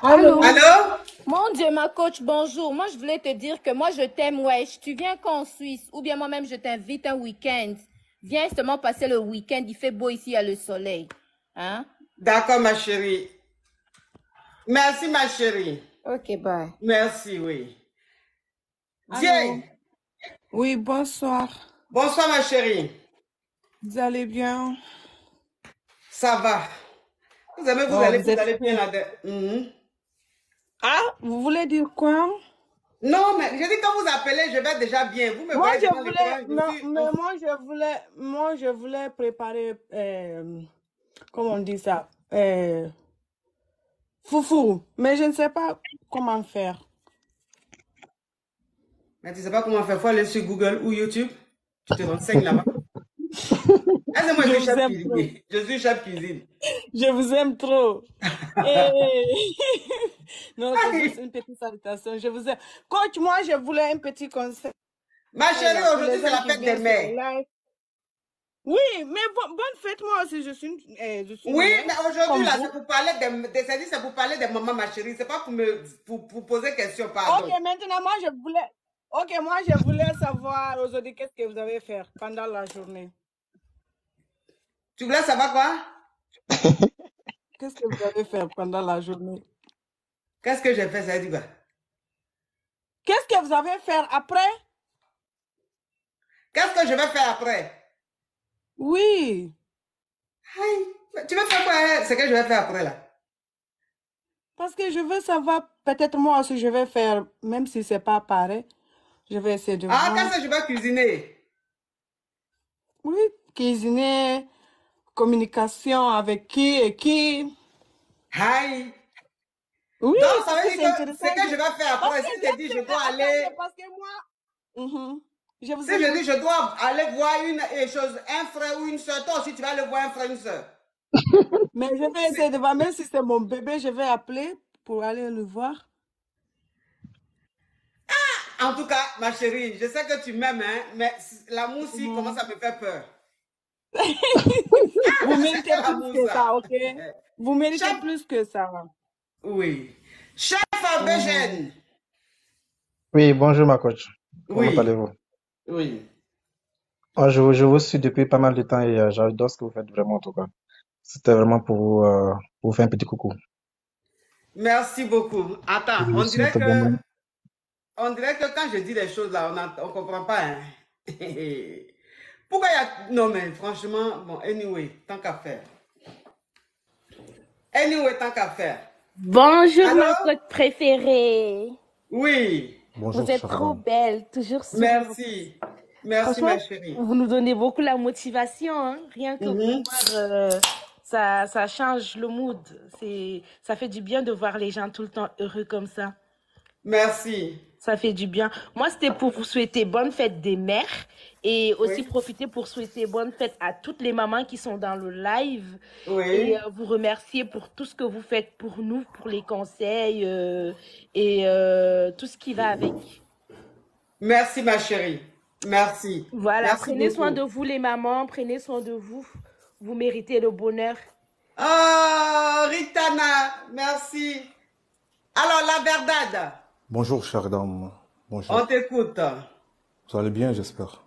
Allô? Allô? Mon Dieu, ma coach, bonjour. Moi, je voulais te dire que moi, je t'aime, wesh. Tu viens quand en Suisse? Ou bien moi-même, je t'invite un week-end. Viens justement passer le week-end. Il fait beau ici, il y a le soleil. Hein? D'accord, ma chérie. Merci, ma chérie. Ok, bye. Merci, oui. Allô? Viens. Oui, bonsoir. Bonsoir, ma chérie. Vous allez bien? Ça va. Oh, vous Vous êtes allez bien prêts? là-dedans. Mhm. Ah, vous voulez dire quoi? Non, mais je dis quand vous appelez, je vais déjà bien. Vous me Moi, voyez je devant voulais, l'écran, je non, suis mais moi, je voulais préparer, comment on dit ça? Foufou, mais je ne sais pas comment faire. Mais tu sais pas comment faire. Il faut aller sur Google ou YouTube. Tu te renseignes là-bas. Ah, c'est moi, je Je suis vous chef aime trop. cuisinier. Je suis chef cuisine. Je vous aime trop. Et... Non, c'est juste Aïe. une petite salutation. Je vous aime. Coach, moi, je voulais un petit conseil Ma chérie, là, pour aujourd'hui, les c'est gens la qui fête des viennent sur le mères. live. Oui, mais bonne fête, moi aussi, je suis une Oui, mère, mais aujourd'hui, comme là, vous. c'est pour parler c'est pour parler des mamans, ma chérie. C'est pas pour poser question, Ok, pardon. maintenant, moi, je voulais savoir aujourd'hui qu'est-ce que vous allez faire pendant la journée. Tu voulais savoir quoi? Qu'est-ce que vous allez faire pendant la journée? Qu'est-ce que j'ai fait, ça dit quoi? Qu'est-ce que vous allez faire après? Qu'est-ce que je vais faire après? Oui, Aïe, tu veux faire quoi, hein? Ce que je vais faire après, là? parce que je veux savoir, peut-être moi aussi, je vais faire, même si c'est pas pareil, je vais essayer de Ah, voir. qu'est-ce que je vais cuisiner? Oui, cuisiner, communication avec qui et qui. Aïe. Oui, Donc, ça parce veut que dire c'est que ce intéressant. que je vais faire Parce après, que si je dis je j'aime, dois attendez, aller, parce que moi, mhm, je vous si je écoute. dis je dois aller voir un frère ou une soeur, toi aussi tu vas aller voir un frère, une soeur. Mais je vais essayer de voir, même si c'est mon bébé, je vais appeler pour aller le voir. En tout cas, ma chérie, je sais que tu m'aimes, hein, mais l'amour aussi commence Mhm. à me faire peur. Vous C'est méritez quel plus amour, que ça, ça? ok? Vous méritez Chef, plus que ça. oui. Chef Mhm. Bégène. Oui, bonjour ma coach. Comment Oui, allez-vous? oui. Je vous suis depuis pas mal de temps et j'adore ce que vous faites vraiment en tout cas. C'était vraiment pour vous faire un petit coucou. Merci beaucoup. Attends, Je vous souhaite vraiment. on dirait que quand je dis les choses là, on comprend pas, hein. Pourquoi il y a... Non, mais franchement, bon, anyway, tant qu'à faire. Anyway, tant qu'à faire. Bonjour, Allô? ma coach préférée. Oui, Vous Bonjour, êtes chère trop dame. belle, toujours souriante. merci. Merci, ma Franchement, chérie. vous nous donnez beaucoup la motivation, hein. Rien que vous Mhm. voir, ça change le mood. Ça fait du bien de voir les gens tout le temps heureux comme ça. Merci. Ça fait du bien. Moi, c'était pour vous souhaiter bonne fête des mères et aussi Oui, profiter pour souhaiter bonne fête à toutes les mamans qui sont dans le live et oui. vous remercier pour tout ce que vous faites pour nous, pour les conseils et tout ce qui va avec. Merci, ma chérie. Merci. Voilà, Merci prenez soin de beaucoup. vous les mamans, prenez soin de vous. Vous méritez le bonheur. Oh, Ritana, merci. Alors, la verdade, Bonjour, chère dame. on Bonjour. t'écoute. Vous allez bien, j'espère.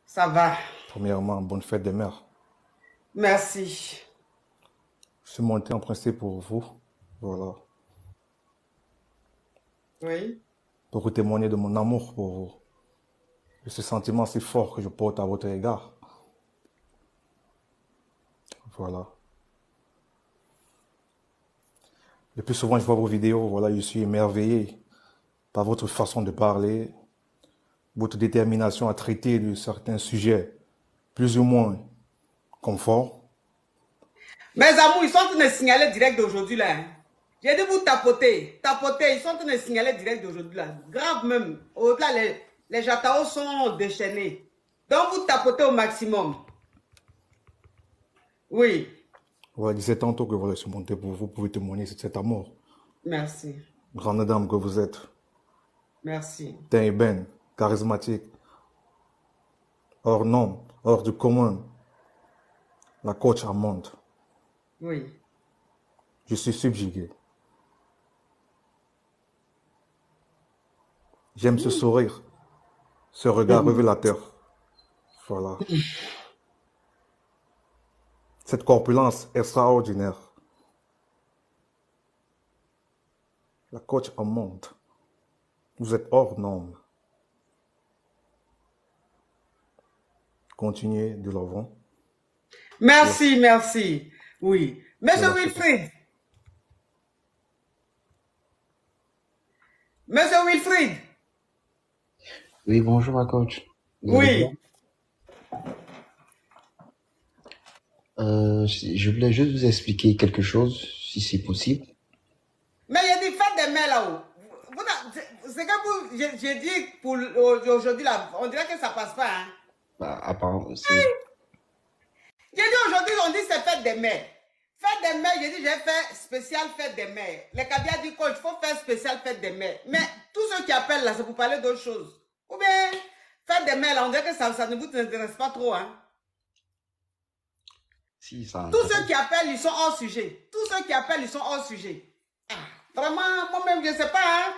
Ça va. Premièrement, bonne fête des mères. Merci. Je suis monté en principe pour vous. Voilà. Oui. Pour vous témoigner de mon amour pour vous. De ce sentiment si fort que je porte à votre égard. Voilà. Le plus souvent, je vois vos vidéos. Voilà, je suis émerveillé par votre façon de parler, votre détermination à traiter de certains sujets plus ou moins confort. Mes amours, ils sont en train de signaler direct d'aujourd'hui là, hein. J'ai dit vous tapoter, tapoter, ils sont en train de signaler direct d'aujourd'hui là. Grave même. Au-delà, les jataos sont déchaînés. Donc vous tapotez au maximum. Oui. Voilà, 17 tantôt que voilà, je suis monté pour vous pouvez témoigner de cet amour. Merci. Grande dame que vous êtes. Merci. Teint ébène, charismatique, hors norme, hors du commun, la coach charmante. Oui. Je suis subjugué. J'aime ce sourire, ce regard révélateur. Voilà. Cette corpulence extraordinaire. La coach en monte. Vous êtes hors norme. Continuez de l'avant. Merci, merci. Oui. Monsieur Wilfried. Monsieur Wilfried. Oui, bonjour, ma coach. Vous allez bien? Oui. Je voulais juste vous expliquer quelque chose, si c'est possible. Mais il y a des fêtes des mères là-haut. C'est que vous, j'ai dit pour aujourd'hui là, on dirait que ça passe pas. Hein? Bah, apparemment, c'est... J'ai dit aujourd'hui, on dit c'est fête des mères. Fête des mères, j'ai dit j'ai fait spécial fête des mères. Les caviar dit coach, il faut faire spécial fête des mères. Mais tous ceux qui appellent là, c'est pour parler d'autre chose. Ou bien, fête des mères là, on dirait que ça ne vous intéresse pas trop. Hein? Si, ça... Tous ceux qui appellent, ils sont hors sujet. Tous ceux qui appellent, ils sont hors sujet. Ah, vraiment, moi-même, je ne sais pas. Hein?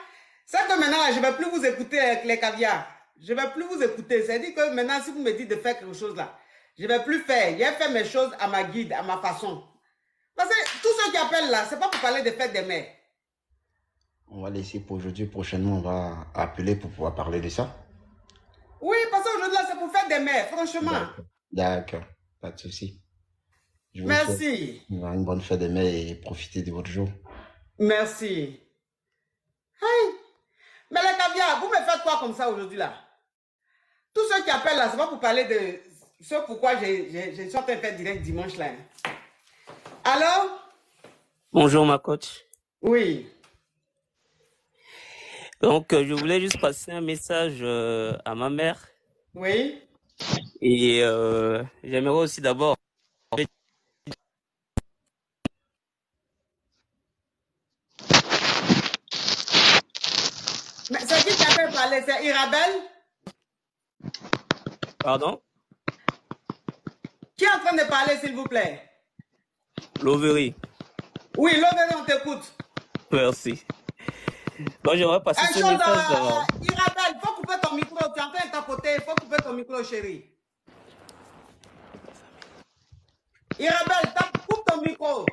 C'est que maintenant, là, je ne vais plus vous écouter avec les caviars. Je ne vais plus vous écouter. C'est-à-dire que maintenant, si vous me dites de faire quelque chose là, je ne vais plus faire. J'ai fait mes choses à ma guide, à ma façon. Parce que tous ceux qui appellent là, ce n'est pas pour parler de fête des mères. On va laisser pour aujourd'hui. Prochainement, on va appeler pour pouvoir parler de ça. Oui, parce qu'aujourd'hui là, c'est pour fête des mères, franchement. D'accord, pas de souci. Je vous Merci. souhaite une bonne fête des mères et profitez de votre jour. Merci. Hey. Mais les caviars, vous me faites quoi comme ça aujourd'hui là? Tous ceux qui appellent là, c'est pas pour parler de ce pourquoi je suis en train de faire direct dimanche là. Allô? Bonjour ma coach. Oui. Donc je voulais juste passer un message à ma mère. Oui. Et j'aimerais aussi d'abord... Mais c'est qui appelle parler? C'est Irabel? Pardon? Qui est en train de parler s'il vous plaît? Lovery. Oui, Lovery, on t'écoute. Merci. Donc j'aimerais passer ce message... Irabel, il faut couper ton micro. Tu es en train de tapoter. Il faut couper ton micro, chérie. Irabel, coupe ton micro.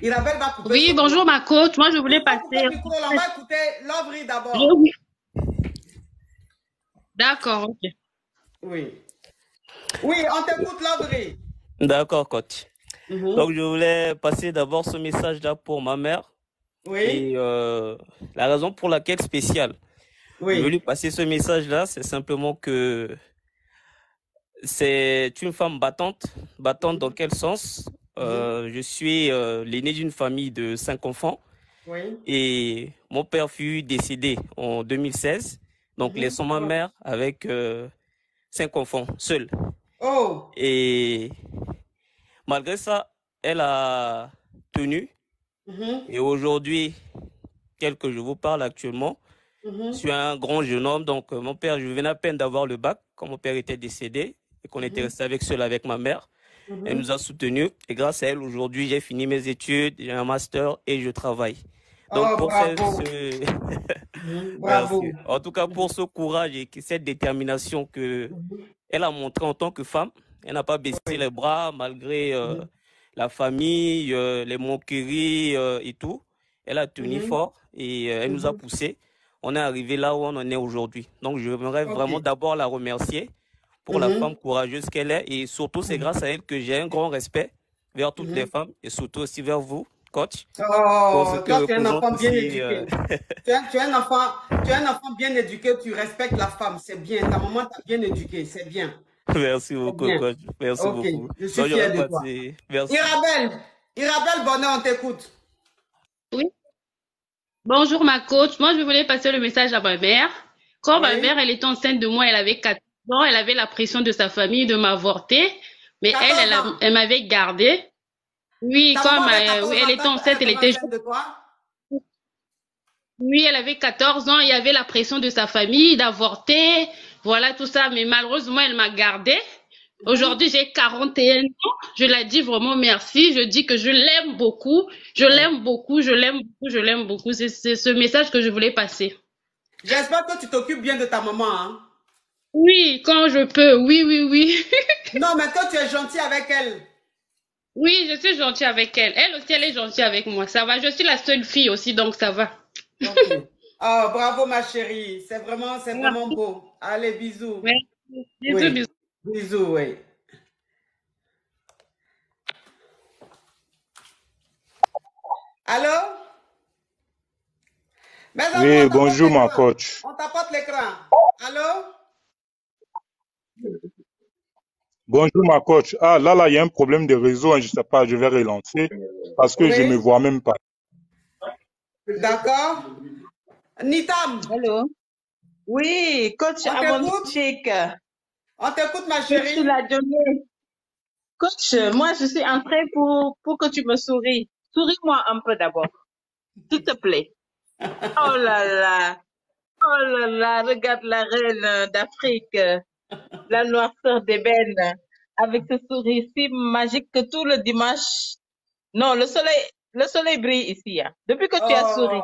Irabel va couper. Oui, bonjour ma coach. Moi, je voulais passer... Le micro, là, on va écouter Lovery d'abord. D'accord, ok. Oui. Oui, on t'écoute, Lovery. D'accord, coach. Donc je voulais passer d'abord ce message-là pour ma mère. Oui. Et la raison pour laquelle spéciale. Oui. Je voulais passer ce message-là, c'est simplement que c'est une femme battante. Battante dans quel sens? Je suis l'aîné d'une famille de 5 enfants. Oui. Et mon père fut décédé en 2016. Donc, laissons ma mère avec 5 enfants, seule. Oh. Et malgré ça, elle a tenu. Et aujourd'hui, tel que je vous parle actuellement, je suis un grand jeune homme. Donc, mon père, je venais à peine d'avoir le bac quand mon père était décédé et qu'on était resté seul avec ma mère. Elle nous a soutenus. Et grâce à elle, aujourd'hui, j'ai fini mes études, j'ai un master et je travaille. Donc, pour bravo. Merci. En tout cas, pour ce courage et cette détermination qu'elle a montré en tant que femme, elle n'a pas baissé les bras malgré la famille, les moqueries et tout. Elle a tenu fort et elle nous a poussés. On est arrivé là où on en est aujourd'hui. Donc, je voudrais vraiment d'abord la remercier pour la femme courageuse qu'elle est. Et surtout, c'est grâce à elle que j'ai un grand respect vers toutes les femmes et surtout aussi vers vous, coach. Oh, toi, tu es un enfant bien éduqué. Tu es un enfant bien éduqué, tu respectes la femme, c'est bien. Ta maman t'a bien éduqué, c'est bien. Merci beaucoup, coach. Merci beaucoup. Je suis fier de toi. Merci. Irabel Bonnet, on t'écoute. Oui. Bonjour ma coach. Moi, je voulais passer le message à ma mère. Quand ma mère, elle était enceinte de moi, elle avait 14 ans, elle avait la pression de sa famille de m'avorter. Mais elle m'avait gardée. Oui, comme elle était enceinte, elle était... Oui, elle avait 14 ans, il y avait la pression de sa famille d'avorter, voilà tout ça. Mais malheureusement, elle m'a gardée. Aujourd'hui, j'ai 41 ans. Je la dis vraiment merci. Je dis que je l'aime beaucoup. Je l'aime beaucoup. Je l'aime beaucoup. Je l'aime beaucoup. C'est ce message que je voulais passer. J'espère que tu t'occupes bien de ta maman. Hein? Oui, quand je peux. Oui, oui, oui. Non, mais toi, tu es gentil avec elle. Oui, je suis gentille avec elle. Elle aussi, elle est gentille avec moi. Ça va. Je suis la seule fille aussi, donc ça va. Ok. Oh, bravo, ma chérie. C'est vraiment beau. Allez, bisous. Merci. Bisous, Oui. bisous. Bisous, oui. Allô? Mais Oui, bonjour, ma coach. On t'apporte l'écran. Allô? Bonjour, ma coach. Ah, là, il y a un problème de réseau. Hein, je sais pas, je vais relancer parce que je me vois même pas. D'accord. Nitam. Hello. Oui, coach Amonchik. On t'écoute, ma chérie. Coach la journée. Coach, moi, je suis entrée pour que tu me souris. Souris-moi un peu d'abord. S'il te plaît. Oh là là. Oh là là. Regarde la reine d'Afrique. La noirceur d'ébène. Avec ce sourire si magique que tout le dimanche. Non, le soleil brille ici. Hein. Depuis que tu as souri.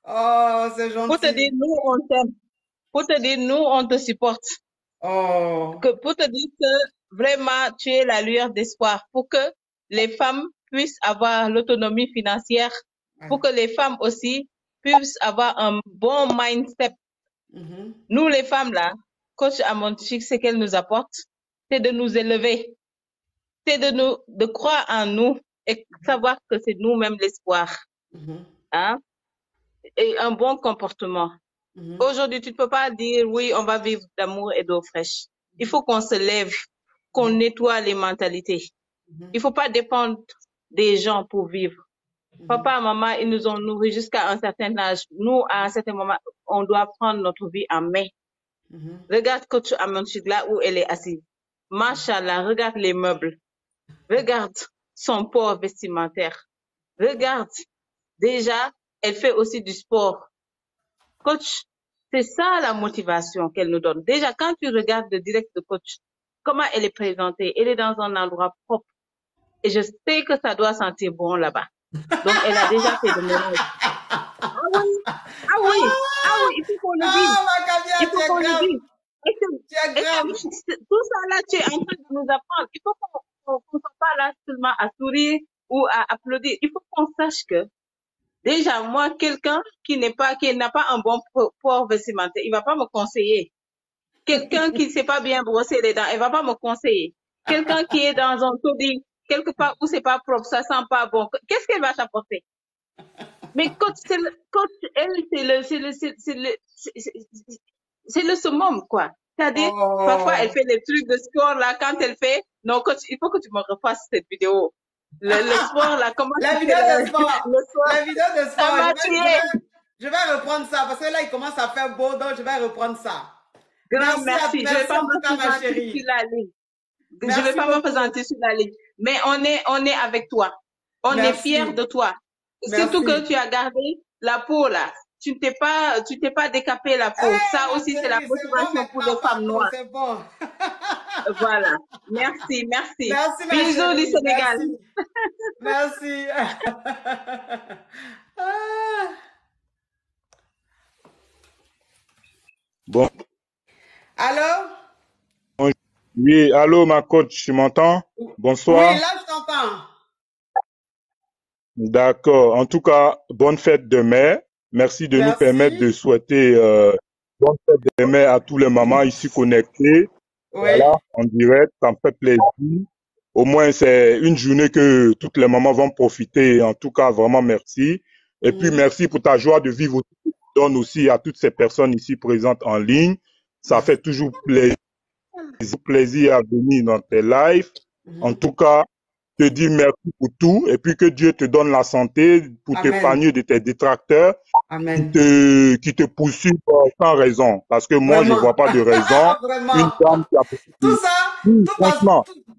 Oh, c'est gentil. Pour te dire, nous, on t'aime. Pour te dire, nous, on te supporte. Oh. Pour te dire que vraiment, tu es la lueur d'espoir pour que les femmes puissent avoir l'autonomie financière, pour que les femmes aussi puissent avoir un bon mindset. Nous, les femmes, là, coach Amonchik, ce qu'elle nous apporte, c'est de nous élever, c'est de croire en nous et savoir que c'est nous-mêmes l'espoir. Hein? Et un bon comportement. Aujourd'hui, tu ne peux pas dire, oui, on va vivre d'amour et d'eau fraîche. Il faut qu'on se lève, qu'on nettoie les mentalités. Il faut pas dépendre des gens pour vivre. Papa, maman, ils nous ont nourris jusqu'à un certain âge. Nous, à un certain moment, on doit prendre notre vie en main. Regarde coach Amonchik là où elle est assise. Machallah, regarde les meubles. Regarde son port vestimentaire. Regarde. Déjà, elle fait aussi du sport. Coach, c'est ça la motivation qu'elle nous donne. Déjà, quand tu regardes le direct de coach, comment elle est présentée, elle est dans un endroit propre. Et je sais que ça doit sentir bon là-bas. Donc, elle a déjà fait le ménage. Ah oui, ah oui, ah oui, il faut qu'on le dise. Il faut qu'on le dise. Et tout ça là, tu es en train de nous apprendre. Il faut qu'on ne soit pas là seulement à sourire ou à applaudir. Il faut qu'on sache que déjà, moi, quelqu'un qui n'a pas un bon port vestimentaire, il va pas me conseiller. Quelqu'un qui ne sait pas bien brosser les dents, il va pas me conseiller. Quelqu'un qui est dans un taudis, quelque part où c'est pas propre, ça sent pas bon, qu'est-ce qu'elle va t'apporter? Mais coach, elle, c'est le summum, quoi. C'est-à-dire, parfois, elle fait des trucs de sport, là, quand elle fait, non, coach, il faut que tu me refasses cette vidéo. Le sport, là, comment la vidéo de sport. Le sport. La vidéo de sport. Je vais reprendre ça, parce que là, il commence à faire beau, donc je vais reprendre ça. Merci. Je vais pas me présenter sur la ligne. Je vais pas me présenter sur la ligne. Mais on est avec toi. On est fiers de toi. Surtout que tu as gardé la peau, là. Tu t'es pas décapé la peau. Ça aussi, c'est la motivation pour les femmes noires. C'est bon. Voilà. Merci. Bisous du Sénégal. Merci. Bon. Allô? Oui, allô, ma coach, tu m'entends? Bonsoir. Oui, là, je t'entends. D'accord. En tout cas, bonne fête de mai. Merci de nous permettre de souhaiter bonne fête de mai à tous les mamans ici connectés. Voilà, en direct, ça me fait plaisir. Au moins, c'est une journée que toutes les mamans vont profiter. En tout cas, vraiment merci. Et puis, merci pour ta joie de vivre. Donne aussi à toutes ces personnes ici présentes en ligne. Ça fait toujours plaisir à venir dans tes lives. En tout cas, te dis merci pour tout et puis que Dieu te donne la santé pour t'épargner de tes détracteurs qui te poursuivent sans raison. Parce que moi, je ne vois pas de raison. Une dame qui a tout ça,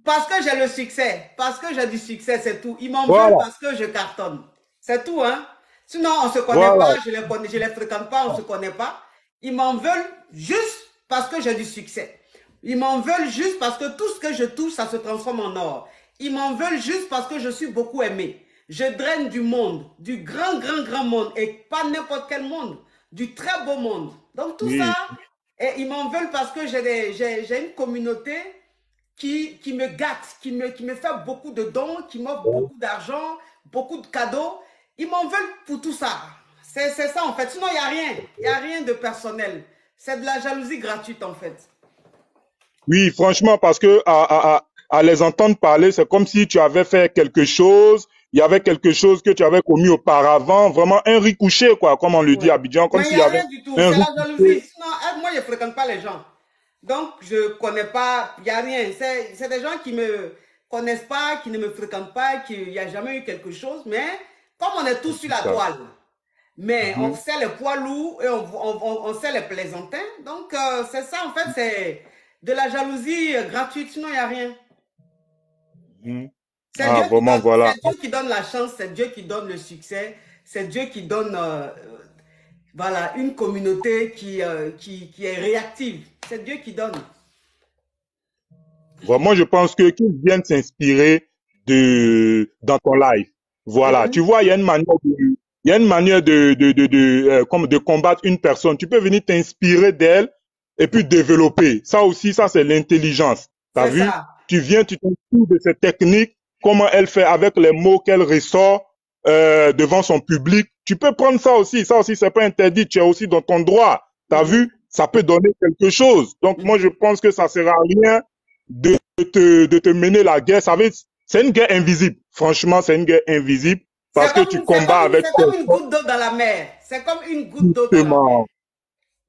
parce que j'ai le succès. Parce que j'ai du succès, c'est tout. Ils m'en veulent parce que je cartonne. C'est tout, hein. Sinon, on ne se connaît pas, je les fréquente pas, on ne se connaît pas. Ils m'en veulent juste parce que j'ai du succès. Ils m'en veulent juste parce que tout ce que je touche, ça se transforme en or. Ils m'en veulent juste parce que je suis beaucoup aimé. Je draine du monde, du grand, grand, grand monde, et pas n'importe quel monde, du très beau monde. Donc tout ça, et ils m'en veulent parce que j'ai une communauté qui me gâte, qui me fait beaucoup de dons, qui m'offre beaucoup d'argent, beaucoup de cadeaux. Ils m'en veulent pour tout ça. C'est ça en fait. Sinon, il n'y a rien. Il n'y a rien de personnel. C'est de la jalousie gratuite en fait. Oui, franchement, parce que à les entendre parler, c'est comme si tu avais fait quelque chose, il y avait quelque chose que tu avais commis auparavant, vraiment un ricochet, quoi, comme on le dit à Abidjan, comme Mais il s'il n'y y a avait rien du tout. un C'est la ricochet. jalousie. Sinon, moi, je ne fréquente pas les gens. Donc, je ne connais pas, il n'y a rien. C'est des gens qui ne me connaissent pas, qui ne me fréquentent pas, il n'y a jamais eu quelque chose. Mais comme on est tous sur la toile, mais on sait les poids lourds et on sait les plaisantins. Donc, c'est ça, en fait, c'est de la jalousie gratuite. Sinon, il n'y a rien. C'est Dieu qui donne la chance, c'est Dieu qui donne le succès, c'est Dieu qui donne voilà, une communauté qui est réactive. C'est Dieu qui donne. Moi, je pense que qu'ils viennent s'inspirer dans ton live. Voilà. Tu vois, il y a une manière de combattre une personne. Tu peux venir t'inspirer d'elle et puis développer. Ça aussi, ça, c'est l'intelligence. T'as vu? Tu viens, tu t'inspires de cette technique, comment elle fait avec les mots qu'elle ressort devant son public. Tu peux prendre ça aussi. Ça aussi, c'est pas interdit. Tu es aussi dans ton droit. T'as vu? Ça peut donner quelque chose. Donc, moi, je pense que ça sert à rien de te mener la guerre. C'est une guerre invisible. Franchement, c'est une guerre invisible parce que tu combats avec... C'est comme une goutte d'eau dans la mer. C'est comme une goutte d'eau dans la mer.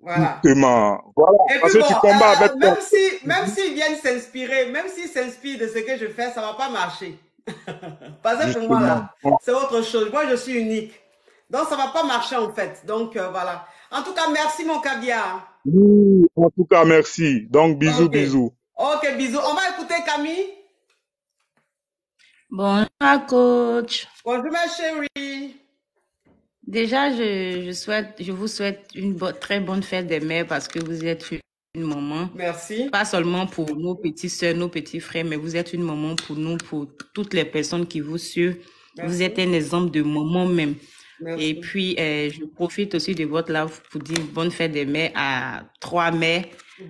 Voilà. Voilà. Et Parce puis que tu combats avec... Même s'ils viennent s'inspirer, même s'ils s'inspirent de ce que je fais, ça ne va pas marcher. Parce que pour moi, là, c'est autre chose. Moi, je suis unique. Donc, ça ne va pas marcher, en fait. Donc, voilà. En tout cas, merci, mon caviar. Oui, en tout cas, merci. Donc, bisous, bisous. Ok, bisous. On va écouter Camille. Bonjour, coach. Bonjour, ma chérie. Déjà, je vous souhaite une très bonne fête des mères parce que vous êtes une maman. Merci. Pas seulement pour nos petites sœurs, nos petits frères, mais vous êtes une maman pour nous, pour toutes les personnes qui vous suivent. Merci. Vous êtes un exemple de maman même. Merci. Et puis, je profite aussi de votre live pour dire bonne fête des mères à 3 mères,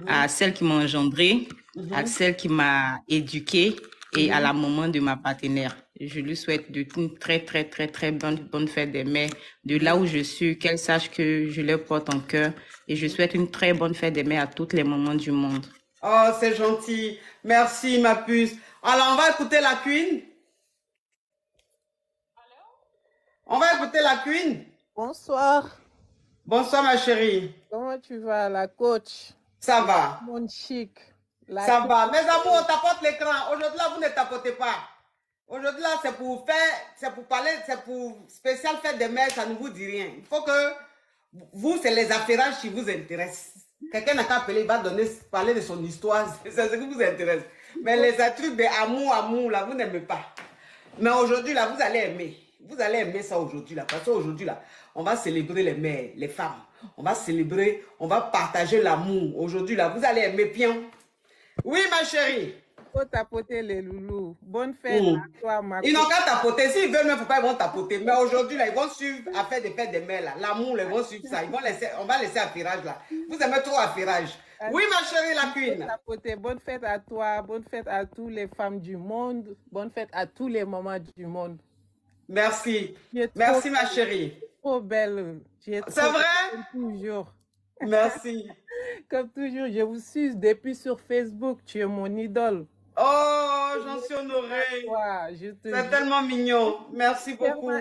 à celle qui m'a engendrée, à celle qui m'a éduquée et à la maman de ma partenaire. Je lui souhaite une très, très, très, très bonne fête des mères. De là où je suis, qu'elle sache que je leur porte en cœur. Et je souhaite une très bonne fête des mères à toutes les mamans du monde. Oh, c'est gentil. Merci, ma puce. Alors, on va écouter la Queen. On va écouter la Queen. Bonsoir. Bonsoir, ma chérie. Comment tu vas, la coach? Ça va. Mon chic. Ça va. Mes amours, on tapote l'écran. Aujourd'hui, là, vous ne tapotez pas. Aujourd'hui, là, c'est pour parler, c'est pour spécial fête des mères, ça ne vous dit rien. Il faut que vous, c'est les affairages qui vous intéressent. Quelqu'un n'a qu'à appeler, il va parler de son histoire, c'est ce qui vous intéresse. Mais les trucs d'amour, là, vous n'aimez pas. Mais aujourd'hui, là, vous allez aimer. Vous allez aimer ça aujourd'hui, là. Parce qu'aujourd'hui, là, on va célébrer les mères, les femmes. On va célébrer, on va partager l'amour. Aujourd'hui, là, vous allez aimer bien. Oui, ma chérie. Il faut tapoter les loulous. Bonne fête à toi, ma Ils n'ont qu'à tapoter. S'ils veulent, même pas, ils vont tapoter. Mais aujourd'hui, là, ils vont suivre à faire des fêtes des mères, là. L'amour, ils vont suivre ça. On va laisser affairage, là. Vous aimez trop affairage. Oui, ma chérie, la Queen. Tapoter. Bonne fête à toi. Bonne fête à toutes les femmes du monde. Bonne fête à tous les mamans du monde. Merci. Merci, ma chérie. Trop belle. C'est vrai? Comme toujours. Merci. Comme toujours, je vous suis depuis sur Facebook. Tu es mon idole. Oh, j'en suis honorée. C'est tellement mignon. Merci beaucoup.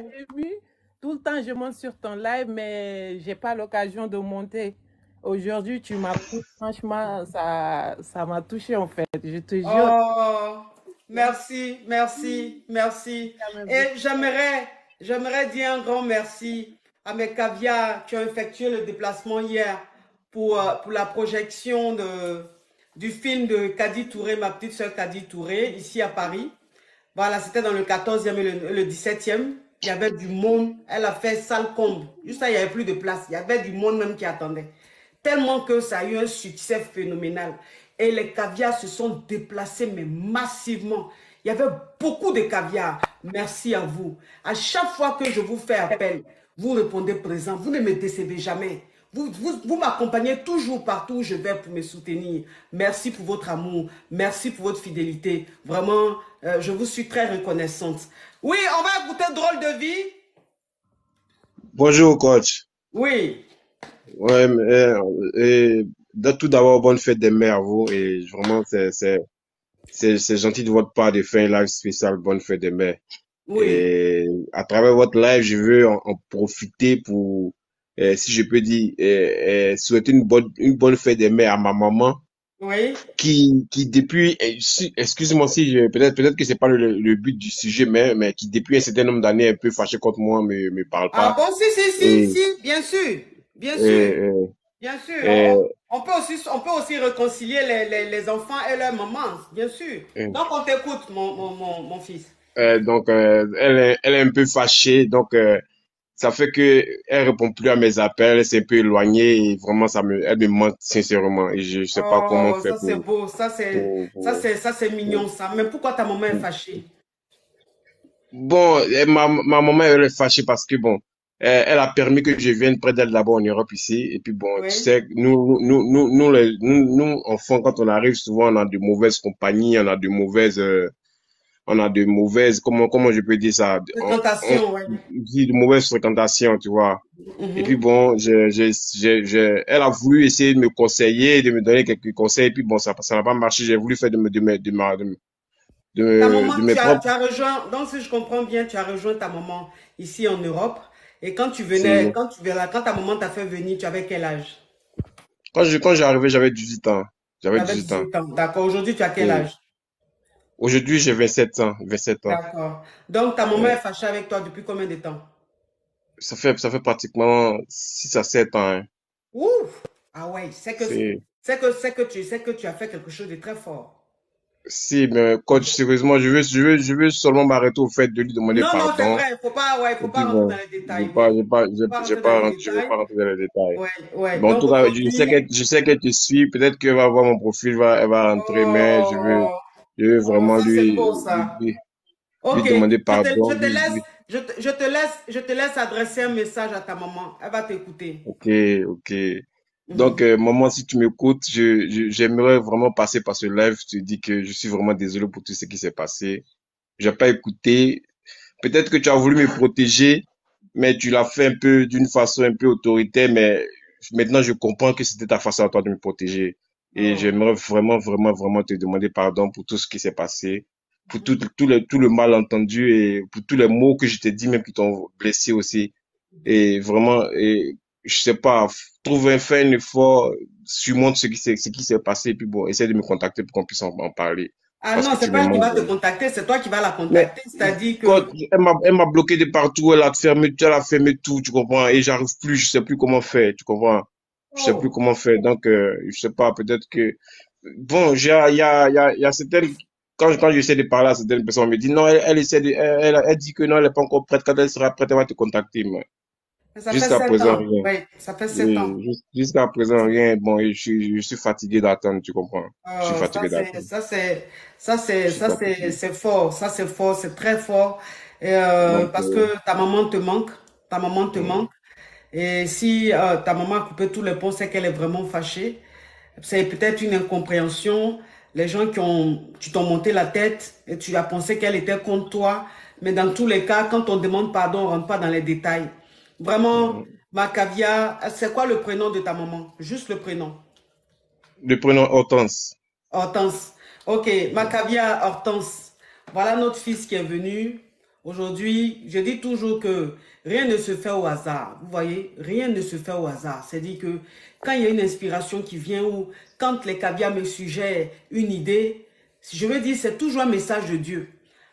Tout le temps, je monte sur ton live, mais je n'ai pas l'occasion de monter. Aujourd'hui, tu m'as pris, franchement, ça m'a touché en fait. Je te jure. Oh, merci, merci, merci. Et j'aimerais dire un grand merci à mes caviars qui ont effectué le déplacement hier pour la projection du film de Kadi Touré, ma petite soeur Kadi Touré, ici à Paris. Voilà, c'était dans le 14e et le 17e. Il y avait du monde. Elle a fait salle comble. Juste là, il n'y avait plus de place. Il y avait du monde même qui attendait. Tellement que ça a eu un succès phénoménal. Et les caviars se sont déplacés, mais massivement. Il y avait beaucoup de caviar. Merci à vous. À chaque fois que je vous fais appel, vous répondez présent. Vous ne me décevez jamais. Vous m'accompagnez toujours partout où je vais pour me soutenir. Merci pour votre amour. Merci pour votre fidélité. Vraiment, je vous suis très reconnaissante. Oui, on va écouter Drôle de vie. Bonjour, coach. Oui. Ouais, tout d'abord, bonne fête des mères à vous. Et vraiment, c'est gentil de votre part de faire un live spécial Bonne fête des mères. Oui. Et à travers votre live, je veux en profiter pour, si je peux dire, souhaiter une bonne fête des mères à ma maman. Oui. Qui depuis, excuse-moi si peut-être que c'est pas le but du sujet, mais qui depuis un certain nombre d'années est un peu fâché contre moi, me parle pas. Ah bon, si, bien sûr. Bien sûr. Bien sûr. On peut aussi réconcilier les enfants et leur maman, bien sûr. Donc, on t'écoute, mon fils. Donc, elle est un peu fâchée, donc ça fait que elle répond plus à mes appels, elle s'est un peu éloignée et vraiment elle me manque sincèrement et je sais pas comment faire ça c'est beau, ça c'est mignon ça. Mais pourquoi ta maman est fâchée? Bon, ma maman elle est fâchée parce que bon, elle a permis que je vienne près d'elle là-bas en Europe ici et puis bon, Oui. tu sais, nous enfants quand on arrive souvent on a de mauvaises compagnies, on a de mauvaises, comment je peux dire ça? Fréquentation, ouais. De mauvaises fréquentations, tu vois. Et puis bon, elle a voulu essayer de me conseiller, de me donner quelques conseils, et puis bon, ça n'a pas marché. J'ai voulu faire Ta maman, mes tu as propres. rejoint, donc si je comprends bien, tu as rejoint ta maman ici en Europe. Et quand tu venais, quand ta maman t'a fait venir, tu avais quel âge? Quand j'ai arrivé, j'avais 18 ans. J'avais 18 ans. D'accord. Aujourd'hui, tu as quel âge? Aujourd'hui, j'ai 27 ans. 27 ans. D'accord. Donc, ta maman est fâchée avec toi depuis combien de temps? Ça fait pratiquement 6 à 7 ans. Hein. Ouf! Ah ouais, c'est que tu as fait quelque chose de très fort. Si, mais coach, sérieusement, je veux seulement m'arrêter au fait de lui demander pardon. Non, c'est vrai, faut pas rentrer dans les détails. Je vais pas rentrer dans les détails. Ouais. Bon, en tout cas, je sais qu'elle te suit, peut-être qu'elle va voir mon profil, elle va rentrer, mais je veux vraiment lui demander pardon. Je te laisse adresser un message à ta maman. Elle va t'écouter. Ok. Donc, maman, si tu m'écoutes, j'aimerais vraiment passer par ce live. Je te dis que je suis vraiment désolé pour tout ce qui s'est passé. J'ai pas écouté. Peut-être que tu as voulu me protéger, mais tu l'as fait un peu d'une façon un peu autoritaire, mais maintenant je comprends que c'était ta façon à toi de me protéger. Et j'aimerais vraiment te demander pardon pour tout ce qui s'est passé, pour tout le malentendu et pour tous les mots que je t'ai dit, même qui t'ont blessé aussi. Et vraiment, je sais pas, faire un effort, surmonte ce qui s'est passé, et puis bon, essaie de me contacter pour qu'on puisse en parler. Ah non, c'est pas elle qui va te contacter, c'est toi qui vas la contacter. C'est-à-dire que elle m'a bloqué de partout, elle a fermé tout, tu comprends, et j'arrive plus, je sais plus comment faire, tu comprends. Je sais plus comment faire, donc je sais pas, peut-être que bon, il y a certaines quand j'essaie de parler à certaines personnes, on me dit non, elle dit que non, elle est pas encore prête, quand elle sera prête, elle va te contacter, mais jusqu'à présent rien. Oui, ça fait 7 ans. Jusqu'à présent rien. Bon, je suis fatigué d'attendre, tu comprends. Je suis fatigué d'attendre. Ça c'est fort, ça c'est fort, c'est très fort. Parce que ta maman te manque. Et si ta maman a coupé tous les ponts, c'est qu'elle est vraiment fâchée. C'est peut-être une incompréhension. Les gens tu t'ont monté la tête et tu as pensé qu'elle était contre toi. Mais dans tous les cas, quand on demande pardon, on ne rentre pas dans les détails. Vraiment, Macavia, c'est quoi le prénom de ta maman? Juste le prénom. Le prénom Hortense. Hortense. Ok, Macavia Hortense. Voilà notre fils qui est venu. Aujourd'hui, je dis toujours que rien ne se fait au hasard. Vous voyez, rien ne se fait au hasard. C'est-à-dire que quand il y a une inspiration qui vient ou quand les caviars me suggèrent une idée, je veux dire, c'est toujours un message de Dieu.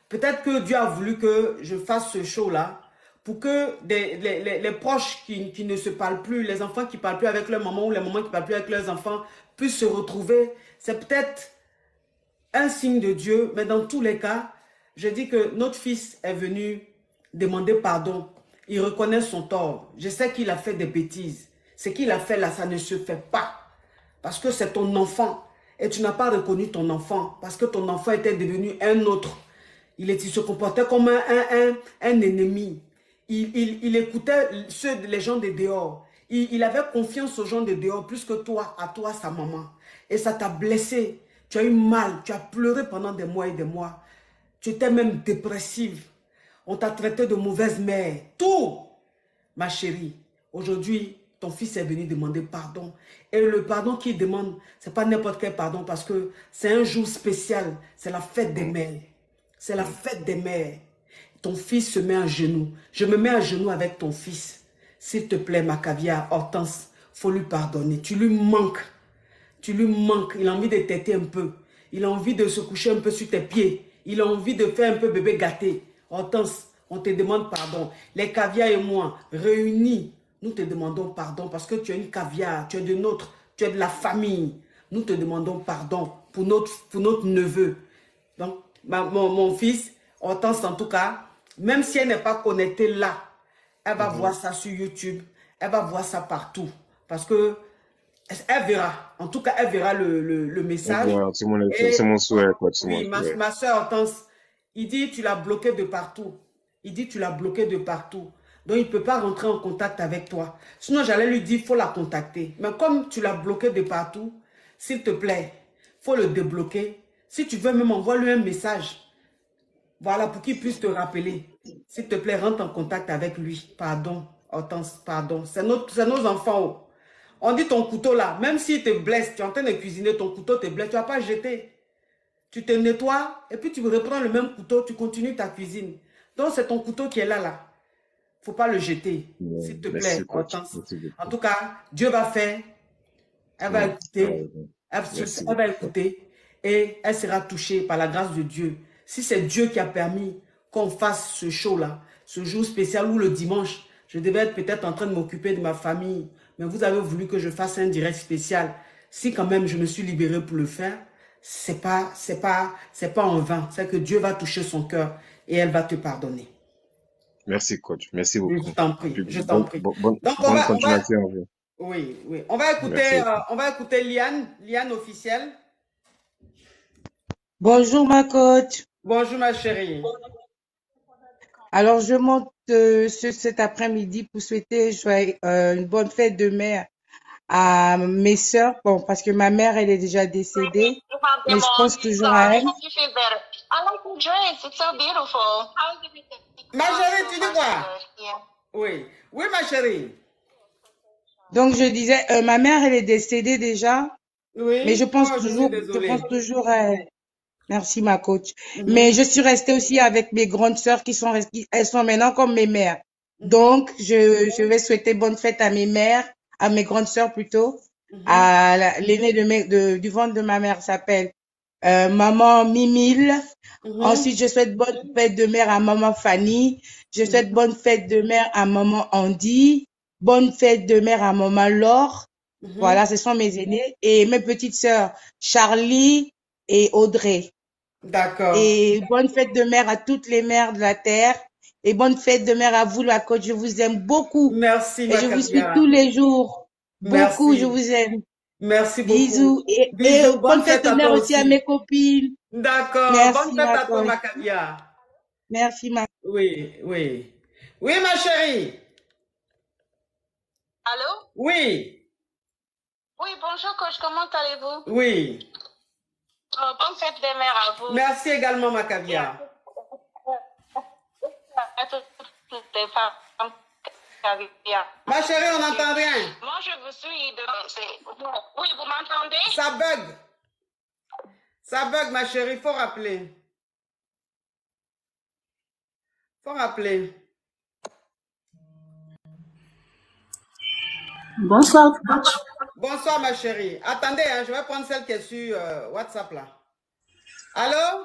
Peut-être que Dieu a voulu que je fasse ce show-là pour que les proches qui ne se parlent plus, les enfants qui ne parlent plus avec leur maman ou les mamans qui ne parlent plus avec leurs enfants puissent se retrouver. C'est peut-être un signe de Dieu, mais dans tous les cas, je dis que notre fils est venu demander pardon. Il reconnaît son tort. Je sais qu'il a fait des bêtises. Ce qu'il a fait là, ça ne se fait pas. Parce que c'est ton enfant. et tu n'as pas reconnu ton enfant parce que ton enfant était devenu un autre. Il se comportait comme un ennemi. Il écoutait les gens de dehors. Il avait confiance aux gens de dehors plus que toi, à toi, sa maman. Et ça t'a blessé. Tu as eu mal. Tu as pleuré pendant des mois et des mois. Tu étais même dépressive. On t'a traité de mauvaise mère. Tout. Ma chérie, aujourd'hui, ton fils est venu demander pardon. Et le pardon qu'il demande, ce n'est pas n'importe quel pardon parce que c'est un jour spécial. C'est la fête des mères. C'est la fête des mères. Ton fils se met à genoux. Je me mets à genoux avec ton fils. S'il te plaît, ma caviar, Hortense, il faut lui pardonner. Tu lui manques. Tu lui manques. Il a envie de t'aider un peu. Il a envie de se coucher un peu sur tes pieds. Il a envie de faire un peu bébé gâté. Hortense, on te demande pardon. Les caviars et moi, réunis, nous te demandons pardon parce que tu es une caviar, tu es de notre, tu es de la famille. Nous te demandons pardon pour notre neveu. Donc, mon fils, Hortense en tout cas, même si elle n'est pas connectée là, elle va voir ça sur YouTube, elle va voir ça partout. Parce que elle verra, en tout cas, elle verra le message. C'est mon souhait. Oui, ma soeur Hortense, il dit tu l'as bloqué de partout. Il dit tu l'as bloqué de partout. Donc, il ne peut pas rentrer en contact avec toi. Sinon, j'allais lui dire, il faut la contacter. Mais comme tu l'as bloqué de partout, s'il te plaît, il faut le débloquer. Si tu veux même, envoie-lui un message. Voilà, pour qu'il puisse te rappeler. S'il te plaît, rentre en contact avec lui. Pardon, Hortense, pardon. C'est nos enfants. Oh. On dit ton couteau là, même s'il te blesse, tu es en train de cuisiner, ton couteau te blesse, tu ne vas pas jeter. Tu te nettoies et puis tu reprends le même couteau, tu continues ta cuisine. Donc, c'est ton couteau qui est là. Il ne faut pas le jeter. S'il te plaît, Hortense. En tout cas, Dieu va faire. Elle va écouter. Elle va écouter. Et elle sera touchée par la grâce de Dieu. Si c'est Dieu qui a permis qu'on fasse ce show-là, ce jour spécial où le dimanche, je devais être peut-être en train de m'occuper de ma famille, mais vous avez voulu que je fasse un direct spécial. Si quand même je me suis libérée pour le faire, c'est pas en vain. C'est que Dieu va toucher son cœur et elle va te pardonner. Merci, coach. Merci beaucoup. Je t'en prie. Je t'en prie. Bonne continuation. Oui. On va écouter Liane officielle. Bonjour ma coach. Bonjour ma chérie. Alors je monte cet après-midi pour souhaiter une bonne fête de mère à mes sœurs. Bon, parce que ma mère elle est déjà décédée, mais je pense toujours à elle. Ma chérie, tu dis quoi? Oui, ma chérie. Donc je disais, ma mère elle est décédée déjà, oui, mais je pense toujours à elle. Merci ma coach. Mais je suis restée aussi avec mes grandes sœurs elles sont maintenant comme mes mères. Donc je vais souhaiter bonne fête à mes mères, à mes grandes sœurs plutôt. À l'aînée du ventre de ma mère s'appelle maman Mimile. Ensuite je souhaite bonne fête de mère à maman Fanny. Je souhaite bonne fête de mère à maman Andy. Bonne fête de mère à maman Laure. Voilà, ce sont mes aînées et mes petites sœurs Charlie et Audrey. D'accord. Et bonne fête de mère à toutes les mères de la terre. Et bonne fête de mère à vous, la coach. Je vous aime beaucoup. Merci, et je vous suis tous les jours. Merci. Beaucoup, je vous aime. Merci beaucoup. Bisous. Et bonne fête de mère aussi à mes copines. D'accord. Bonne fête à toi, ma Kavia. Merci, ma. Oui, ma chérie. Allô? Oui. Oui, bonjour, coach. Comment allez-vous? Oui. Bonne fête des mères à vous. Merci également, ma caviar. Ma chérie, on n'entend rien. Moi, je vous suis Oui, vous m'entendez? Ça bug. Ça bug, ma chérie. Faut rappeler. Bonsoir, coach. Bonsoir, ma chérie. Attendez, je vais prendre celle qui est sur WhatsApp, là. Allô?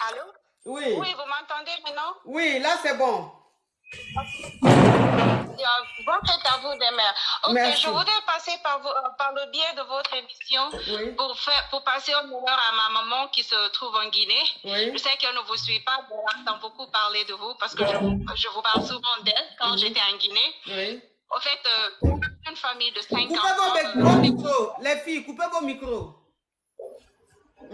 Allô? Oui. Oui, vous m'entendez maintenant? Oui, là, c'est bon. Bonne fête à vous, des mères. Ok, merci. Je voudrais passer par le biais de votre émission pour passer honneur à ma maman qui se trouve en Guinée. Oui. Je sais qu'elle ne vous suit pas, mais elle entend beaucoup parler de vous parce que je vous parle souvent d'elle quand j'étais en Guinée. Oui. En fait, une famille de 5 enfants. Coupez vos micros, les filles, coupez vos micros.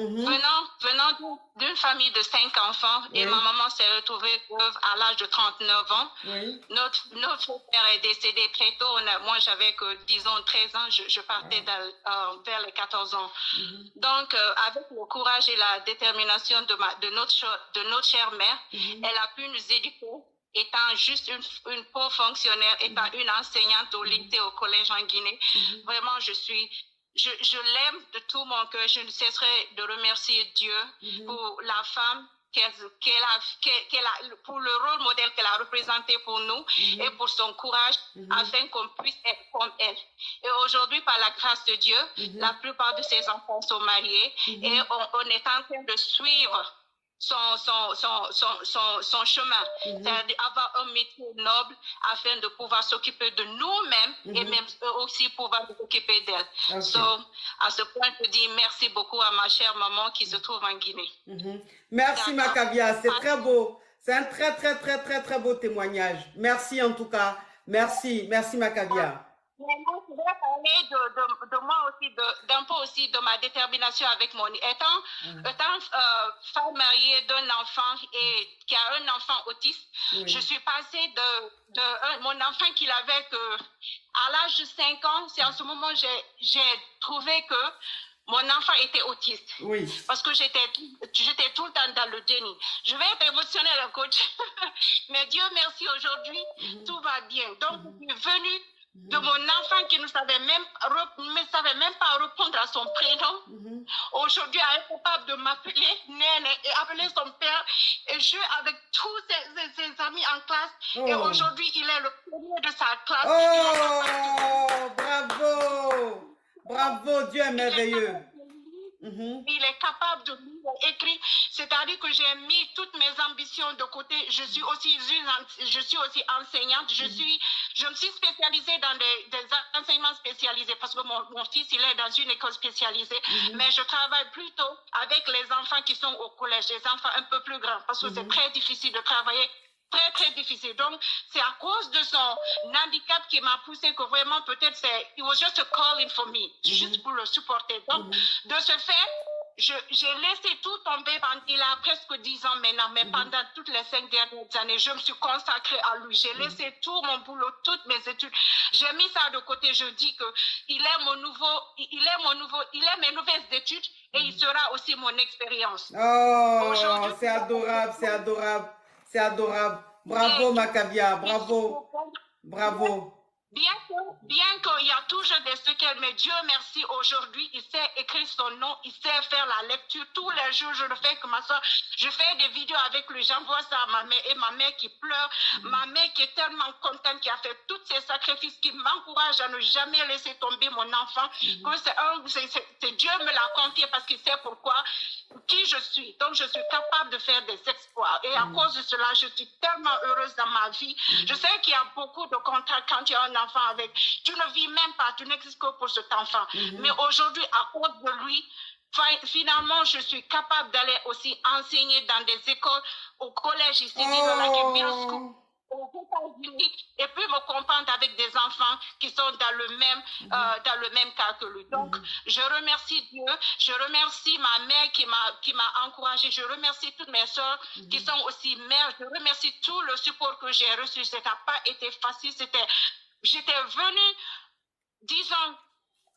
venant d'une famille de 5 enfants, et ma maman s'est retrouvée veuve à l'âge de 39 ans. Notre père est décédé très tôt. Moi, j'avais que, disons, 13 ans. Je partais vers les 14 ans. Donc, avec le courage et la détermination de notre chère mère, elle a pu nous éduquer. Étant juste une pauvre fonctionnaire, étant une enseignante au lycée, au collège en Guinée, vraiment, je l'aime de tout mon cœur. Je ne cesserai de remercier Dieu pour la femme pour le rôle modèle qu'elle a représenté pour nous et pour son courage afin qu'on puisse être comme elle. Et aujourd'hui, par la grâce de Dieu, la plupart de ses enfants sont mariés et on est en train de suivre son chemin, c'est-à-dire avoir un métier noble afin de pouvoir s'occuper de nous-mêmes et même aussi pouvoir s'occuper d'elle. À ce point, je dis merci beaucoup à ma chère maman qui se trouve en Guinée. Merci Macavia, c'est très beau. C'est un très beau témoignage. Merci en tout cas. Merci Macavia. Moi, je voudrais parler de moi aussi, d'un peu aussi de ma détermination avec mon étant femme mariée d'un enfant et qui a un enfant autiste. Je suis passée de mon enfant qu'il avait que à l'âge de 5 ans, c'est en ce moment j'ai trouvé que mon enfant était autiste. Parce que j'étais tout le temps dans le déni. Je vais être émotionnelle, coach. Mais Dieu merci, aujourd'hui, tout va bien. Donc, je suis venue de mon enfant qui ne savait même pas répondre à son prénom. Aujourd'hui, elle est capable de m'appeler Nene et appeler son père et jouer avec tous ses amis en classe. Et aujourd'hui, il est le premier de sa classe. Bravo, Dieu est merveilleux. Il est capable de écrire, c'est-à-dire que j'ai mis toutes mes ambitions de côté. Je suis aussi enseignante. Je me suis spécialisée dans des enseignements spécialisés parce que mon fils il est dans une école spécialisée. Mais je travaille plutôt avec les enfants qui sont au collège, les enfants un peu plus grands parce que c'est très difficile de travailler. Très difficile. Donc, c'est à cause de son handicap qui m'a poussé que vraiment peut-être it was just a calling for me, juste pour le supporter. Donc, de ce fait, j'ai laissé tout tomber. Il a presque 10 ans maintenant, mais pendant toutes les 5 dernières années, je me suis consacrée à lui. J'ai laissé tout mon boulot, toutes mes études. J'ai mis ça de côté. Je dis que il est mes nouvelles études et il sera aussi mon expérience. C'est adorable. Bravo, Macavia. Bravo. Bien qu'il y a toujours des séquelles, mais Dieu merci, aujourd'hui, il sait écrire son nom, il sait faire la lecture. Tous les jours, je le fais comme ma soeur. Je fais des vidéos avec lui, j'envoie ça à ma mère et ma mère qui pleure. Ma mère qui est tellement contente, qui a fait tous ces sacrifices, qui m'encourage à ne jamais laisser tomber mon enfant. Que Dieu me l'a confié parce qu'il sait pourquoi, qui je suis. Donc, je suis capable de faire des exploits. Et à cause de cela, je suis tellement heureuse dans ma vie. Je sais qu'il y a beaucoup de contrats quand tu as un enfant avec. Tu ne vis même pas, tu n'existes que pour cet enfant. Mais aujourd'hui, à cause de lui, finalement, je suis capable d'aller aussi enseigner dans des écoles, au collège ici, middle school, aux États-Unis, et puis me comprendre avec des enfants qui sont dans le même cas que lui. Donc, je remercie Dieu, je remercie ma mère qui m'a encouragée, je remercie toutes mes soeurs qui sont aussi mères, je remercie tout le support que j'ai reçu. Ça n'a pas été facile, j'étais venue, disons,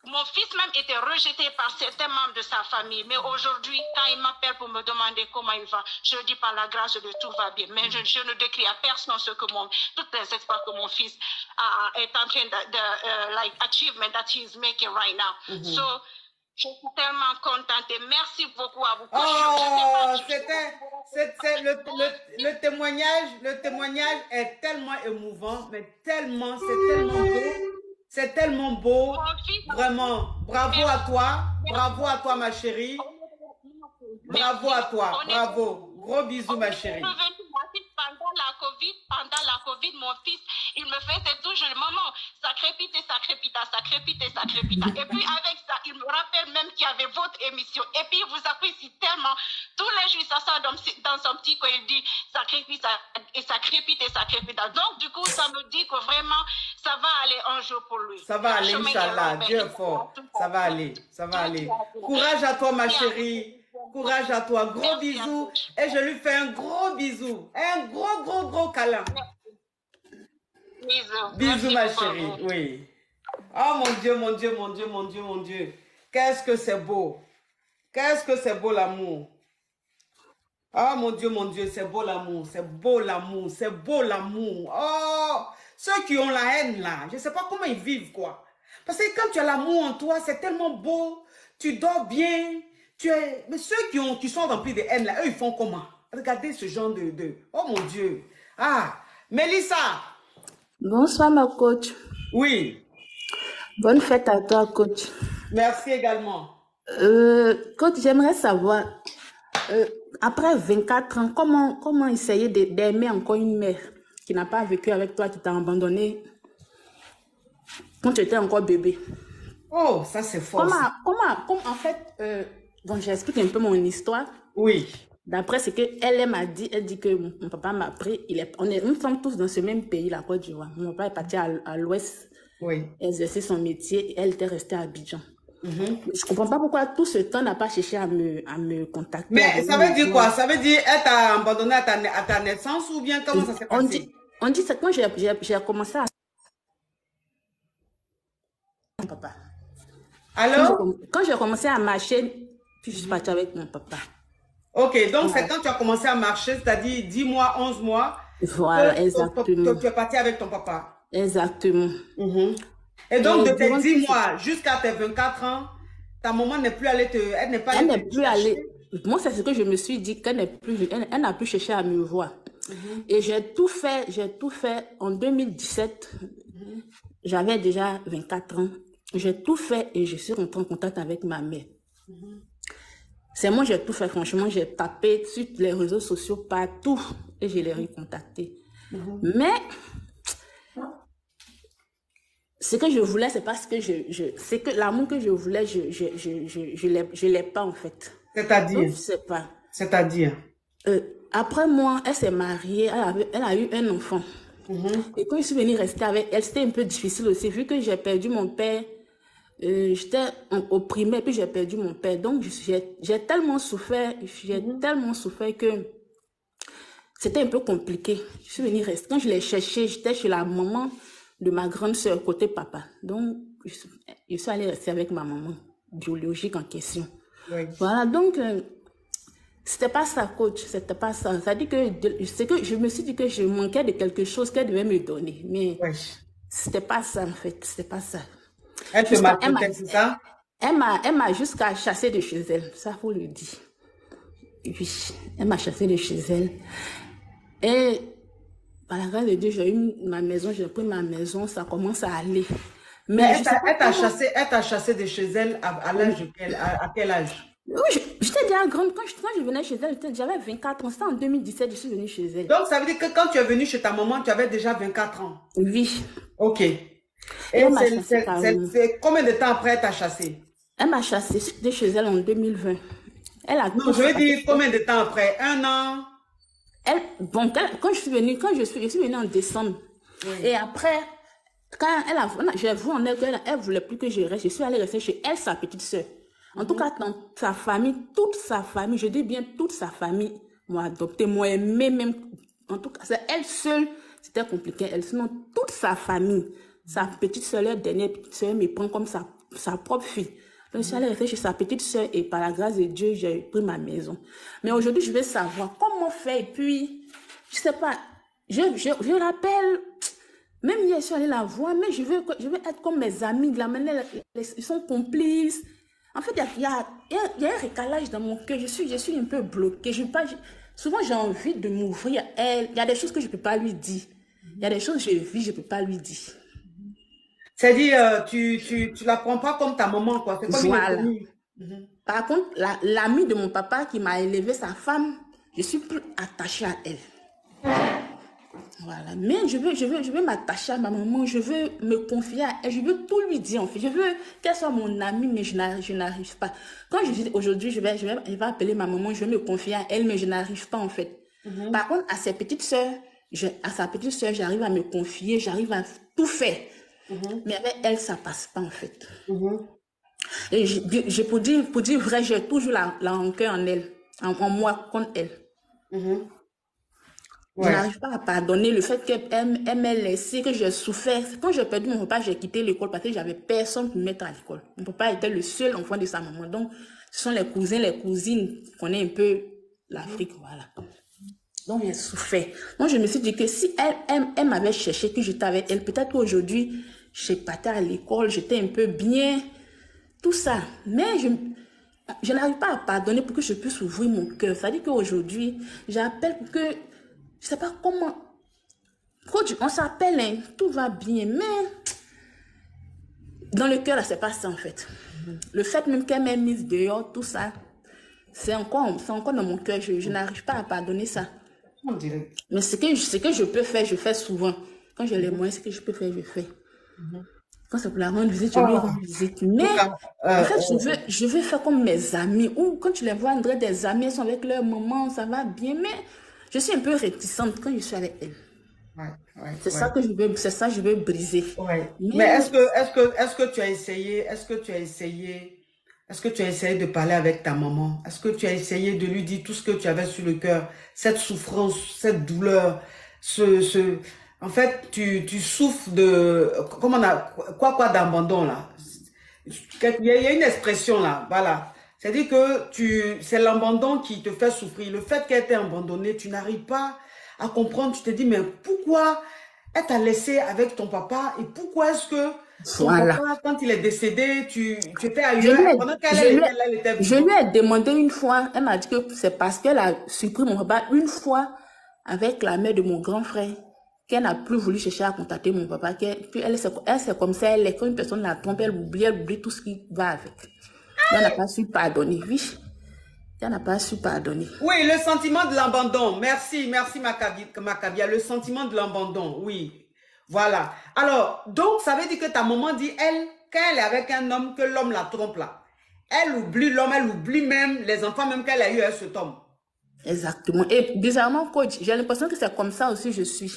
mon fils même était rejeté par certains membres de sa famille. Mais aujourd'hui, quand il m'appelle pour me demander comment il va, je dis par la grâce de Dieu, tout va bien. Mais je ne décris à personne toutes les exploits que mon fils est en train de achievement that he is making right now. So, je suis tellement contente et merci beaucoup à vous. Le témoignage est tellement émouvant, mais c'est tellement beau. C'est tellement beau. Vraiment, bravo à toi, ma chérie. Bravo à toi, bravo. Gros bisous, ma chérie. Pendant la COVID, mon fils, il me faisait toujours, maman, ça crépite. Et puis avec ça, il me rappelle même qu'il y avait votre émission. Et puis il vous apprécie tellement. Tous les jours, il s'assoit dans son petit coin, il dit, ça crépite. Donc, du coup, ça me dit que vraiment, ça va aller un jour pour lui. Ça va aller, Inch'Allah. Dieu est fort. Ça va aller. Courage à toi, ma chérie. courage à toi. Gros Merci, bisous. Et je lui fais un gros bisou. Un gros câlin. Bisous. Bisous, ma Merci chérie. beaucoup. Oui. Oh mon Dieu, mon Dieu, mon Dieu, mon Dieu, mon Dieu. Qu'est-ce que c'est beau. Qu'est-ce que c'est beau l'amour. Oh mon Dieu, c'est beau l'amour. C'est beau l'amour. C'est beau l'amour. Oh, ceux qui ont la haine là, je ne sais pas comment ils vivent quoi. Parce que quand tu as l'amour en toi, c'est tellement beau. Tu dors bien. Mais ceux qui sont remplis de haine là, eux, ils font comment? Regardez ce genre de... Oh mon Dieu. Ah, Mélissa. Bonsoir, ma coach. Oui. Bonne fête à toi, coach. Merci également. Coach, j'aimerais savoir, après 24 ans, comment essayer d'aimer encore une mère qui n'a pas vécu avec toi, qui t'a abandonné quand tu étais encore bébé? Oh, ça c'est fort. Comment en fait, bon, j'explique un peu mon histoire. Oui. D'après ce qu'elle m'a dit, elle dit que mon papa m'a pris, nous sommes tous dans ce même pays, la Côte d'Ivoire. Mon papa est parti à l'ouest, oui, exercer son métier, et elle était restée à Abidjan. Je ne comprends pas pourquoi tout ce temps n'a pas cherché à me contacter. Mais ça veut dire quoi? Ça veut dire elle t'a abandonné à ta naissance ou bien comment ça s'est passé? On dit que quand j'ai commencé à... Papa. Alors? Quand j'ai commencé à marcher, puis je suis partie avec mon papa. Ok, donc c'est quand tu as commencé à marcher, c'est-à-dire 10 mois, 11 mois. Voilà, exactement. Tu es parti avec ton papa. Exactement. Et donc, de tes 10 mois jusqu'à tes 24 ans, ta maman n'est plus allée elle n'est pas allée. Elle n'est plus allée. Moi, c'est ce que je me suis dit, qu'elle n'a plus cherché à me voir. Et j'ai tout fait en 2017. J'avais déjà 24 ans. J'ai tout fait et je suis rentrée en contact avec ma mère. C'est moi, j'ai tout fait, franchement. J'ai tapé sur les réseaux sociaux partout et je l'ai recontacté. Mais ce que je voulais, c'est parce que c'est que l'amour que je voulais, je l'ai pas en fait. C'est-à-dire? Je sais pas. C'est-à-dire? Après moi, elle s'est mariée, elle a eu un enfant. Et quand je suis venue rester avec elle, c'était un peu difficile aussi, vu que j'ai perdu mon père. J'étais opprimée, puis j'ai perdu mon père. Donc, j'ai tellement souffert, que c'était un peu compliqué. Je suis venue rester. Quand je l'ai cherché, j'étais chez la maman de ma grande sœur, côté papa. Donc, je suis allée rester avec ma maman biologique en question. Oui. Voilà, donc, c'était pas ça, coach, c'était pas ça. C'est-à-dire que je me suis dit que je manquais de quelque chose qu'elle devait me donner. Mais c'était pas ça, en fait, c'était pas ça. Elle te maltraitait, c'est ça? Elle m'a jusqu'à chasser de chez elle, ça faut le dire. Oui, elle m'a chassé de chez elle. Et par la grâce de Dieu, j'ai eu ma maison, j'ai pris ma maison, ça commence à aller. Mais elle t'a chassé de chez elle à l'âge de quel âge? Oui, j'étais déjà grande. Quand je venais chez elle, j'avais 24 ans. C'était en 2017, je suis venue chez elle. Donc, ça veut dire que quand tu es venue chez ta maman, tu avais déjà 24 ans? Oui. Ok. Et c'est combien de temps après elle t'a chassé? Elle m'a chassé de chez elle en 2020. Non, je veux dire combien de temps après? 1 an? Quand je suis venue en décembre. Oui. Et après, quand j'ai vu en elle qu'elle ne voulait plus que je reste, je suis allée rester chez elle, sa petite soeur. En tout cas, dans sa famille, toute sa famille, je dis bien toute sa famille m'a adopté, m'a aimé même. En tout cas, c'est elle seule, c'était compliqué. Sinon, toute sa famille, sa petite soeur, leur dernière petite soeur, me prend comme sa propre fille. Donc, je suis allée rester chez sa petite soeur et par la grâce de Dieu, j'ai pris ma maison. Mais aujourd'hui, je vais savoir comment faire. Et puis, je sais pas, je rappelle, même hier, je suis allée la voir, mais je veux être comme mes amis, de la manière, ils sont complices. En fait, il y a un récalage dans mon cœur. Je suis un peu bloquée. Souvent, j'ai envie de m'ouvrir à elle. Il y a des choses que je ne peux pas lui dire. Il y a des choses que je vis, je ne peux pas lui dire. C'est-à-dire, tu la prends pas comme ta maman, quoi. C'est comme voilà. Par contre, l'amie de mon papa qui m'a élevé, sa femme, je suis plus attachée à elle. Voilà. Mais je veux m'attacher à ma maman, je veux me confier à elle, je veux tout lui dire en fait. Je veux qu'elle soit mon amie, mais je n'arrive pas. Quand je dis aujourd'hui, je vais appeler ma maman, je veux me confier à elle, mais je n'arrive pas en fait. Par contre, à sa petite soeur, j'arrive à me confier, j'arrive à tout faire. Mais avec elle, ça passe pas en fait. Et pour dire vrai, j'ai toujours la rancœur en elle, en moi, contre elle. Je n'arrive pas à pardonner le fait qu'elle m'ait laissé, que j'ai souffert. Quand j'ai perdu mon papa, j'ai quitté l'école parce que j'avais personne pour me mettre à l'école. Mon papa était le seul enfant de sa maman. Donc, ce sont les cousins, les cousines qui connaissent un peu l'Afrique, voilà. Donc, j'ai souffert. Donc, je me suis dit que si elle m'avait cherché, que j'étais avec elle, peut-être qu'aujourd'hui, j'ai parti à l'école, j'étais un peu bien, tout ça. Mais je n'arrive pas à pardonner pour que je puisse ouvrir mon cœur. Ça veut dire qu'aujourd'hui, j'appelle pour que, je sais pas comment, on s'appelle, hein, tout va bien, mais dans le cœur, là, c'est pas ça en fait. Le fait même qu'elle m'ait mise dehors, tout ça, c'est encore dans mon cœur. Je n'arrive pas à pardonner ça. Mais ce que je peux faire, je fais souvent. Quand j'ai les moyens, ce que je peux faire, je fais. Quand c'est pour la rendre visite, je lui rends visite. Mais en fait, je veux faire comme mes amis. Ou quand tu les vois, André, des amis, elles sont avec leur maman, ça va bien. Mais je suis un peu réticente quand je suis avec elles. C'est ça que je veux briser. Mais est-ce que tu as essayé, de parler avec ta maman? Est-ce que tu as essayé de lui dire tout ce que tu avais sur le cœur, cette souffrance, cette douleur, en fait, tu souffres de, comment on a, quoi d'abandon là? Il y a une expression là, voilà. C'est-à-dire que c'est l'abandon qui te fait souffrir. Le fait qu'elle t'ait abandonné, tu n'arrives pas à comprendre. Tu te dis, mais pourquoi elle t'a laissé avec ton papa et pourquoi est-ce que ton papa, quand il est décédé, tu étais ailleurs pendant qu'elle était... Je lui ai demandé une fois, elle m'a dit que c'est parce qu'elle a supprimé mon papa une fois avec la mère de mon grand frère, qu'elle n'a plus voulu chercher à contacter mon papa. Puis elle, c'est comme ça, elle est, quand une personne la trompe, elle oublie tout ce qui va avec. Elle n'a pas su pardonner, oui. Elle n'a pas su pardonner. Oui, le sentiment de l'abandon. Merci Macabia. Le sentiment de l'abandon, oui. Voilà. Alors, donc, ça veut dire que ta maman dit, quand elle est avec un homme, que l'homme la trompe là. Elle oublie l'homme, elle oublie même les enfants même qu'elle a eu avec cet homme. Exactement. Et bizarrement, coach, j'ai l'impression que c'est comme ça aussi je suis.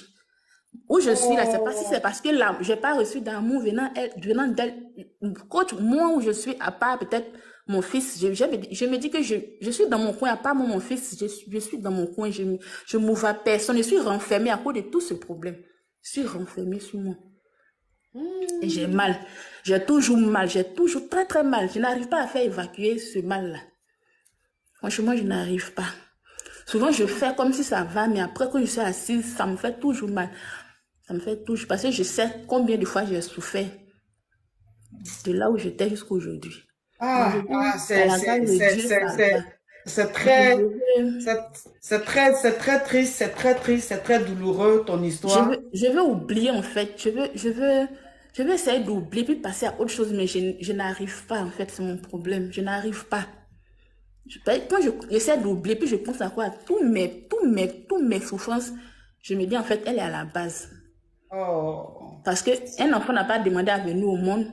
Où je suis là, c'est pas si c'est parce que là, je n'ai pas reçu d'amour venant d'elle. Coach, moi où je suis, à part peut-être mon fils, je me dis que je suis dans mon coin, à part mon fils, je suis dans mon coin, je m'ouvre à personne, je suis renfermée à cause de tout ce problème. Je suis renfermée sur moi. Et j'ai mal. J'ai toujours mal, j'ai toujours très très mal. Je n'arrive pas à faire évacuer ce mal-là. Franchement, je n'arrive pas. Souvent, je fais comme si ça va, mais après, quand je suis assise, ça me fait toujours mal. Ça me fait toujours... Parce que je sais combien de fois j'ai souffert de là où j'étais jusqu'à aujourd'hui. C'est très triste, c'est très douloureux ton histoire. Je veux oublier en fait. Je veux essayer d'oublier puis passer à autre chose, mais je n'arrive pas en fait, c'est mon problème. Je n'arrive pas. Quand j'essaie d'oublier, puis je pense à quoi? À tous mes souffrances, je me dis en fait, elle est à la base. Parce qu'un enfant n'a pas demandé à venir au monde.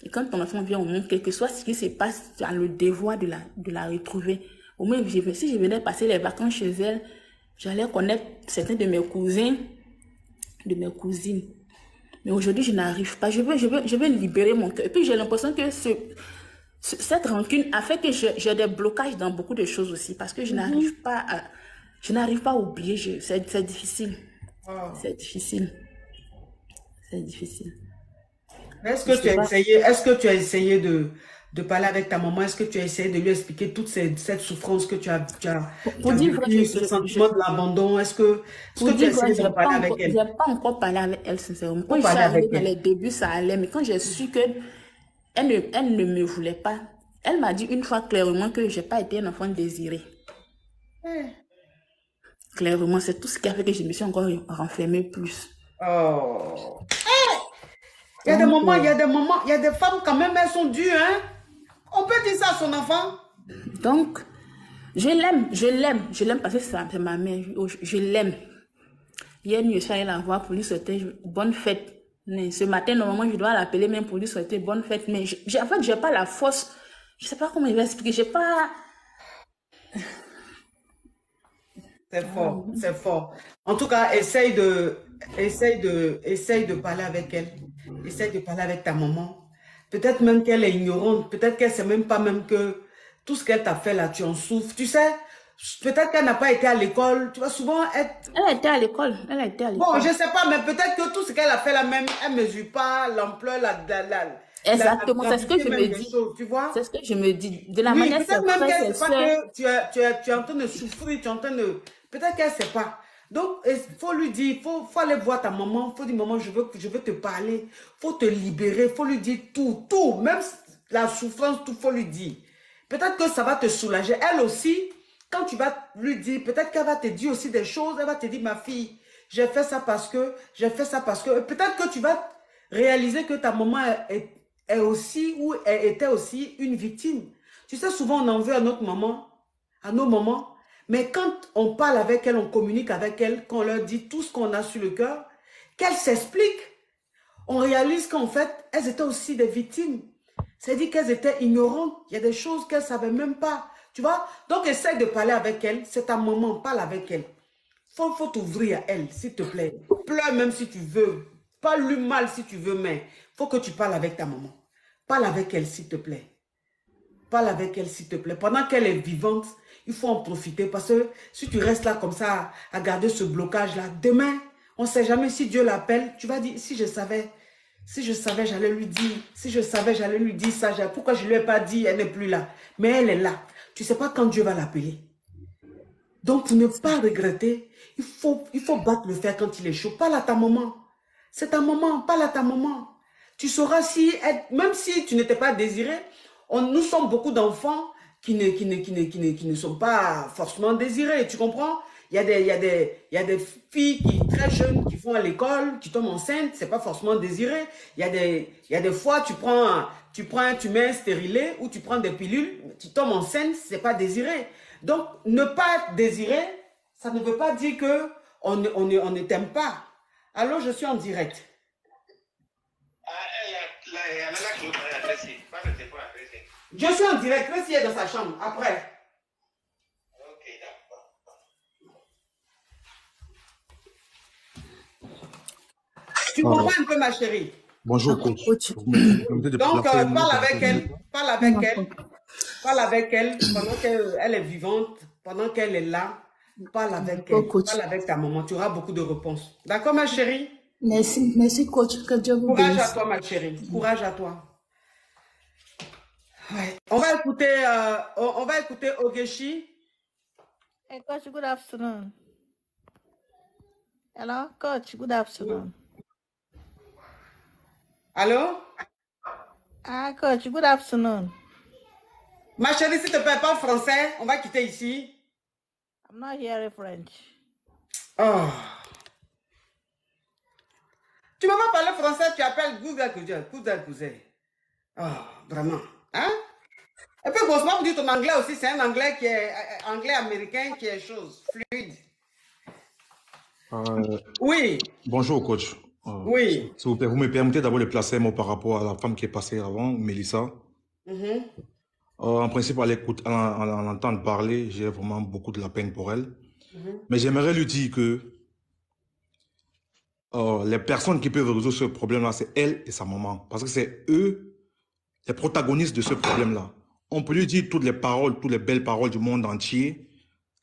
Et quand ton enfant vient au monde, quel que soit ce qui se passe, tu as le devoir de la retrouver. Au moins, si je venais passer les vacances chez elle, j'allais connaître certains de mes cousins, de mes cousines. Mais aujourd'hui, je n'arrive pas. Je veux libérer mon cœur. Et puis j'ai l'impression que cette rancune a fait que j'ai des blocages dans beaucoup de choses aussi. Parce que je n'arrive pas à oublier. C'est difficile. C'est difficile. C'est difficile. Est-ce que tu as essayé de parler avec ta maman? Est-ce que tu as essayé de lui expliquer toute cette souffrance que tu as vécu, ce sentiment de l'abandon? Est-ce que tu as essayé de parler avec elle? Je n'ai pas encore parlé avec elle, sincèrement. Quand je suis arrivée dans les débuts, ça allait. Mais quand j'ai su qu'elle ne me voulait pas, elle m'a dit une fois clairement que je n'ai pas été un enfant désiré. Clairement, c'est tout ce qui a fait que je me suis encore renfermée plus. Il y a des moments, il y a des femmes quand même, elles sont dures, hein. On peut dire ça à son enfant. Donc, je l'aime parce que c'est ma mère, je l'aime. Hier, je suis allée la voir pour lui souhaiter bonne fête. Mais ce matin, normalement, je dois l'appeler même pour lui souhaiter bonne fête. Mais en fait, je n'ai pas la force. Je ne sais pas comment je vais expliquer. Je n'ai pas... C'est fort. En tout cas, essaye de parler avec elle. Essaye de parler avec ta maman. Peut-être même qu'elle est ignorante. Peut-être qu'elle ne sait même pas même que tout ce qu'elle t'a fait là, tu en souffres. Tu sais, peut-être qu'elle n'a pas été à l'école. Tu vois, souvent être... Elle a été à l'école. Elle a été à l'école. Bon, je ne sais pas, mais peut-être que tout ce qu'elle a fait là même, elle ne mesure pas l'ampleur, exactement, c'est ce que je me dis. Choses, tu vois? C'est ce que je me dis. De la oui, manière peut-être même qu'elle ne sait pas que tu es en train de souffrir, tu es en train de... Peut-être qu'elle ne sait pas. Donc, il faut lui dire, faut aller voir ta maman, il faut dire, maman, je veux te parler, il faut te libérer, il faut lui dire tout, même la souffrance, tout, il faut lui dire. Peut-être que ça va te soulager. Elle aussi, quand tu vas lui dire, peut-être qu'elle va te dire aussi des choses, elle va te dire, ma fille, j'ai fait ça parce que, peut-être que tu vas réaliser que ta maman est aussi, ou elle était aussi une victime. Tu sais, souvent on en veut à notre maman, à nos mamans, mais quand on parle avec elle, on communique avec elle, qu'on leur dit tout ce qu'on a sur le cœur, qu'elles s'expliquent, on réalise qu'en fait, elles étaient aussi des victimes. C'est-à-dire qu'elles étaient ignorantes. Il y a des choses qu'elles ne savaient même pas. Tu vois? Donc, essaye de parler avec elle. C'est ta maman, parle avec elle. Faut t'ouvrir à elle, s'il te plaît. Pleure même si tu veux. Parle-lui mal si tu veux, mais il faut que tu parles avec ta maman. Parle avec elle, s'il te plaît. Parle avec elle, s'il te plaît. Pendant qu'elle est vivante, il faut en profiter parce que si tu restes là comme ça à garder ce blocage-là, demain, on ne sait jamais si Dieu l'appelle. Tu vas dire, si je savais, j'allais lui dire. Si je savais, j'allais lui dire ça. Pourquoi je ne lui ai pas dit, elle n'est plus là. Mais elle est là. Tu ne sais pas quand Dieu va l'appeler. Donc, pour ne pas regretter, il faut battre le fer quand il est chaud. Parle à ta maman. C'est ta maman, parle à ta maman. Tu sauras si, même si tu n'étais pas désiré, nous sommes beaucoup d'enfants qui ne sont pas forcément désirés, tu comprends? Il y a des filles très jeunes qui vont à l'école, qui tombent enceintes, c'est pas forcément désiré. Il y a des fois, tu mets un stérilet ou tu prends des pilules, tu tombes enceinte, c'est pas désiré. Donc, ne pas être désiré, ça ne veut pas dire que on ne t'aime pas. Alors, je suis en direct. Je suis en direct, Tracy est dans sa chambre, après. Tu comprends un peu, ma chérie? Bonjour, coach. Donc, parle avec elle pendant qu'elle est vivante, pendant qu'elle est là. Parle avec elle, parle avec ta maman, tu auras beaucoup de réponses. D'accord, ma chérie? Merci, coach. Que Dieu vous Courage bénisse. à toi, ma chérie. Courage à toi. Ouais. On va écouter Ogechi. Hey, Coach, good afternoon. Hello, Coach, good afternoon. Allô? Ah, Coach, good afternoon. Ma chérie, s'il te plaît, parle français. On va quitter ici. I'm not hearing French. Oh. Tu ne vas pas parler français, tu appelles Google Cousin. Oh, vraiment. Hein? Et puis, Bosman vous dit ton anglais aussi, c'est un anglais qui est anglais américain qui est chose, fluide. Oui. Bonjour, coach. Oui. S'il vous plaît, vous me permettez d'abord de placer un mot par rapport à la femme qui est passée avant, Mélissa. En principe, à l'écoute, à l'entendre parler, j'ai vraiment beaucoup de la peine pour elle. Mais j'aimerais lui dire que les personnes qui peuvent résoudre ce problème-là, c'est elle et sa maman. Parce que c'est eux les protagonistes de ce problème-là. On peut lui dire toutes les paroles, toutes les belles paroles du monde entier,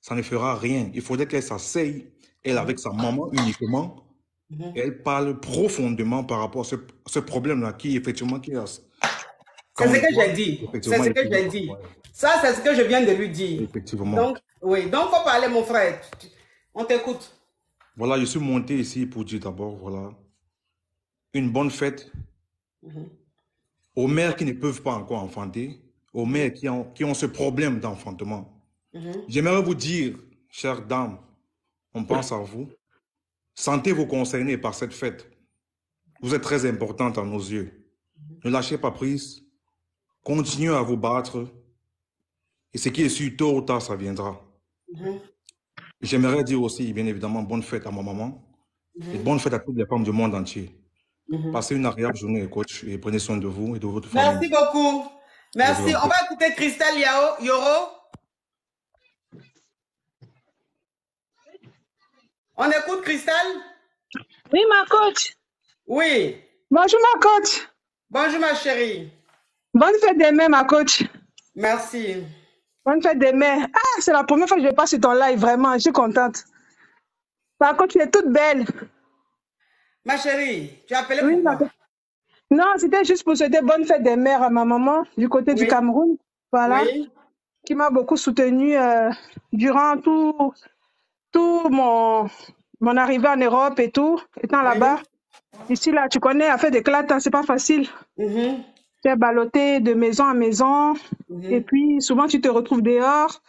ça ne fera rien. Il faudrait qu'elle s'asseye, elle avec sa maman uniquement, et elle parle profondément par rapport à ce problème-là qui effectivement qui a... C'est ce que j'ai dit. C'est ce que j'ai dit. Ça, c'est ce que je viens de lui dire. Effectivement. Donc, oui. Donc, il faut parler, mon frère. On t'écoute. Voilà, je suis monté ici pour dire d'abord, voilà, une bonne fête aux mères qui ne peuvent pas encore enfanter, aux mères qui ont ce problème d'enfantement. J'aimerais vous dire, chères dames, on pense à vous. Sentez-vous concernés par cette fête. Vous êtes très importante à nos yeux. Ne lâchez pas prise. Continuez à vous battre. Et ce qui est sûr, tôt ou tard, ça viendra. J'aimerais dire aussi, bien évidemment, bonne fête à ma maman. Et bonne fête à toutes les femmes du monde entier. Passez une agréable journée, coach, et prenez soin de vous et de votre famille. Merci beaucoup. Merci. On va écouter Christelle Yoro. On écoute Christelle? Oui, ma coach. Oui. Bonjour, ma coach. Bonjour, ma chérie. Bonne fête des mères, ma coach. Merci. Bonne fête des mères. Ah, c'est la première fois que je passe sur ton live, vraiment. Je suis contente. Ma coach, tu es toute belle. Ma chérie, tu as appelé Oui, ma pourquoi? coach. Non, c'était juste pour souhaiter bonne fête des mères à ma maman du côté du Oui. Cameroun. Voilà. Oui. Qui m'a beaucoup soutenue durant tout mon arrivée en Europe et tout, étant là-bas. Ici, là, tu connais, à faire des clats, hein, c'est pas facile. Tu es ballotté de maison à maison. Et puis, souvent, tu te retrouves dehors.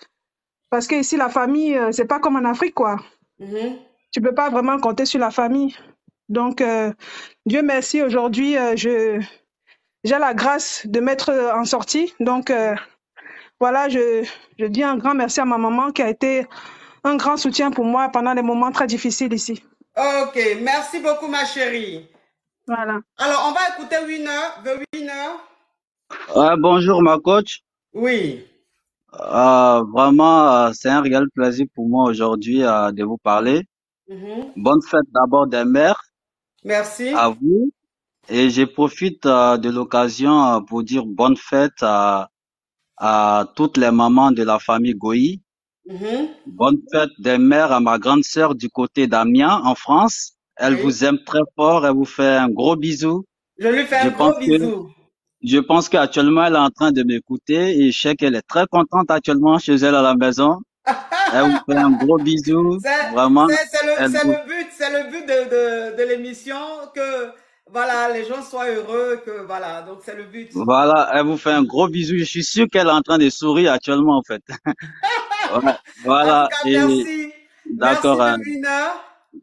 Parce que ici, la famille, c'est pas comme en Afrique, quoi. Tu peux pas vraiment compter sur la famille. Donc, Dieu merci, aujourd'hui, j'ai la grâce de m'être en sortie. Donc, voilà, je dis un grand merci à ma maman qui a été un grand soutien pour moi pendant les moments très difficiles ici. Ok, merci beaucoup, ma chérie. Voilà. Alors, on va écouter The Winner. Bonjour ma coach. Oui. Vraiment, c'est un réel plaisir pour moi aujourd'hui de vous parler. Bonne fête d'abord des mères Merci. à vous. Et je profite de l'occasion pour dire bonne fête à toutes les mamans de la famille Goï. Bonne fête des mères à ma grande sœur du côté d'Amiens en France. Elle vous aime très fort. Elle vous fait un gros bisou. Je lui fais un gros bisou. Je pense qu'actuellement, elle est en train de m'écouter et je sais qu'elle est très contente actuellement chez elle à la maison. Elle vous fait un gros bisou. Vraiment. C'est le but de l'émission, que voilà, les gens soient heureux, que voilà, donc c'est le but. Voilà, elle vous fait un gros bisou. Je suis sûr qu'elle est en train de sourire actuellement, en fait. Ouais, voilà. En tout cas, merci. D'accord. Merci, The Winner.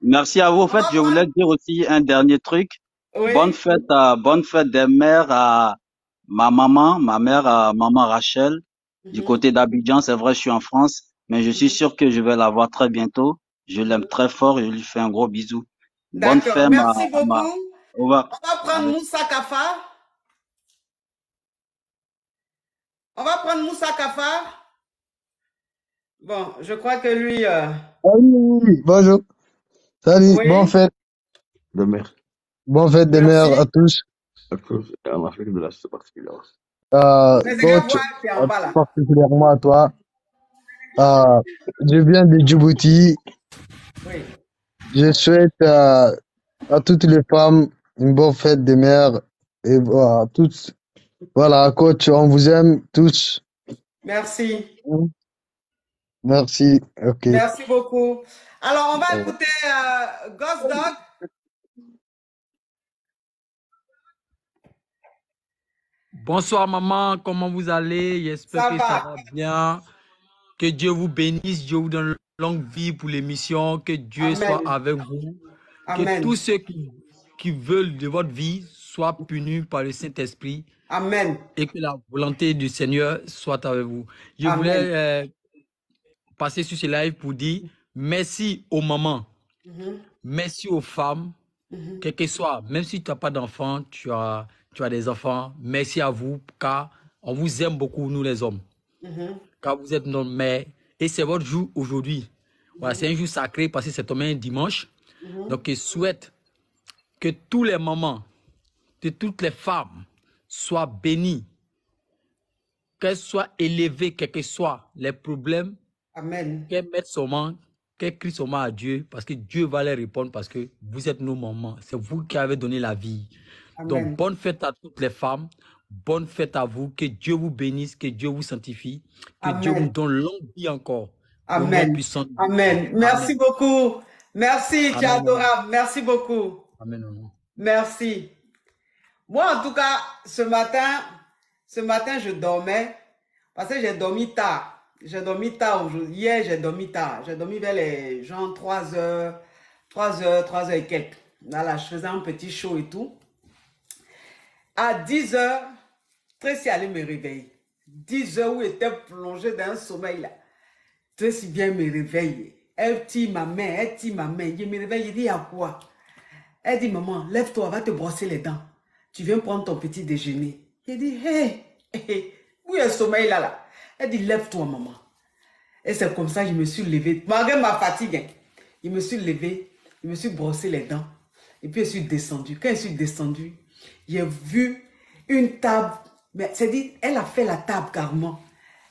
Merci à vous. En fait, je voulais dire aussi un dernier truc. Oui. Bonne fête des mères à ma maman, maman Rachel, du côté d'Abidjan. C'est vrai, je suis en France, mais je suis sûr que je vais la voir très bientôt. Je l'aime très fort. Je lui fais un gros bisou. Bonne D'accord, fête, merci beaucoup. Au revoir. On va prendre Moussa Kafa. Bon, je crois que lui... Oui, bonjour. Salut, Oui. bonne fête. De mer. Bonne fête des mères à tous. À cause, en Afrique de l'Est, c'est particulièrement. Coach, particulièrement à toi. Je viens de Djibouti. Oui. Je souhaite à toutes les femmes une bonne fête des mères. Et toutes. Voilà, coach, on vous aime tous. Merci. Merci. Ok. Merci beaucoup. Alors, on va écouter Ghost Dog. Bonsoir maman, comment vous allez? J'espère que ça va bien. Que Dieu vous bénisse, Dieu vous donne longue vie pour l'émission, que Dieu soit avec vous. Que tous ceux qui veulent de votre vie soient punis par le Saint-Esprit. Amen. Et que la volonté du Seigneur soit avec vous. Je voulais passer sur ce live pour dire merci aux mamans, merci aux femmes, quel que soit, même si tu n'as pas d'enfants, tu as des enfants, merci à vous, car on vous aime beaucoup, nous les hommes. Car vous êtes nos mères. Et c'est votre jour aujourd'hui. Voilà, c'est un jour sacré parce que c'est tombé un dimanche. Donc, je souhaite que tous les mamans, que toutes les femmes soient bénies, qu'elles soient élevées, quels que soient les problèmes, qu'elles mettent son main, qu'elles crient son main à Dieu, parce que Dieu va les répondre, parce que vous êtes nos mamans. C'est vous qui avez donné la vie. Amen. Donc, bonne fête à toutes les femmes. Bonne fête à vous. Que Dieu vous bénisse, que Dieu vous sanctifie, que Dieu vous donne longue vie encore. Amen. Amen. Merci beaucoup. Merci, tu es adorable. Merci beaucoup. Amen. Merci. Moi, en tout cas, ce matin, je dormais parce que j'ai dormi tard. J'ai dormi tard aujourd'hui. Hier, j'ai dormi tard. J'ai dormi vers les gens 3 heures et quelques. Voilà, je faisais un petit show et tout. À 10 heures, Tracy allait me réveiller. 10 heures où j'étais plongée dans un sommeil là. Tracy vient me réveiller. Elle tire ma main, Je me réveille, je dis à quoi? Elle dit, maman, lève-toi, va te brosser les dents. Tu viens prendre ton petit déjeuner. Je dis, hey, où est le sommeil là? Elle dit, lève-toi, maman. Et c'est comme ça que je me suis levée. Malgré ma fatigue, je me suis levée, je me suis brossé les dents. Et puis je suis descendue. Quand je suis descendue, j'ai vu une table Mais c'est dit, elle a fait la table carrément.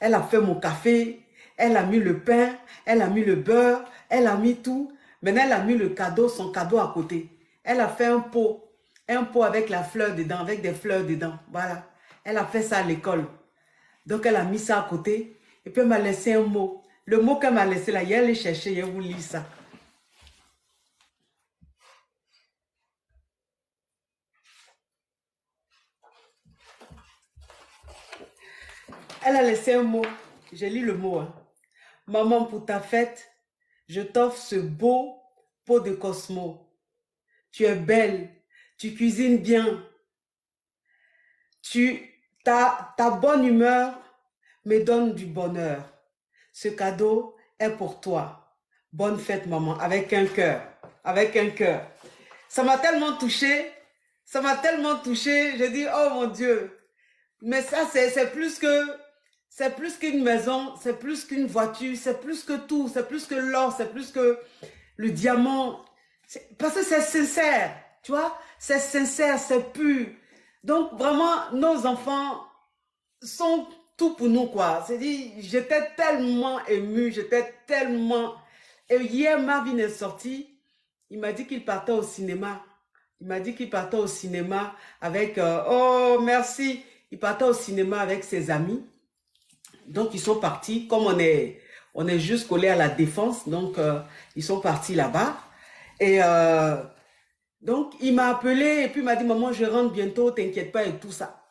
Elle a fait mon café, elle a mis le pain, elle a mis le beurre, elle a mis tout. Maintenant, elle a mis le cadeau, son cadeau à côté. Elle a fait un pot avec la fleur dedans, avec des fleurs dedans. Voilà. Elle a fait ça à l'école. Donc, elle a mis ça à côté. Et puis, elle m'a laissé un mot. Le mot qu'elle m'a laissé là, il allait chercher, il vous lire ça. Elle a laissé un mot. J'ai lu le mot. Hein. Maman, pour ta fête, je t'offre ce beau pot de Cosmo. Tu es belle, tu cuisines bien. Ta bonne humeur me donne du bonheur. Ce cadeau est pour toi. Bonne fête, maman, avec un cœur. Avec un cœur. Ça m'a tellement touchée. Ça m'a tellement touchée. J'ai dit, oh mon Dieu. Mais ça, c'est plus qu'une maison, c'est plus qu'une voiture, c'est plus que tout, c'est plus que l'or, c'est plus que le diamant. Parce que c'est sincère, tu vois, c'est sincère, c'est pur. Donc vraiment, nos enfants sont tout pour nous, quoi. C'est-à-dire, j'étais tellement émue, j'étais tellement... Et hier, Marvin est sorti, il m'a dit qu'il partait au cinéma. Il m'a dit qu'il partait au cinéma avec... oh, merci. Il partait au cinéma avec ses amis. Donc, ils sont partis. Comme on est juste collé à la Défense, donc ils sont partis là-bas. Et donc, il m'a appelé et puis il m'a dit, maman, je rentre bientôt, t'inquiète pas et tout ça.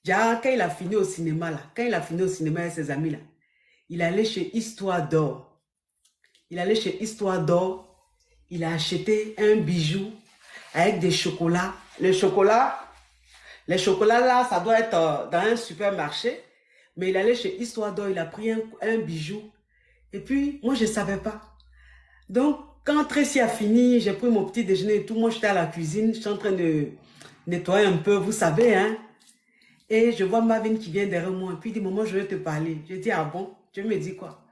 Quand il a fini au cinéma, là, quand il a fini au cinéma avec ses amis, là, il allait chez Histoire d'Or. Il allait chez Histoire d'Or. Il a acheté un bijou avec des chocolats. Les chocolats là, ça doit être dans un supermarché. Mais il allait chez Histoire d'Or, il a pris un bijou. Et puis, moi, je ne savais pas. Donc, quand Tracy a fini, j'ai pris mon petit déjeuner et tout. Moi, j'étais à la cuisine, je suis en train de nettoyer un peu, vous savez, hein. Et je vois Marvin qui vient derrière moi. Et puis, il dit, maman, je vais te parler. Je dis, ah bon? Tu me dis quoi?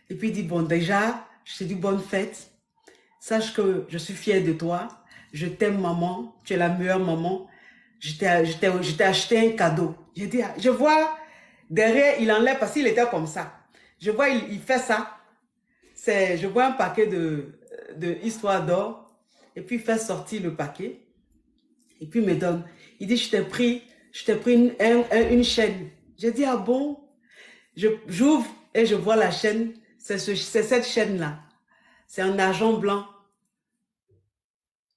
Et puis, il dit, bon, déjà, je te dis bonne fête. Sache que je suis fière de toi. Je t'aime, maman. Tu es la meilleure maman. Je t'ai acheté un cadeau. Je dis, je vois... Derrière, il enlève parce qu'il était comme ça. Je vois, il fait ça. Je vois un paquet de Histoire d'Or. Et puis, il fait sortir le paquet. Et puis, il me donne. Il dit, je t'ai pris une chaîne. J'ai dit, ah bon? J'ouvre et je vois la chaîne. C'est cette chaîne-là. C'est en argent blanc.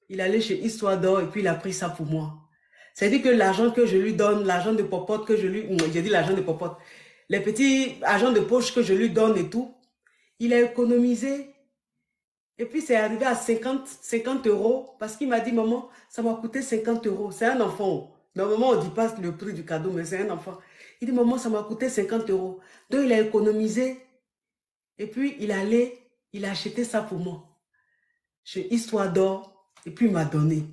Il allait chez Histoire d'Or et puis il a pris ça pour moi. C'est-à-dire que l'argent que je lui donne, l'argent de popote que je lui... J'ai dit l'argent de popote. Les petits argent de poche que je lui donne et tout, il a économisé. Et puis, c'est arrivé à 50 € parce qu'il m'a dit, maman, ça m'a coûté 50 €. C'est un enfant. Normalement, on ne dit pas le prix du cadeau, mais c'est un enfant. Il dit, maman, ça m'a coûté 50 €. Donc, il a économisé. Et puis, il a acheté ça pour moi. Chez Histoire d'Or. Et puis, il m'a donné.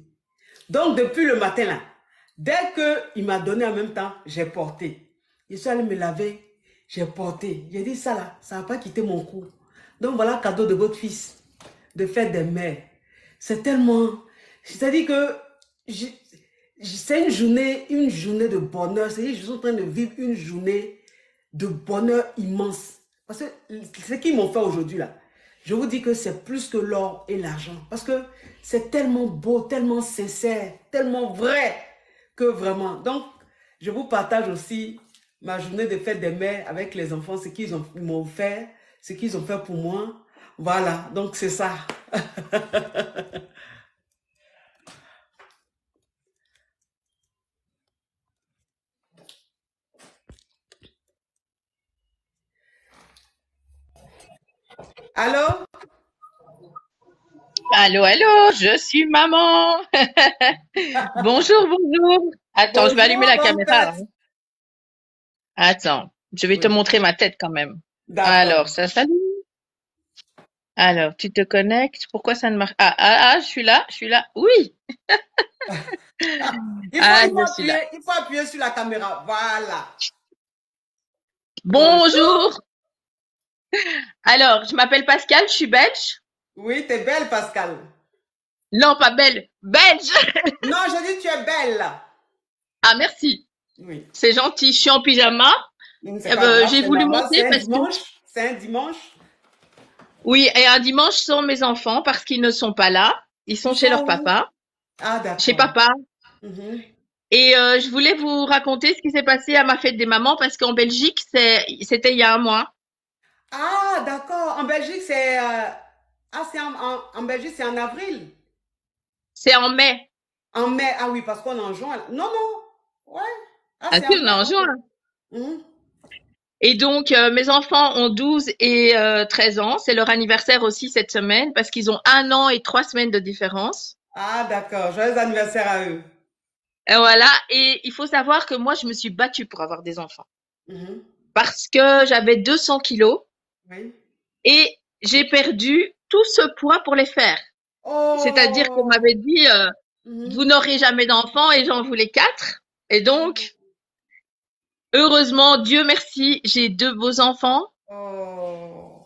Donc, depuis le matin, là, dès qu'il m'a donné en même temps, j'ai porté. Je suis allé me laver, j'ai porté. J'ai dit ça là, ça n'a pas quitté mon cou. Donc voilà le cadeau de votre fils, de fête des mères. C'est tellement... C'est-à-dire que c'est une journée de bonheur. C'est-à-dire que je suis en train de vivre une journée de bonheur immense. Parce que ce qu'ils m'ont fait aujourd'hui là, je vous dis que c'est plus que l'or et l'argent. Parce que c'est tellement beau, tellement sincère, tellement vrai. Que vraiment. Donc, je vous partage aussi ma journée de fête des mères avec les enfants, ce qu'ils m'ont fait, ce qu'ils ont fait pour moi. Voilà, donc c'est ça. Allô? Allô, allô, je suis maman. Bonjour, bonjour. Attends, je vais allumer la caméra. Attends, je vais te montrer ma tête quand même. Alors, ça s'allume. Alors, tu te connectes. Pourquoi ça ne marche pas? Je suis là, Oui. Il faut appuyer sur la caméra. Voilà. Bonjour. Alors, je m'appelle Pascal, je suis belge. Oui, tu es belle, Pascal. Non, pas belle. Belge. Non, je dis tu es belle. Ah, merci. Oui. C'est gentil. Je suis en pyjama. C'est pas grave, J'ai c'est voulu normal, monter c'est un parce que... dimanche. C'est un dimanche. Oui, et un dimanche sont mes enfants parce qu'ils ne sont pas là. Ils sont Ils chez sont leur où? papa, Ah, d'accord. chez papa. Mhm. Et je voulais vous raconter ce qui s'est passé à ma fête des mamans parce qu'en Belgique, c'était il y a un mois. Ah, d'accord. En Belgique, c'est... Ah, c'est en Belgique, c'est en avril. C'est en mai. En mai, ah oui, parce qu'on est en juin. Non, non. Ouais. Ah, Ah c'est si, en on mai. est en juin. Mhm. Et donc, mes enfants ont 12 et 13 ans. C'est leur anniversaire aussi cette semaine parce qu'ils ont 1 an et 3 semaines de différence. Ah, d'accord. Joyeux anniversaire à eux. Et voilà. Et il faut savoir que moi, je me suis battue pour avoir des enfants Mhm. parce que j'avais 200 kilos Oui. et j'ai perdu tout ce poids pour les faire. C'est-à-dire qu'on Oh. m'avait dit, Mhm. vous n'aurez jamais d'enfants et j'en voulais 4. Et donc, heureusement, Dieu merci, j'ai 2 beaux enfants. Oh.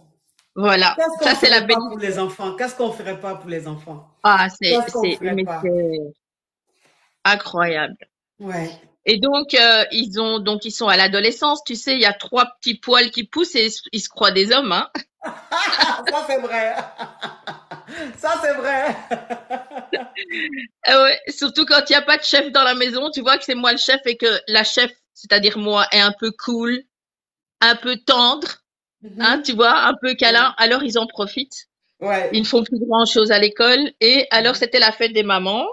Voilà. Qu'est-ce qu'on Ça, c'est la ferait pas belle pour les enfants? Qu'est-ce qu'on ferait pas pour les enfants? Ah, Qu'est-ce qu'on ferait mais pas? c'est incroyable. Ouais. Et donc, ils sont à l'adolescence, tu sais, il y a 3 petits poils qui poussent et ils se croient des hommes, hein. Ça, c'est vrai. Ça, c'est vrai. Ah ouais, surtout quand il n'y a pas de chef dans la maison, tu vois que c'est moi le chef et que la chef, c'est-à-dire moi, est un peu cool, un peu tendre, hein, tu vois, un peu câlin. Alors, ils en profitent. Ouais. Ils ne font plus grand-chose à l'école. Et alors, c'était la fête des mamans.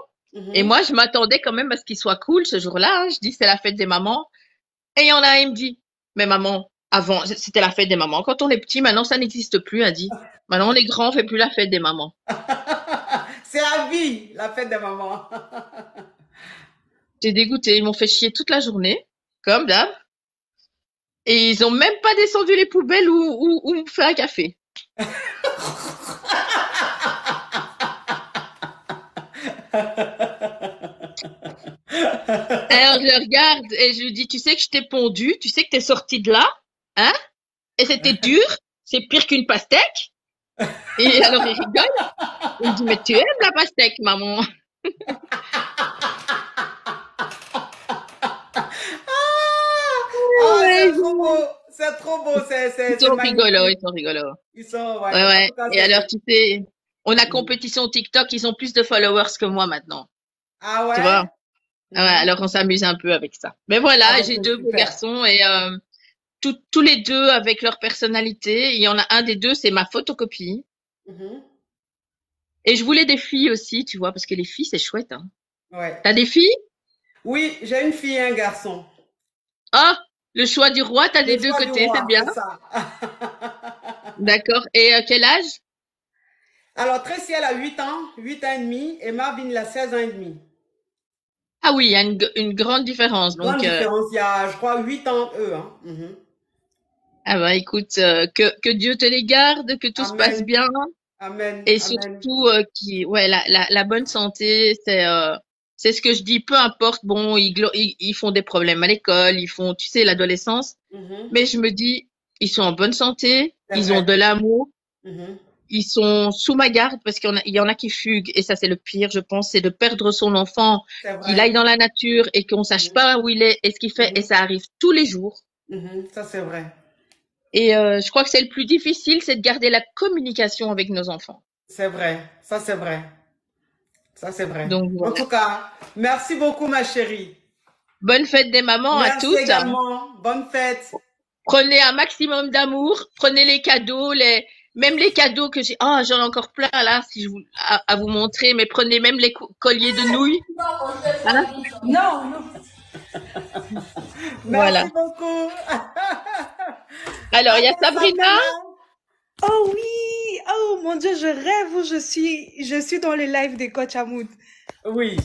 Et moi, je m'attendais quand même à ce qu'ils soient cool ce jour-là. Hein. Je dis, c'est la fête des mamans. Et il y en a un, il me dit, mais maman, avant, c'était la fête des mamans. Quand on est petit, maintenant, ça n'existe plus, a dit. Maintenant, on est grand, on fait plus la fête des mamans. C'est à vie, la fête des mamans. J'ai dégoûté. Ils m'ont fait chier toute la journée, comme d'hab. Et ils ont même pas descendu les poubelles ou me fait un café. Alors, je le regarde et je lui dis, tu sais que je t'ai pondu, tu sais que t'es sorti de là, hein? Et c'était dur, c'est pire qu'une pastèque. Et alors, il rigole. Il me dit, mais tu aimes la pastèque, maman? Ah, c'est trop beau. C'est trop beau. Ils sont rigolos, ils sont rigolos. Ils sont, ouais. Ouais, ouais. En tout cas, Et alors, tu sais, on a compétition TikTok, ils ont plus de followers que moi maintenant. Ah ouais? Tu vois? Ah ouais, alors on s'amuse un peu avec ça. Mais voilà, Ah, j'ai c'est 2 beaux super. garçons et tous les 2 avec leur personnalité. Il y en a un des 2, c'est ma photocopie. Mhm. Et je voulais des filles aussi, tu vois, parce que les filles, c'est chouette, hein. Ouais. T'as des filles? Oui, j'ai une fille et un garçon. Ah, le choix du roi, t'as des Le 2 choix du côtés, roi, c'est bien. c'est ça. D'accord. Et quel âge? Alors, Tracy, elle a 8 ans et demi, et Marvin, il a 16 ans et demi. Ah oui, il y a une grande différence. Grande Donc, différence, il y a, je crois, 8 ans, eux. Hein. Mhm. ah bah écoute, que Dieu te les garde, que tout se passe Amen. bien. Amen. Et Amen. surtout, ouais, la bonne santé, c'est ce que je dis, peu importe, bon, ils font des problèmes à l'école, ils font, tu sais, l'adolescence, Mhm. mais je me dis, ils sont en bonne santé, C'est ils ont vrai. de l'amour, Mhm. ils sont sous ma garde parce il y en a qui fuguent, et ça, c'est le pire, je pense, c'est de perdre son enfant, C'est qu'il vrai. aille dans la nature et qu'on sache pas où il est et ce qu'il fait, et ça arrive tous les jours. Mhm. Ça, c'est vrai. Et je crois que c'est le plus difficile, c'est de garder la communication avec nos enfants. C'est vrai. Ça, c'est vrai. Ça, c'est vrai. Donc, En voilà. tout cas, merci beaucoup, ma chérie. Bonne fête des mamans à Merci toutes. également. Bonne fête. Prenez un maximum d'amour, prenez les cadeaux, même les cadeaux que j'ai. Ah, j'en ai encore plein là, si je vous, à vous montrer, mais prenez même les colliers de nouilles. Hein? Non, non. Voilà. Merci beaucoup. Alors, il y a Allez, Sabrina. Oh oui, oh mon Dieu, je rêve où je suis dans le live de Coach Hamoud. Oui.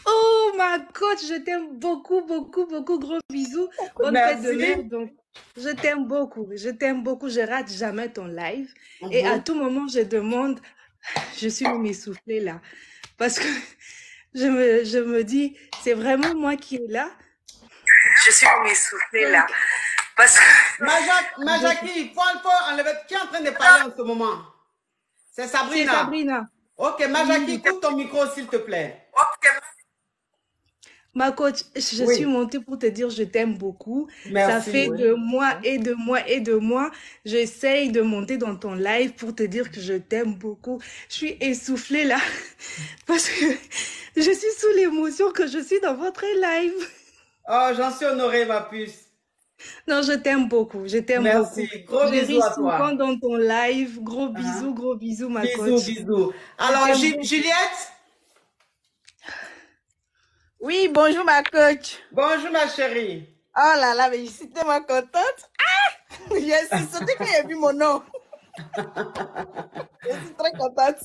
Oh ma coach, je t'aime beaucoup, beaucoup, beaucoup. Gros bisous. Bonne fête de Merci. mère. Donc, je t'aime beaucoup. Je t'aime beaucoup. Je rate jamais ton live. Et à tout moment, je demande, je suis même essoufflée là. Parce que je me dis, c'est vraiment moi qui est là. Je suis même essoufflée là. Parce que... Majaki, faut enlever. Qui est en train de parler en ce moment? C'est Sabrina. C'est Sabrina. Ok, Majaki, Oui. coupe ton micro, s'il te plaît. Ma coach, je suis Oui, montée pour te dire je t'aime beaucoup. Ça merci. fait de mois et de mois et de mois, j'essaye de monter dans ton live pour te dire que je t'aime beaucoup. Je suis essoufflée là parce que je suis sous l'émotion que je suis dans votre live. Oh, j'en suis honorée, ma puce. Non, je t'aime beaucoup, je t'aime beaucoup. Merci. Gros Je bisous ris à souvent toi. dans ton live. Gros bisous, ma coach. Bisous. Je Alors, t'aime beaucoup. Juliette? Oui, bonjour ma coach. Bonjour, ma chérie. Oh là là, mais je suis tellement contente. Ah! J'ai sauté quand j'ai vu mon nom. Je suis très contente.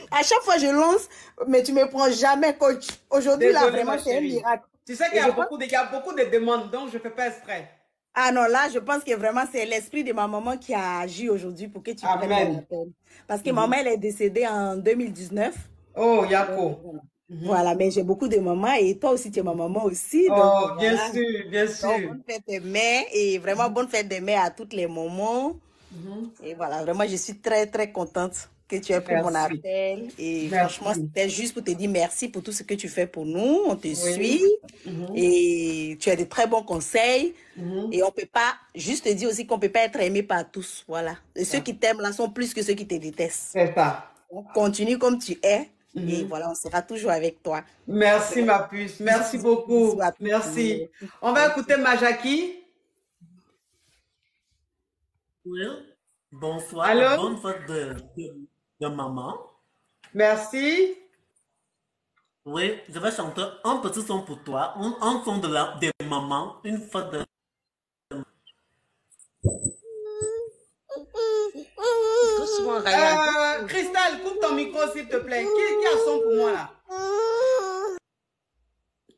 À chaque fois, je lance, mais tu me prends jamais, coach. Aujourd'hui, là, Désolée, vraiment, ma c'est un chérie. miracle. Tu sais qu'il y a beaucoup de demandes, donc je ne fais pas exprès. Ah non, là, je pense que vraiment, c'est l'esprit de ma maman qui a agi aujourd'hui pour que tu prennes mon Amen. appel. Parce que maman, elle est décédée en 2019. Oh, Yako. Voilà, mais j'ai beaucoup de mamans et toi aussi, tu es ma maman aussi. Oh, Donc, bien voilà. sûr, bien Donc, sûr. bonne fête des mères et vraiment bonne fête des mères à toutes les mamans. Et voilà, vraiment, je suis très, très contente que tu aies pris mon Merci. appel. Et Merci. franchement, c'était juste pour te dire merci pour tout ce que tu fais pour nous. On te Oui. suit et tu as de très bons conseils. Et on peut pas, juste te dire aussi qu'on peut pas être aimé par tous. Voilà. Et ceux qui t'aiment là sont plus que ceux qui te détestent. C'est ça. Donc, continue comme tu es. Et voilà, on sera toujours avec toi. Merci, ma puce. Merci beaucoup. Merci. On va écouter Majaki. Oui, bonsoir, Allô? bonne fête de maman. Merci. Oui, je vais chanter un petit son pour toi, un son des mamans, une fête de... Cristal, coupe ton micro, s'il te plaît. Qui a son pour moi, là?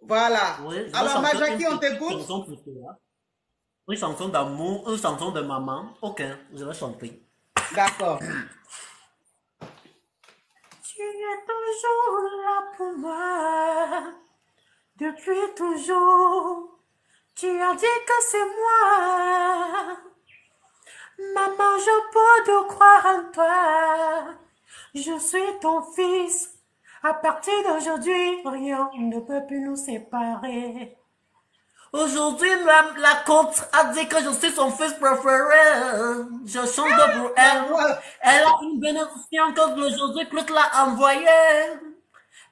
Voilà. Oui, je vais Alors, chanter Majaki, une on petite t'écoute? chanson pour toi. Une chanson d'amour, une chanson de maman. Ok, je vais chanter. D'accord. Tu es toujours là pour moi, depuis toujours. Tu as dit que c'est moi. Maman, je peux te croire en toi. Je suis ton fils. À partir d'aujourd'hui, rien ne peut plus nous séparer. Aujourd'hui, la côte a dit que je suis son fils préféré. Je chante pour elle. Elle a une bénédiction que aujourd'hui Claude l'a envoyée.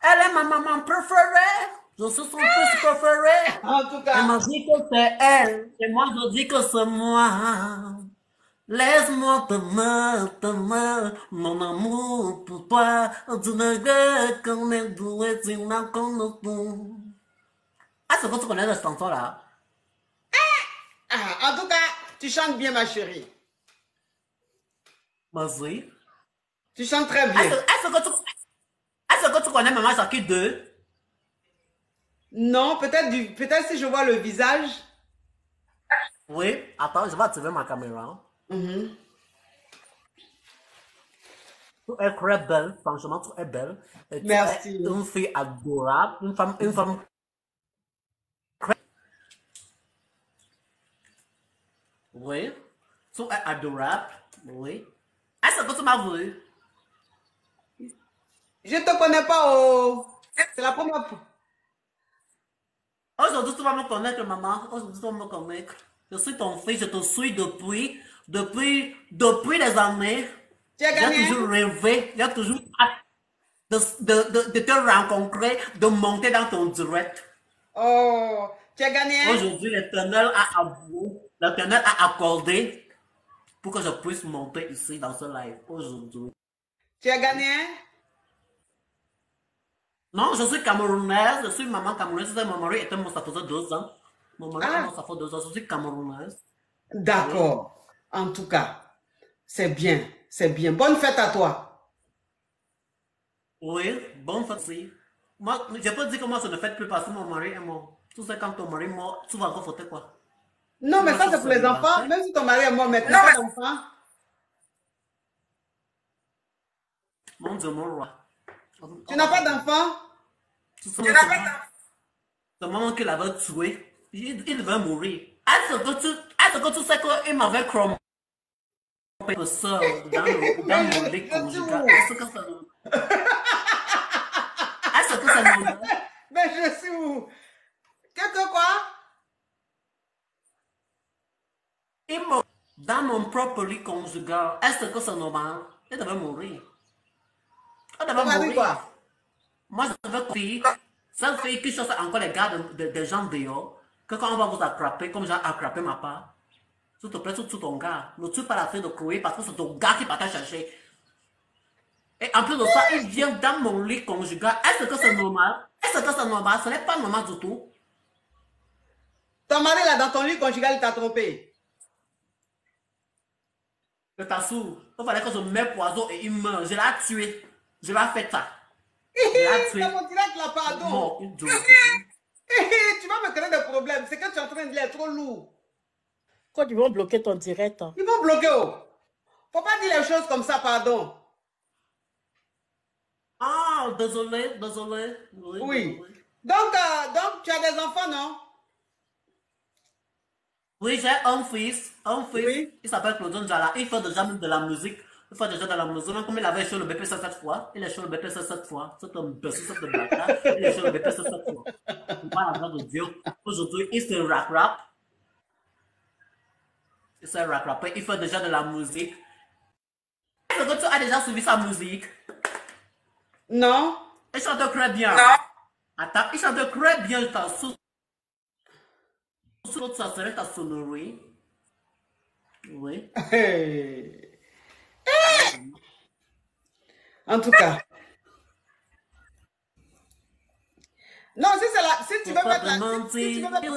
Elle est ma maman préférée. Je suis son fils préféré. En tout cas. Elle m'a dit que c'est elle. Et moi, je dis que c'est moi. Laisse-moi t'aimer, mon amour pour toi. Tu ne veux qu'on est doué, tu n'as qu'on nous tout. Ah, c'est que tu connais cette chanson-là? En tout cas, tu chantes bien, ma chérie. Vas-y. Tu chantes très bien. Est-ce que tu connais Maman Jackie 2? Non, peut-être si je vois le visage. Oui, attends, je vais activer ma caméra. Tu es très belle, franchement, tu es belle. Et Merci. tu es une fille adorable, une femme. Oui, tu es adorable, oui. Est-ce que tu m'as vu? Je te connais pas, oh. C'est la première fois. Aujourd'hui, tu vas me connaître, maman. Aujourd'hui, tu vas me connaître. Je suis ton fils, je te suis depuis des années. Tu as gagné? J'ai toujours rêvé, j'ai toujours hâte de te rencontrer, de monter dans ton direct. Oh, tu as gagné? Aujourd'hui, l'Éternel a avoué, l'Éternel a accordé pour que je puisse monter ici dans ce live aujourd'hui. Tu as gagné? Non, je suis camerounaise, je suis maman camerounaise. Mon mari était mort, ça faisait 2 ans. Mon mari est mort, ça fait 2 ans, je suis camerounaise. D'accord. En tout cas, c'est bien, c'est bien. Bonne fête à toi. Oui, bonne fête aussi. Moi, je peux dire que moi, je ne fête plus parce que mon mari est mort. Tu sais, quand ton mari est mort, tu vas encore fêter quoi? Non, mais ça, c'est pour les enfants. Même si ton mari est mort, mais tu n'as pas d'enfant. Mon Dieu, mon roi. Tu n'as pas d'enfant? Tu n'as pas d'enfant? C'est maman qui l'avait tué. Il devait mourir. Est-ce que tu sais qu'il m'avait crompé ça dans mon lit conjugal? Est-ce que c'est normal? Mais je suis où? Quelque quoi? Dans mon propre lit conjugal, est-ce que c'est normal? Elle devait mourir. Elle devait mourir. Quoi? Moi, je veux que cette fille qui cherche encore les gars des gens dehors, que quand on va vous attraper, comme j'ai attrapé ma part, s'il te plaît, tue ton gars. Ne tue pas la fille de Chloé parce que c'est ton gars qui va te chercher. Et en plus de ça, il vient dans mon lit conjugal. Est-ce que c'est normal? Est-ce que c'est normal? Ce n'est pas normal du tout. Ton mari là, dans ton lit conjugal, il t'a trompé. Je t'assure. Il fallait que je mette poison et il meurt. Je l'ai tué. Je l'ai fait ça. Dans mon direct là, pardon. Tu vas me créer des problèmes. C'est que tu es en train de dire trop lourd. Quand ils vont bloquer ton direct. Ils vont bloquer. Oh. Faut pas dire les choses comme ça, pardon. Ah, désolé. Oui. Donc, tu as des enfants, non? Oui, j'ai un fils. Oui. Il s'appelle Claude Njala. Il fait déjà de la musique. Il fait déjà de la musique. Même comme il avait joué le BPC 7 fois. Il a joué le BPC 7 fois. C'est un BPC de Blacka. Il a joué le BPC 7 fois. Voilà, la grâce de Dieu. Aujourd'hui, il se rap. Il se rap. Il fait déjà de la musique. Est-ce que tu as déjà suivi sa musique? Non. Il chante très bien. Non. Attends, il chante très bien. Ça serait ta sonnerie. Oui. Hey. En tout cas. Non, si c'est là, si tu veux mettre la... Si tu veux mettre...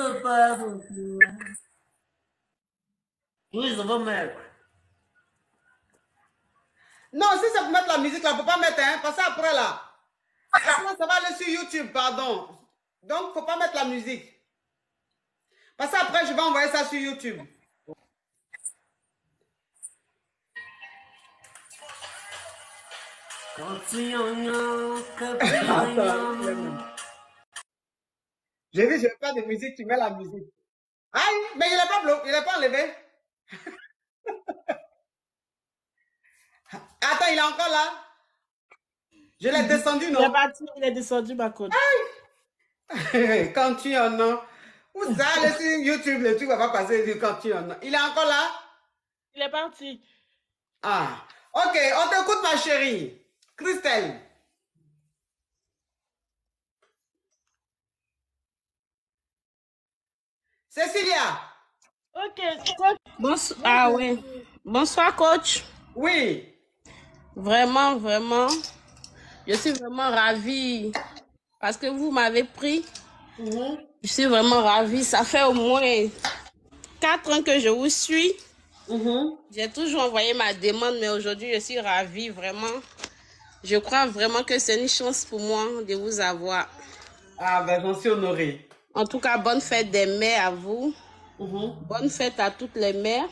Oui, je veux mettre. Non, si c'est pour mettre la musique là, faut pas mettre, hein, parce que après là. Après, ça va aller sur YouTube, pardon. Donc, faut pas mettre la musique. Parce que après, je vais envoyer ça sur YouTube. J'ai dit, je veux pas de musique, tu mets la musique. Aïe, mais il n'est pas bloqué, il n'est pas enlevé. Attends, il est encore là. Je l'ai descendu, non? Il est parti, il est descendu, ma coach. Aïe. Quand tu en as. Où ça, allez sur YouTube, le truc va pas passer quand tu en as. Il est encore là? Il est parti. Ah, ok, on t'écoute, ma chérie. Christelle. Cécilia. Ok, coach. Bonsoir. Ah oui. Bonsoir, coach. Oui. Vraiment, je suis vraiment ravie parce que vous m'avez pris. Je suis vraiment ravie. Ça fait au moins 4 ans que je vous suis. J'ai toujours envoyé ma demande, mais aujourd'hui, je suis ravie, vraiment. Je crois vraiment que c'est une chance pour moi de vous avoir. Ah, ben, j'en suis honorée. En tout cas, bonne fête des mères à vous. Bonne fête à toutes les mères.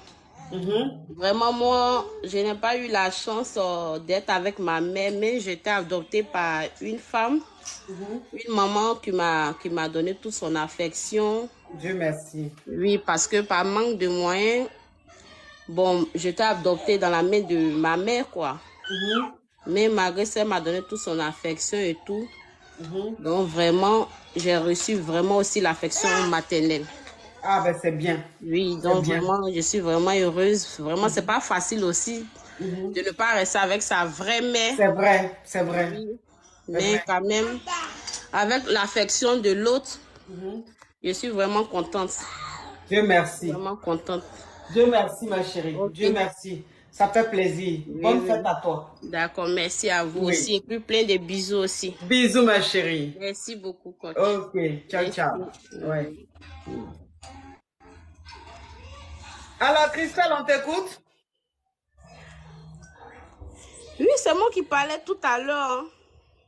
Vraiment, moi, je n'ai pas eu la chance d'être avec ma mère, mais j'étais adoptée par une femme, une maman qui m'a donné toute son affection. Dieu merci. Oui, parce que par manque de moyens, bon, j'étais adoptée dans la main de ma mère, quoi. Mais malgré ça, elle m'a donné toute son affection et tout. Donc, vraiment, j'ai reçu vraiment aussi l'affection maternelle. Ah, ben c'est bien. Oui, donc vraiment, je suis vraiment heureuse. Vraiment, c'est pas facile aussi de ne pas rester avec sa vraie mère. C'est vrai, c'est vrai. Oui. Mais quand même, avec l'affection de l'autre, je suis vraiment contente. Dieu merci. Vraiment contente. Dieu merci, ma chérie. Dieu merci. Ça fait plaisir. Bonne fête à toi. D'accord, merci à vous aussi. Et puis plein de bisous aussi. Bisous, ma chérie. Merci beaucoup, coach. Ok, ciao, ciao. Ouais. Alors, Christelle, on t'écoute? Oui, c'est moi qui parlais tout à l'heure.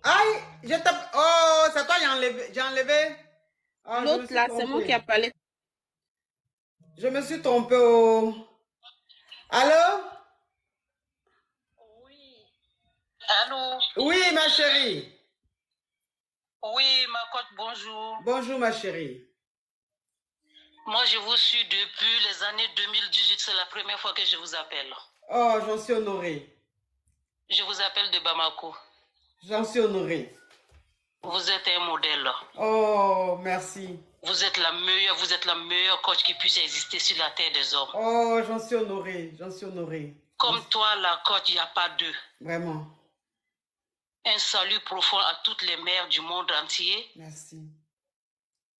Aïe, oh, c'est toi, j'ai enlevé. Oh, l'autre là, c'est moi qui a parlé. Je me suis trompée. Oh. Allô? Allô? Oui, ma chérie. Oui, ma coach, bonjour. Bonjour, ma chérie. Moi, je vous suis depuis les années 2018. C'est la première fois que je vous appelle. Oh, j'en suis honorée. Je vous appelle de Bamako. J'en suis honorée. Vous êtes un modèle. Oh, merci. Vous êtes la meilleure coach qui puisse exister sur la terre des hommes. Oh, j'en suis honorée, j'en suis honorée. Comme toi, la coach, il n'y a pas deux. Vraiment. Un salut profond à toutes les mères du monde entier. Merci.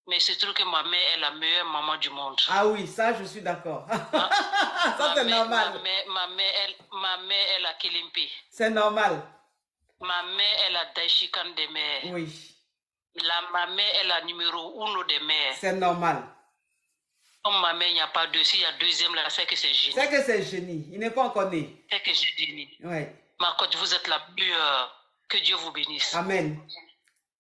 Mais c'est sûr que ma mère est la meilleure maman du monde. Ah oui, ça, je suis d'accord. Ça, c'est normal. Ma mère est la Kilimpi. C'est normal. Ma mère est la Daishikan des mères. Oui. Ma mère est la numéro 1 des mères. C'est normal. Comme ma mère, il n'y a pas deux. S'il y a deuxième, là, c'est que c'est génie. C'est que c'est génie. Il n'est pas encore né. C'est que c'est génie. Oui. Ma coach, vous êtes la meilleure. Que Dieu vous bénisse. Amen.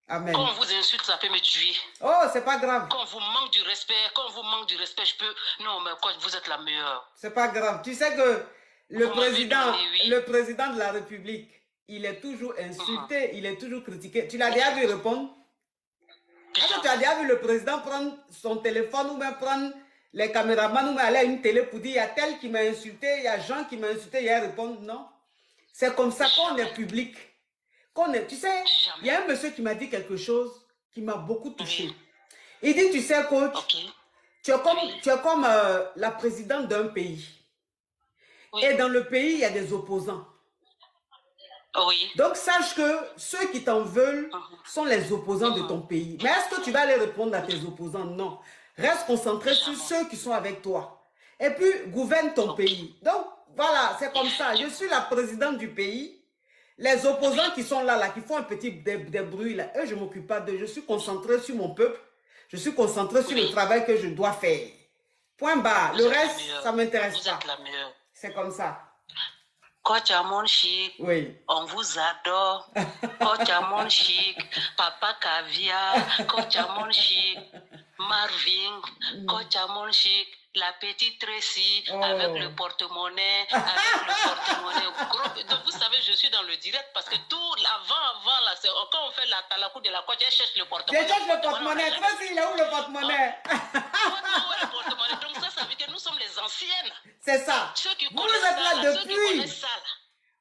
Amen. Quand on vous insulte, ça peut me tuer. Oh, c'est pas grave. Quand on vous manque du respect, je peux... Non, mais coach, vous êtes la meilleure. C'est pas grave. Tu sais que le président de la République, il est toujours insulté, il est toujours critiqué. Tu l'as déjà vu répondre? Est-ce que tu as déjà vu le président prendre son téléphone ou même prendre les caméramans ou même aller à une télé pour dire il y a tel qui m'a insulté, il y a Jean qui m'a insulté, il y a répondre? Non. C'est comme ça qu'on est public. Tu sais, il y a un monsieur qui m'a dit quelque chose qui m'a beaucoup touché. Il dit, tu sais, coach, tu es comme la présidente d'un pays. Oui. Et dans le pays, il y a des opposants. Oui. Donc, sache que ceux qui t'en veulent sont les opposants de ton pays. Mais est-ce que tu vas aller répondre à tes opposants? Non. Reste concentré sur ceux qui sont avec toi. Et puis, gouverne ton pays. Donc, voilà, c'est comme ça. Je suis la présidente du pays. Les opposants qui sont là, qui font un petit des bruits, là, eux, je ne m'occupe pas d'eux. Je suis concentré sur mon peuple. Je suis concentré sur le travail que je dois faire. Point barre. Le reste, ça ne m'intéresse pas. C'est comme ça. Coach Amon Chic, oui. On vous adore. Coach Amon Chic, Papa Caviar, Coach Amon Chic, Marvin, Coach Amon Chic. La petite Tracy, avec le porte-monnaie, Donc, vous savez, je suis dans le direct parce que tout avant, là, quand on fait la coup de la côte, elle cherche le porte-monnaie. Je cherche le porte-monnaie. Tracy, il est où le porte-monnaie? Donc, ça veut dire que nous sommes les anciennes. C'est ça. Ceux qui vous êtes là depuis.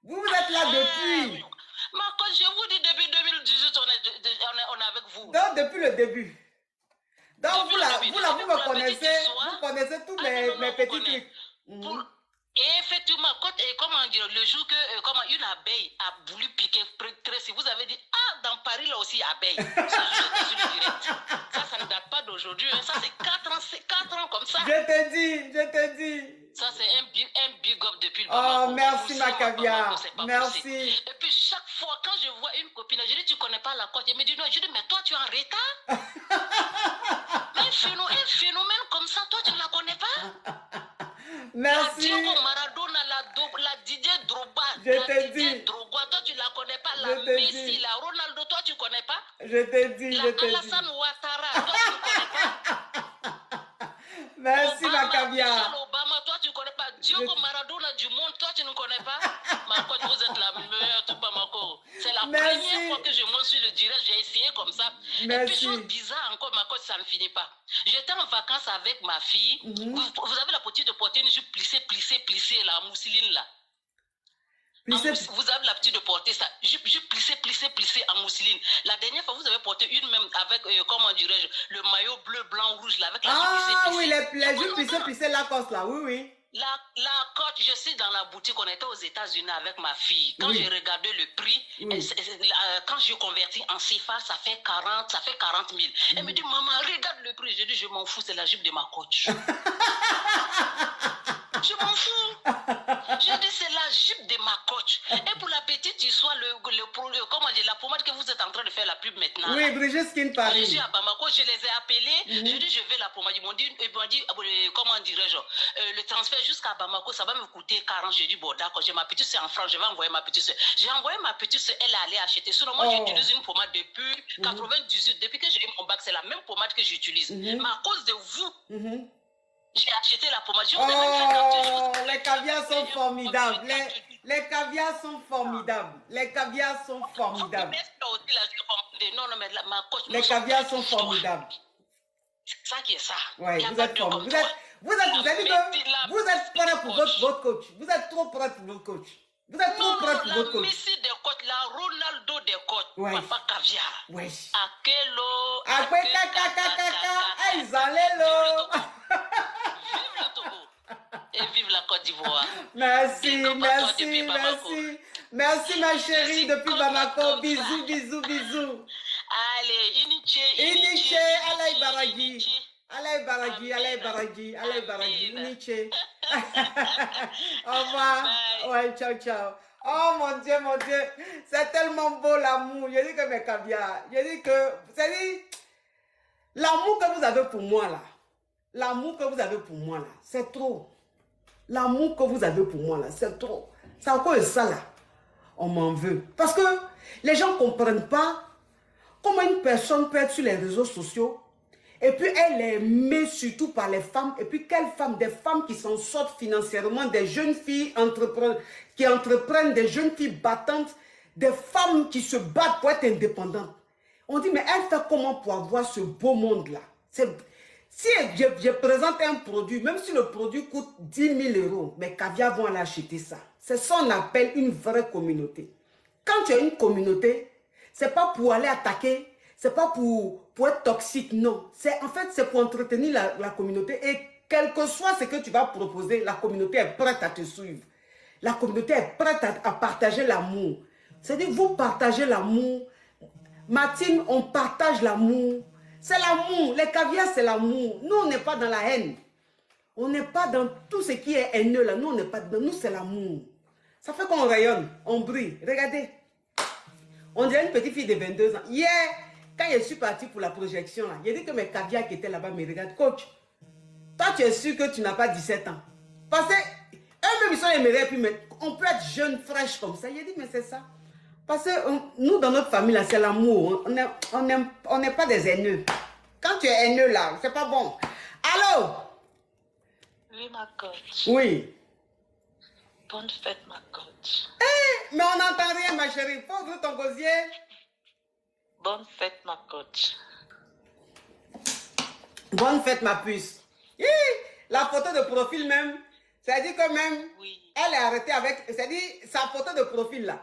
Vous êtes là depuis. Ma coach, je vous dis, depuis 2018, on est avec vous. Donc, depuis le début. Donc, vous me connaissez, vous connaissez tous mes petits trucs. Et effectivement, comment dire, le jour que une abeille a voulu piquer Tracy, vous avez dit, dans Paris, là aussi, abeille. Ça ne date pas d'aujourd'hui. Ça, c'est 4 ans comme ça. Je te dis. Ça, c'est un big up depuis le Bamako. Oh, merci, ma caviar. Merci. Et puis, chaque fois, quand je vois une copine, je dis, tu connais pas la côte. Elle me dit, non. Je dis, mais toi, tu es en retard. Un phénomène comme ça, toi, tu ne la connais pas? Merci. La Diego Maradona, la Didier Drogba. Je te dis. Drogba, toi, tu ne la connais pas. La Messi, la Ronaldo, toi, tu ne connais pas. Je te dis, la Alassane Ouattara, toi, tu ne connais pas. Merci, Obama, ma caviar. Michelle Obama, toi, tu ne connais pas. Diego Maradona du monde, toi, tu ne connais pas. Ma coach, vous êtes la meilleure, tout Bamako. C'est la première fois que je monte sur le direct, j'ai essayé comme ça. Merci. Et puis, chose bizarre encore, ma coach, ça ne finit pas. J'étais en vacances avec ma fille. Vous avez la petite de porter une jupe plissée, là, en mousseline, là. Vous avez l'habitude de porter ça, jupe plissée en mousseline. La dernière fois, vous avez porté une même avec, comment dirais-je, le maillot bleu, blanc, rouge, là, avec la jupe plissée. Ah oui, les jupes plissées Lacoste, là, oui. La cote, je suis dans la boutique, on était aux États-Unis avec ma fille. Quand j'ai regardé le prix, quand je convertis en CFA, ça fait 40 000. Elle me dit, maman, regarde le prix. Je dis, je m'en fous, c'est la jupe de ma coach. Je m'en fous. Je dis, c'est la jupe de ma coach. Et pour la petite histoire, comment dire, la pommade que vous êtes en train de faire la pub maintenant. Oui, Brigitte Skin Paris. Je suis à Bamako, je les ai appelés. Je dis, je vais la pommade. Ils m'ont dit, comment dirais-je, le transfert jusqu'à Bamako, ça va me coûter 40. Je dis, bon, d'accord, j'ai ma petite soeur en France, je vais envoyer ma petite soeur. J'ai envoyé ma petite soeur, elle est allée acheter. Sinon, moi, j'utilise une pommade depuis 98. Depuis que j'ai eu mon bac, c'est la même pommade que j'utilise. Mais à cause de vous, j'ai acheté la pommade. Les caviars sont formidables. Les caviars sont formidables. Les caviars sont formidables. Les caviars sont formidables. C'est ça qui est ça. Oui, vous êtes formidables. Vous êtes prêts pour votre coach. Vous êtes trop prêts pour votre coach. Vous êtes trop prêts pour votre coach. La Messi des côtes, la Ronaldo des côtes. Ouais. Papa Caviar. Oui. Akelo. Ils allaient l'eau. Vive le Togo. Et vive la Côte d'Ivoire. Merci, Bisous, merci, depuis Bamako. merci. Merci ma chérie depuis Bamako. Bisous, bisous, bisous. Allez, Iniché, Iniché, Alay Baragi. Alay Baragi, Alay Baragi, Alay Baragi, Iniché. Au revoir. Ouais, ciao, ciao. Oh mon Dieu, c'est tellement beau l'amour. Je dis que mes caviars, je dis que, c'est-à-dire, l'amour que vous avez pour moi là, l'amour que vous avez pour moi là, c'est trop. L'amour que vous avez pour moi là, c'est trop. C'est encore ça là, on m'en veut. Parce que les gens ne comprennent pas comment une personne peut être sur les réseaux sociaux et puis elle est aimée surtout par les femmes. Et puis quelles femmes? Des femmes qui s'en sortent financièrement, des jeunes filles qui entreprennent, des jeunes filles battantes, des femmes qui se battent pour être indépendantes. On dit, mais elle fait comment pour avoir ce beau monde-là? Si je présente un produit, même si le produit coûte 10 000 €, mes caviars vont aller acheter ça. C'est ça qu'on appelle une vraie communauté. Quand tu as une communauté, c'est pas pour aller attaquer, c'est pas pour être toxique, non. En fait, c'est pour entretenir la communauté et quel que soit ce que tu vas proposer, la communauté est prête à te suivre. La communauté est prête à partager l'amour. C'est-à-dire, vous partagez l'amour. Ma team, on partage l'amour. C'est l'amour. Les caviars, c'est l'amour. Nous, on n'est pas dans la haine. On n'est pas dans tout ce qui est haineux là. Nous, on n'est pas dedans. Nous, c'est l'amour. Ça fait qu'on rayonne, on brille. Regardez. On dirait une petite fille de 22 ans. Hier, quand je suis partie pour la projection, là, j'ai dit que mes caviars qui étaient là-bas me regardent. Coach, toi, tu es sûr que tu n'as pas 17 ans. Parce que eux-mêmes, ils sont émérés. Puis, on peut être jeune, fraîche comme ça. J'ai dit, mais c'est ça. Parce que nous, dans notre famille, là, c'est l'amour. On n'est pas des haineux. Quand tu es haineux, là, c'est pas bon. Allô? Oui, ma coach. Oui. Bonne fête, ma coach. Mais on n'entend rien, ma chérie. Faut ouvrir ton gosier. Bonne fête, ma coach. Bonne fête, ma puce. Hi, la photo de profil même, c'est-à-dire que même, elle est arrêtée avec, c'est-à-dire sa photo de profil là.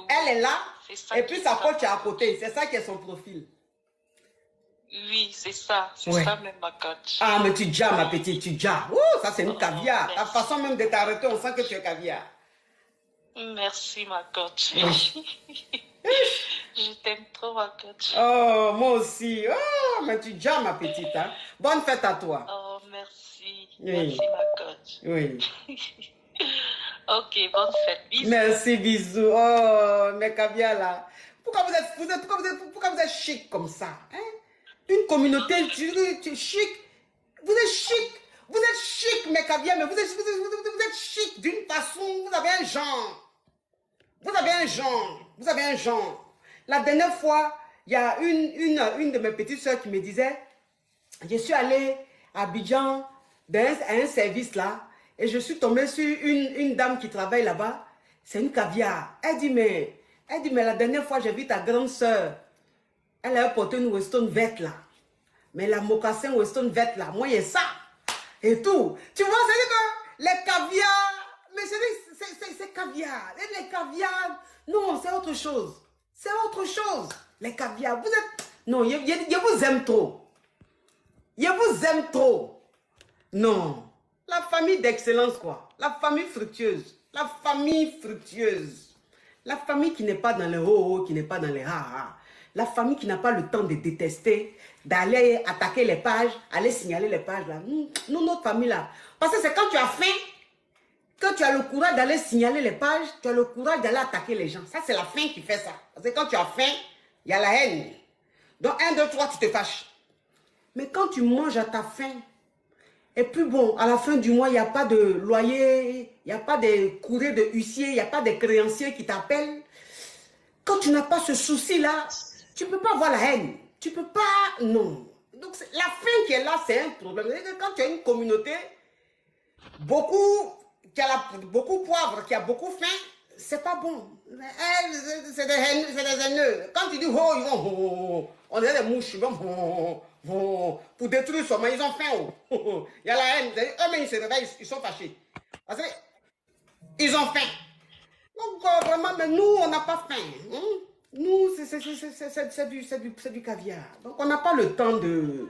Elle est là, et puis sa coach est à côté. C'est ça qui est son profil. Oui, c'est ça. C'est ça même, ma coach. Ah, mais tu déjà, ma petite, tu déjà. Ça, c'est une caviar. La façon même de t'arrêter, on sent que tu es caviar. Merci, ma coach. Je t'aime trop, ma coach. Oh, moi aussi. Oh, mais tu déjà, ma petite. Hein? Bonne fête à toi. Oh, merci. Oui. Merci, ma coach. Oui. Ok, bonne fête. Bisous. Merci, bisous. Oh, mes caviars là. Pourquoi vous êtes chic comme ça? Hein? Une communauté, tu es chic. Vous êtes chic. Vous êtes chic, mes caviars, mais vous êtes chic d'une façon. Vous avez un genre. Vous avez un genre. Vous avez un genre. La dernière fois, il y a une de mes petites soeurs qui me disait, je suis allée à Abidjan à un service là, et je suis tombée sur une dame qui travaille là-bas. C'est une caviar. Elle dit, mais la dernière fois, j'ai vu ta grande soeur. Elle a porté une Weston verte là. Mais la mocassin Weston verte là, moi, il y a ça. Et tout. Tu vois, c'est-à-dire que les caviars, mais c'est caviar. Et les caviars, non, c'est autre chose. C'est autre chose. Les caviars, vous êtes... Non, je vous aime trop. Je vous aime trop. Non. La famille d'excellence, quoi. La famille fructueuse. La famille fructueuse. La famille qui n'est pas dans les ho-ho, qui n'est pas dans les ha-ha. La famille qui n'a pas le temps de détester, d'aller attaquer les pages, aller signaler les pages là. Nous, notre famille là. Parce que c'est quand tu as faim, que tu as le courage d'aller signaler les pages, tu as le courage d'aller attaquer les gens. Ça, c'est la faim qui fait ça. Parce que quand tu as faim, il y a la haine. Donc, 1, 2, 3, tu te fâches. Mais quand tu manges à ta faim, et puis bon, à la fin du mois, il n'y a pas de loyer, il n'y a pas de courrier de huissier, il n'y a pas de créanciers qui t'appellent. Quand tu n'as pas ce souci-là, tu ne peux pas avoir la haine. Tu ne peux pas... Non. Donc, la faim qui est là, c'est un problème. Quand tu as une communauté, beaucoup poivre, qui a beaucoup faim, c'est pas bon. C'est des haineux. Quand tu dis oh, ils vont oh, on dirait des mouches, ils vont oh, pour détruire son ils ont faim. Oh. Il y a la haine. Eux-mêmes, ils se réveillent, ils sont fâchés. Parce qu'ils ont faim. Donc, vraiment, mais nous, on n'a pas faim. Hein? Nous, c'est du caviar. Donc, on n'a pas le temps de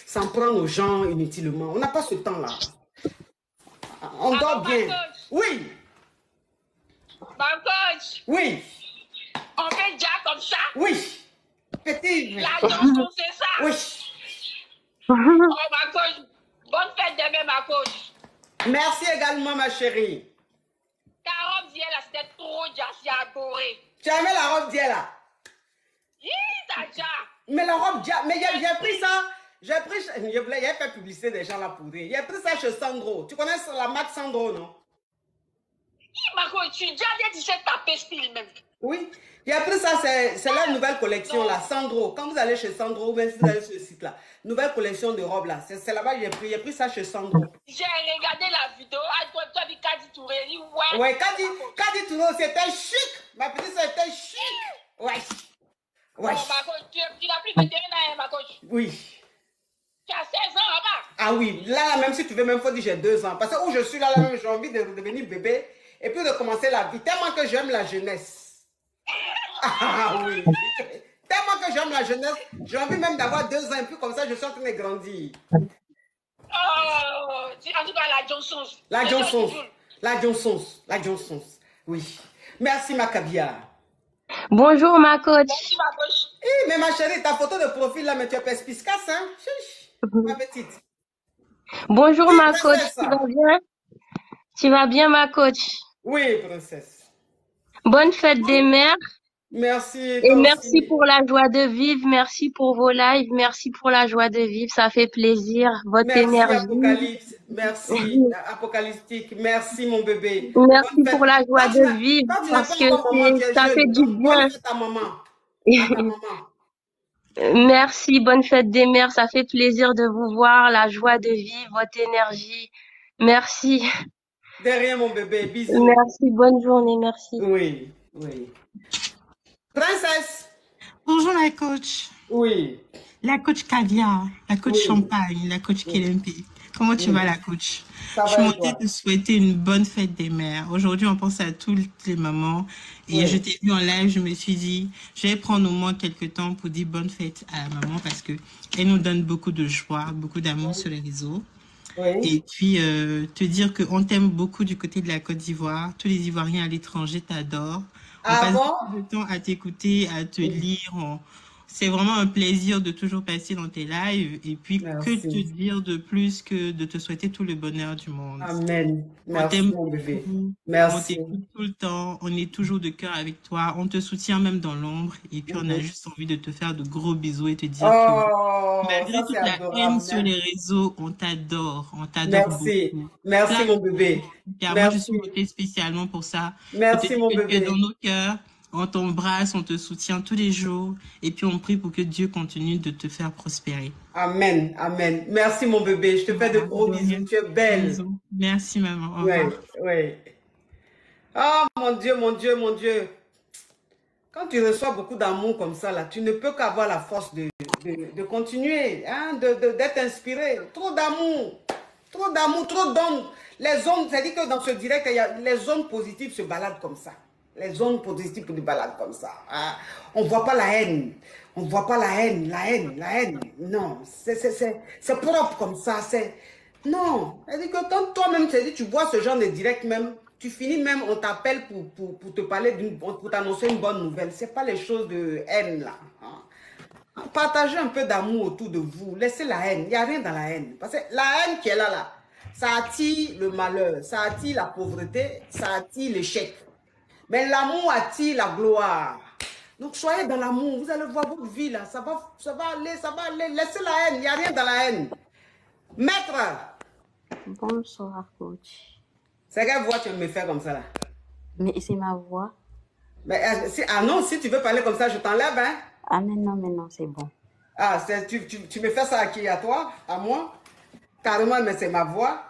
s'en prendre aux gens inutilement. On n'a pas ce temps-là. On dort bien. Oui. Ma coach. Oui. On fait déjà comme ça. Oui. Petit. La chanson, c'est ça. Oui. Oh, ma coach. Bonne fête demain, ma coach. Merci également, ma chérie. Ta robe d'hier, là, c'était trop j'ai adoré. Tu as aimé la robe d'hier, là? Oui, t'as déjà. Mais la robe d'hier, mais j'ai pris ça. J'ai fait publicité des gens là pour rire. J'ai pris ça chez Sandro. Tu connais la marque Sandro, non? Ma coach, tu déjà dit tu sais taper style même. Oui. J'ai pris ça, c'est la nouvelle collection là, Sandro. Quand vous allez chez Sandro, ou même si vous allez sur le site là, nouvelle collection de robes là, c'est là-bas que j'ai pris ça chez Sandro. J'ai regardé la vidéo, tu as vu Kadi Touré, ouais. Ouais, Kadi Touré, c'était chic. Ma petite soeur était chic. Ouais. Ouais. Oh, ma coach, tu n'as plus 21 ans, ma coach. Oui. Tu as 16 ans là-bas. Ah oui, là, même si tu veux, même faut dire j'ai 2 ans. Parce que où je suis là, même j'ai envie de devenir bébé et puis de commencer la vie. Tellement que j'aime la jeunesse. Ah oui. Tellement que j'aime la jeunesse, j'ai envie même d'avoir 2 ans et puis comme ça, je suis en train de grandir. Oh, en tout cas, la Johnson. La Johnson. Oui. Merci, ma caviar. Bonjour, ma coach. Merci, ma coach. Eh, mais ma chérie, ta photo de profil là, mais tu es perspicace, hein? Chiche, ma petite. Bonjour, Oui, ma princesse. coach. Tu vas bien? Tu vas bien, ma coach? Oui, princesse. Bonne fête des mères. Merci. Et merci pour la joie de vivre. Merci pour vos lives. Merci pour la joie de vivre. Ça fait plaisir. Votre énergie. Apocalypse. Merci, Apocalyptique. Merci, mon bébé. Merci pour la joie de vivre. Parce que ça fait du bien. Ta maman. Merci. Bonne fête des mères. Ça fait plaisir de vous voir. La joie de vivre, votre énergie. Merci. De rien, mon bébé. Bisous. Merci. Bonne journée. Merci. Oui. Princesse. Bonjour la coach. Oui. La coach caviar, la coach champagne, la coach KLMP. Comment tu vas la coach? Je suis montée te souhaiter une bonne fête des mères. Aujourd'hui, on pense à toutes les mamans. Et je t'ai vu en live, je me suis dit, je vais prendre au moins quelques temps pour dire bonne fête à la maman parce que elle nous donne beaucoup de joie, beaucoup d'amour sur les réseaux. Et puis, te dire qu'on t'aime beaucoup du côté de la Côte d'Ivoire. Tous les Ivoiriens à l'étranger t'adorent. On passe beaucoup de temps à t'écouter, à te lire. C'est vraiment un plaisir de toujours passer dans tes lives. Et puis, que te dire de plus que de te souhaiter tout le bonheur du monde. Amen. Merci, mon bébé. Merci. On t'écoute tout le temps. On est toujours de cœur avec toi. On te soutient même dans l'ombre. Et puis, on a juste envie de te faire de gros bisous et te dire que malgré toute la haine sur les réseaux, on t'adore. On t'adore beaucoup. Merci, mon bébé. Moi, je suis montée spécialement pour ça. Merci, mon bébé. Dans nos cœurs. On t'embrasse, on te soutient tous les jours. Et puis, on prie pour que Dieu continue de te faire prospérer. Amen. Amen. Merci, mon bébé. Je te fais de gros bisous. Tu es belle. Merci, maman. Au revoir. Oui. Oh, mon Dieu, mon Dieu, mon Dieu. Quand tu reçois beaucoup d'amour comme ça, là, tu ne peux qu'avoir la force de continuer, hein, d'être inspiré. Trop d'amour, trop d'ondes. Les ondes, c'est-à-dire que dans ce direct, les ondes positives se baladent comme ça. Les ondes positives se baladent comme ça. Hein. On ne voit pas la haine. On ne voit pas la haine. Non, c'est propre comme ça. Non, c'est-à-dire que quand toi-même, tu vois ce genre de direct même, tu finis même, on t'appelle pour te parler, pour t'annoncer une bonne nouvelle. Ce n'est pas les choses de haine là. Hein. Partagez un peu d'amour autour de vous. Laissez la haine. Il n'y a rien dans la haine. Parce que la haine qui est là, ça attire le malheur, ça attire la pauvreté, ça attire l'échec. Mais l'amour attire la gloire. Donc soyez dans l'amour. Vous allez voir votre vie là. Ça va aller. Laissez la haine. Il n'y a rien dans la haine. Maître. Bonsoir, coach. C'est quelle voix tu me fais comme ça là? Mais c'est ma voix. Mais, non, si tu veux parler comme ça, je t'enlève, hein? Ah, mais non, c'est bon. Ah, tu me fais ça à qui? À toi? À moi? Carrément, mais c'est ma voix.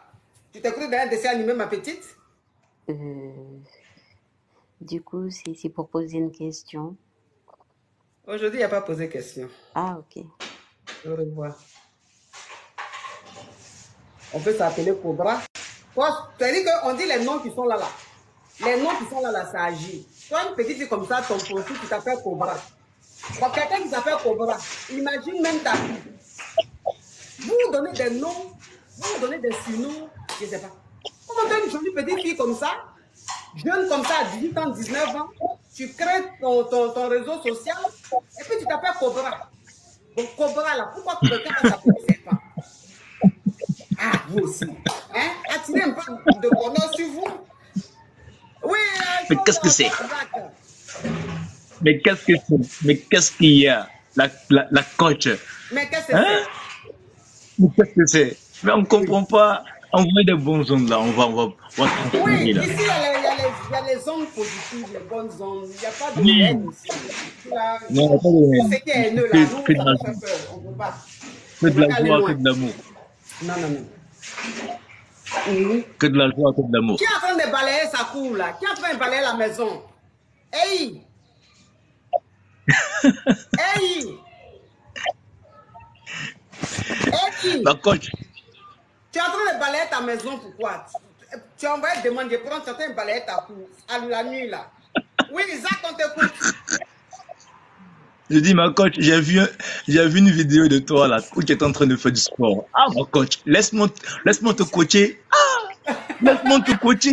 Tu t'es cru dans un dessin animé, ma petite? Du coup, c'est pour poser une question. Aujourd'hui, il n'y a pas posé question. Ah, ok. Au revoir. On peut s'appeler Cobra. Toi, tu as dit qu'on dit les noms qui sont là. Les noms qui sont là, ça agit. Toi, une petite fille comme ça, ton profil, tu t'appelles Cobra. Pour quelqu'un qui s'appelle Cobra, imagine même ta fille. Vous donnez des noms, vous donnez des surnoms, je ne sais pas. Comment tu as une jolie petite fille comme ça, jeune comme ça, à 18 ans, 19 ans, tu crées ton réseau social, et puis tu t'appelles Cobra. Donc Cobra, là, pourquoi quelqu'un a s'appelé Serpent? Ah, vous aussi. Hein? Attirez un peu de bonheur sur vous. Oui, Mais qu'est-ce que c'est? Mais qu'est-ce que c'est? Mais qu'est-ce qu'il y a? La coach. Mais qu'est-ce que Hein? c'est? Mais qu'est-ce que c'est? Mais on ne comprend pas. Envoyez des bonnes ondes là, on va Oui, transformer là. ici, il y a les ondes positives, les bonnes ondes. Il n'y a pas de Oui. haine ici. Là, Non, pas de tout haine. ce qui est haineux là, nous, Que de ça la nous fait peur. On ne peut pas. que On de ne peut la pas aller joie, que loin. de l'amour. Non, non, non. Que de la joie, que de l'amour. Qui est en train de balayer sa cour là? Qui est en train de balayer la maison? Hey! Hey! Hey! Ma coach, Tu es en train de balayer ta maison, pourquoi? Tu as envoyé demander, tu es en train de balayer ta cour à la nuit là. Oui, Isaac, on t'écoute. je dis ma coach, j'ai vu une vidéo de toi là où tu es en train de faire du sport. Ah ma coach, laisse-moi te coacher. Ah, laisse-moi te coacher.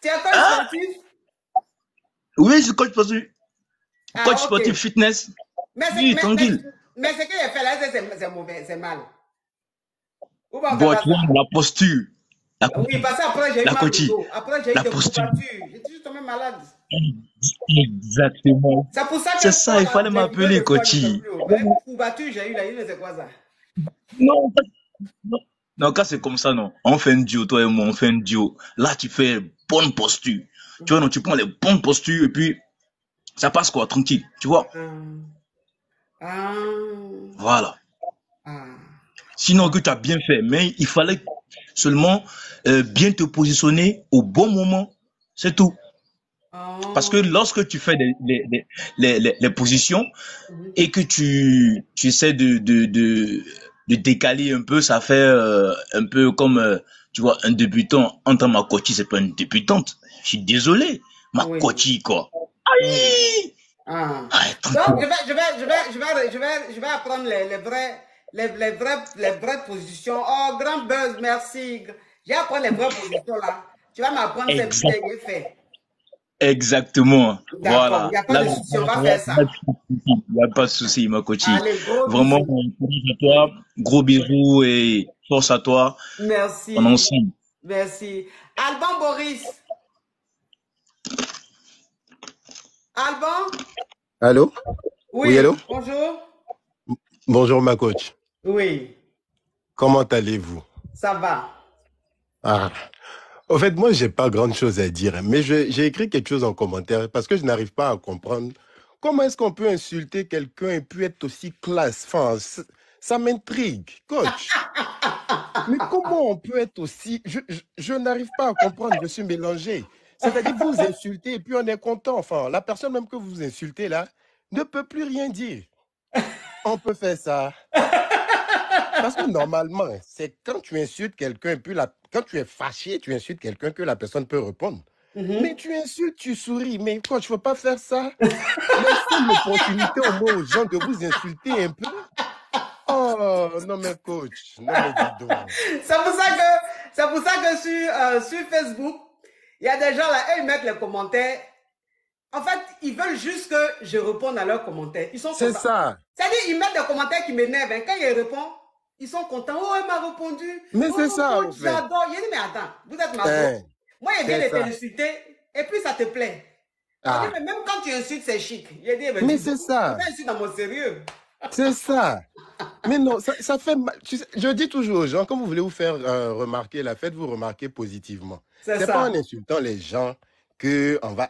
Tu es coach sportif? Oui, je suis coach sportif. Ah, Coach ok. sportif fitness. Mais Oui, tranquille. mais ce que j'ai fait là, c'est mauvais, c'est mal. Ou pas, on fait Bon, pas tu vois, ça. la posture. Oui, parce qu'après, j'ai eu La mal au coaching. dos. Après, j'ai eu La des posture. courbatures. J'étais juste tombé malade. Exactement. C'est pour ça que C'est ça, il fallait m'appeler coaching. Mais les courbatures, j'ai eu là, c'est quoi ça? Non, non, quand c'est comme ça, non. On fait un duo, toi et moi, on fait un duo. Là, tu fais bonne posture. Tu vois, non, tu prends les bonnes postures et puis ça passe quoi, tranquille. Tu vois? Ah. Voilà. Sinon, que tu as bien fait, mais il fallait seulement bien te positionner au bon moment. C'est tout. Parce que lorsque tu fais les positions et que tu essaies de décaler un peu, ça fait un peu comme, tu vois, un débutant. Entre ma coachie, c'est pas une débutante. Je suis désolé. Ma coachie, quoi. Aïe! Donc, je vais apprendre les vraies positions. Oh, grand buzz, merci. Je vais apprendre les vraies positions là. Tu vas m'apprendre ces vidéos que j'ai fait. Exactement. D'accord, Voilà. il n'y a pas de souci, on va faire ça. Il n'y a pas de souci, ma coachie. Allez, gros Vraiment, bisous. courage à toi. Gros bisous et force à toi. Merci. On est ensemble. Merci. Alban Boris. Alban? Allô? Oui, allô? bonjour. Bonjour, ma coach. Oui, Comment allez-vous? ça va. Ah. Au fait, moi, j'ai pas grand-chose à dire, mais j'ai écrit quelque chose en commentaire parce que je n'arrive pas à comprendre comment est-ce qu'on peut insulter quelqu'un et puis être aussi classe. Enfin, ça m'intrigue, coach. Mais comment on peut être aussi... Je n'arrive pas à comprendre, je suis mélangé. C'est-à-dire que vous insultez et puis on est content. Enfin, la personne même que vous insultez là ne peut plus rien dire. On peut faire ça. Parce que normalement, c'est quand tu insultes quelqu'un, puis quand tu es fâché, tu insultes quelqu'un que la personne peut répondre. Mais tu insultes, tu souris. Mais quoi, tu ne veux pas faire ça? Laissez l'opportunité au moins aux gens de vous insulter un peu. Oh, non mais coach, non mais dis donc. C'est pour ça que sur Facebook, il y a des gens là, ils mettent les commentaires. En fait, ils veulent juste que je réponde à leurs commentaires. Ils sont C'est contents. ça. C'est-à-dire, ils mettent des commentaires qui m'énervent. Quand ils répondent, ils sont contents. Oh, elle m'a répondu. Mais Oh, c'est ça, coach, en fait. j'adore. Il dit, mais attends, vous êtes ma Hein, go. Moi, il vient c'est de ça. t'insulter et puis ça te plaît. Ah. Il dit, mais même quand tu insultes, c'est chic. Il dit, Mais c'est ça. Je suis dans mon sérieux. C'est ça. Mais non, ça fait mal. Tu sais, je dis toujours aux gens, quand vous voulez vous faire remarquer, faites-vous remarquer positivement. C'est C'est ça. pas en insultant les gens qu'on va...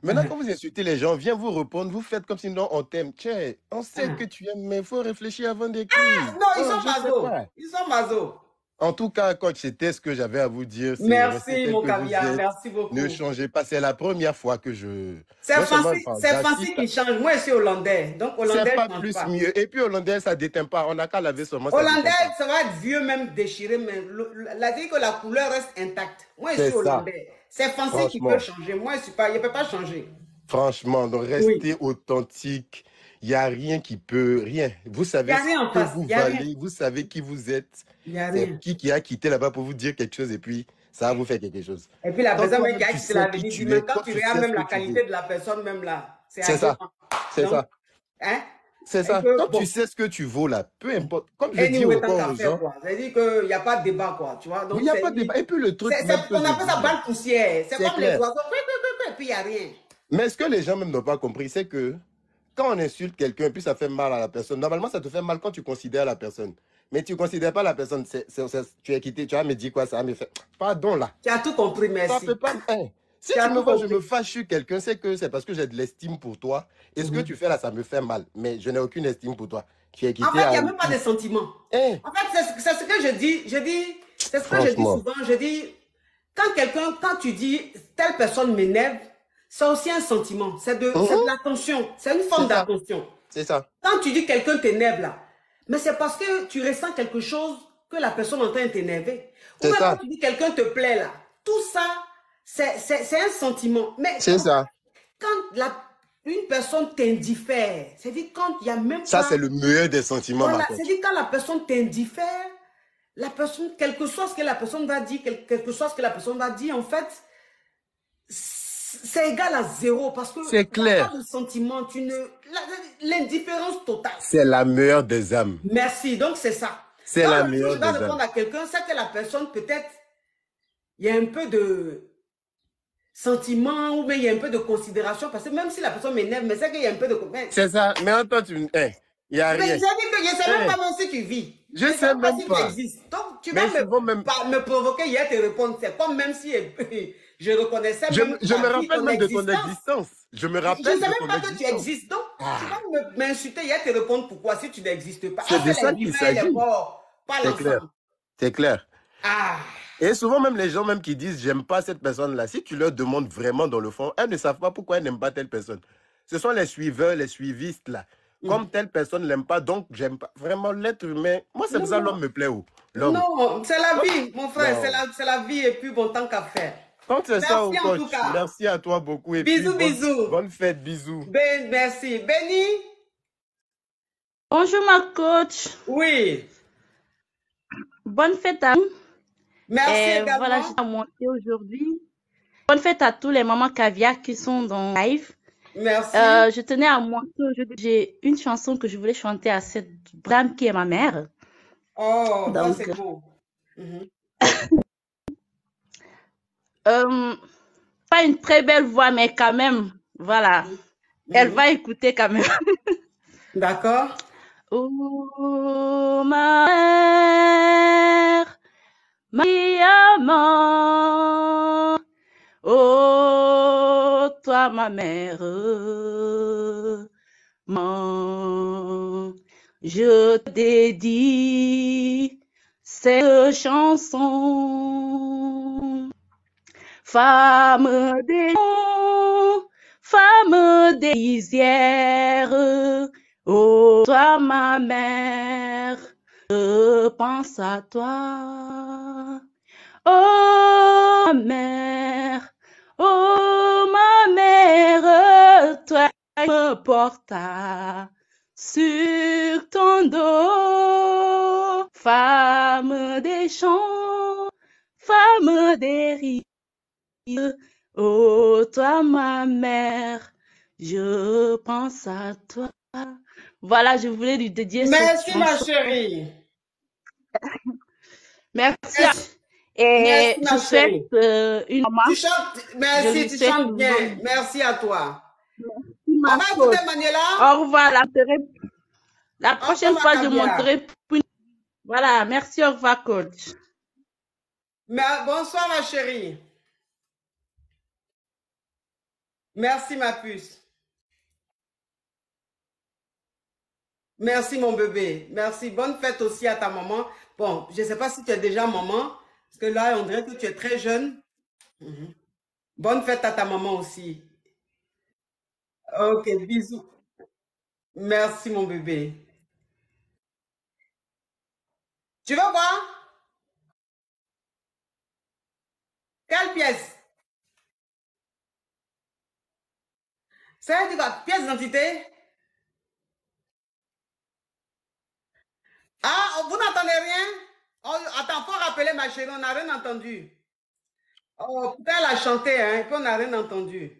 Maintenant, quand vous insultez les gens, viens vous répondre, vous faites comme si non, on t'aime. Tiens, on sait que tu aimes, mais il faut réfléchir avant d'écrire. Non, ils Oh, sont je sais maso. pas. Ils sont maso. En tout cas, coach, c'était ce que j'avais à vous dire. Merci, mon caviar. Merci beaucoup. Ne changez pas. C'est la première fois que je... C'est Fancy qui change. Moi, je suis hollandais. Donc, hollandais, c'est pas plus mieux. Et puis, hollandais, ça déteint pas. On n'a qu'à laver seulement. Hollandais, ça va être vieux, même déchiré. Mais la dit que la couleur reste intacte. Moi, je suis hollandais. C'est Fancy qui peut changer. Moi, il ne peut pas changer. Franchement, donc restez authentique. Il n'y a rien qui peut, rien. Vous savez ce que vous valez, vous savez qui vous êtes. C'est qui a quitté là-bas pour vous dire quelque chose et puis ça va vous faire quelque chose. Et puis la personne qui a quitté la vie, même quand tu regardes même la qualité de la personne, même là, c'est ça. C'est ça. Hein? C'est ça. Quand tu sais ce que tu vaux là, peu importe. Comme je dis encore aux gens. C'est-à-dire qu'il n'y a pas de débat, quoi. Tu vois? Il n'y a pas de débat. Et puis le truc. On appelle ça balle poussière. C'est comme les oiseaux. Et puis il n'y a rien. Mais ce que les gens même n'ont pas compris, c'est que quand on insulte quelqu'un, puis ça fait mal à la personne, normalement, ça te fait mal quand tu considères la personne. Mais tu ne considères pas la personne. Tu es quitté, tu vas me dire quoi, ça va me faire. Pardon, là. Tu as tout compris, merci. Ça peut pas... Si tu me vois, je me fâche sur quelqu'un, c'est parce que j'ai de l'estime pour toi. Et ce que tu fais là, ça me fait mal. Mais je n'ai aucune estime pour toi. Tu es quitté. En fait, il n'y a même pas de sentiments. En fait, c'est ce que je dis. C'est ce que je dis souvent. Je dis, quand tu dis, telle personne m'énerve, c'est aussi un sentiment, c'est de l'attention, c'est une forme d'attention. C'est ça. Quand tu dis quelqu'un t'énerve là, mais c'est parce que tu ressens quelque chose que la personne est en train de t'énerver. Ou même quand tu dis quelqu'un te plaît là, tout ça, c'est un sentiment. Mais c'est ça. Quand une personne t'indiffère, c'est-à-dire quand il y a même ça, c'est le meilleur des sentiments. Voilà, c'est-à-dire quand la personne t'indiffère, la personne, quel que soit ce que la personne va dire, quel que soit ce que la personne va dire, en fait, c'est égal à zéro parce que c'est clair. Pas de sentiment, l'indifférence totale. C'est la meilleure des âmes. Merci, donc c'est ça. C'est la meilleure des âmes. Quand je dois répondre à quelqu'un, c'est que la personne peut-être, il y a un peu de sentiment ou bien il y a un peu de considération parce que même si la personne m'énerve, mais c'est qu'il y a un peu de... C'est ça, mais en toi, il n'y a rien. Mais je ne sais même pas même si tu vis. Je ne sais même si pas. tu existes. Donc tu vas me provoquer hier te répondre. C'est comme même si... Je reconnaissais même je me rappelle même de ton existence. Je me rappelle. Je ne sais même pas que tu existes. Donc, tu vas m'insulter et te répondre pourquoi si tu n'existes pas. C'est de ça qu'il s'agit. C'est clair. C'est clair. Et souvent, même les gens même qui disent « j'aime pas cette personne-là », si tu leur demandes vraiment dans le fond, elles ne savent pas pourquoi elles n'aiment pas telle personne. Ce sont les suiveurs, les suivistes là. Comme telle personne ne l'aime pas, donc j'aime pas. Vraiment, l'être humain, moi c'est ça l'homme me plaît. Non, c'est la vie, mon frère, c'est la vie et puis bon temps qu'à faire. Quand c'est ça, au coach. Merci à toi beaucoup. Et bisous, puis, bisous. Bonne fête, bisous. Merci. Béni. Bonjour, ma coach. Oui. Bonne fête à vous. Merci également. Voilà, j'ai monté aujourd'hui. Bonne fête à tous les mamans caviar qui sont dans le live. Merci. Je tenais à monter aujourd'hui. J'ai une chanson que je voulais chanter à cette dame qui est ma mère. Oh, donc, ça c'est beau. Pas une très belle voix, mais quand même, voilà. Elle va écouter quand même. D'accord. Oh, ma mère, Maman, oh, toi, ma mère, je te dédie cette chanson. Femme des lisières, oh, toi, ma mère, je pense à toi. Oh, ma mère, toi me portas sur ton dos. Femme des champs, femme des rives, oh, toi, ma mère, je pense à toi. Voilà, je voulais lui dédier Merci, ma chérie. Merci. Et je souhaite une maman. Tu chantes, merci, tu chantes bien. Merci à toi. Merci, ma va écouter Manuela. Au revoir. La prochaine fois, je montrerai. Voilà, merci, au revoir, coach. Bonsoir, ma chérie. Merci, ma puce. Merci, mon bébé. Merci. Bonne fête aussi à ta maman. Bon, je ne sais pas si tu es déjà maman, parce que là, on dirait que tu es très jeune. Bonne fête à ta maman aussi. Ok, bisous. Merci, mon bébé. Tu veux voir? Quelle pièce? C'est du quoi? Pièce d'identité? Ah, vous n'entendez rien? Oh, attends, faut rappeler ma chérie, on n'a rien entendu. Oh, putain, elle a chanté, hein, puis on n'a rien entendu.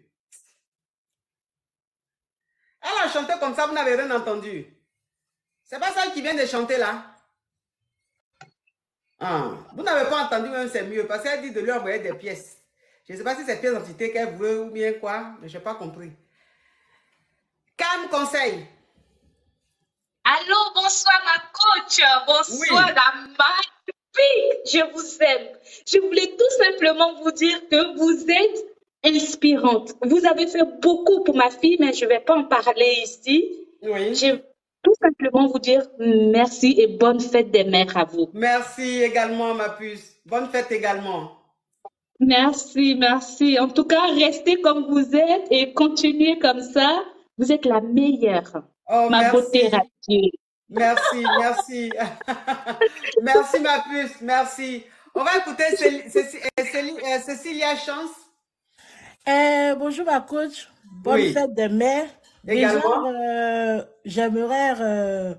Elle a chanté comme ça, vous n'avez rien entendu. C'est pas celle qui vient de chanter là? Ah, vous n'avez pas entendu, même c'est mieux, parce qu'elle dit de lui envoyer des pièces. Je ne sais pas si c'est pièce d'identité qu'elle veut ou bien quoi, mais je n'ai pas compris. Calme conseil. Allô, bonsoir ma coach, bonsoir Oui. la magnifique, je vous aime. Je voulais tout simplement vous dire que vous êtes inspirante. Vous avez fait beaucoup pour ma fille, mais je ne vais pas en parler ici. Oui. Je veux tout simplement vous dire merci et bonne fête des mères à vous. Merci également, ma puce. Bonne fête également. Merci, merci. En tout cas, restez comme vous êtes et continuez comme ça. Vous êtes la meilleure. Oh, Ma beauté merci. radieuse. Merci, merci. Merci, ma puce, merci. On va écouter Cécilia Chance. Bonjour ma coach, bonne Oui. fête des mères. Également. Déjà, j'aimerais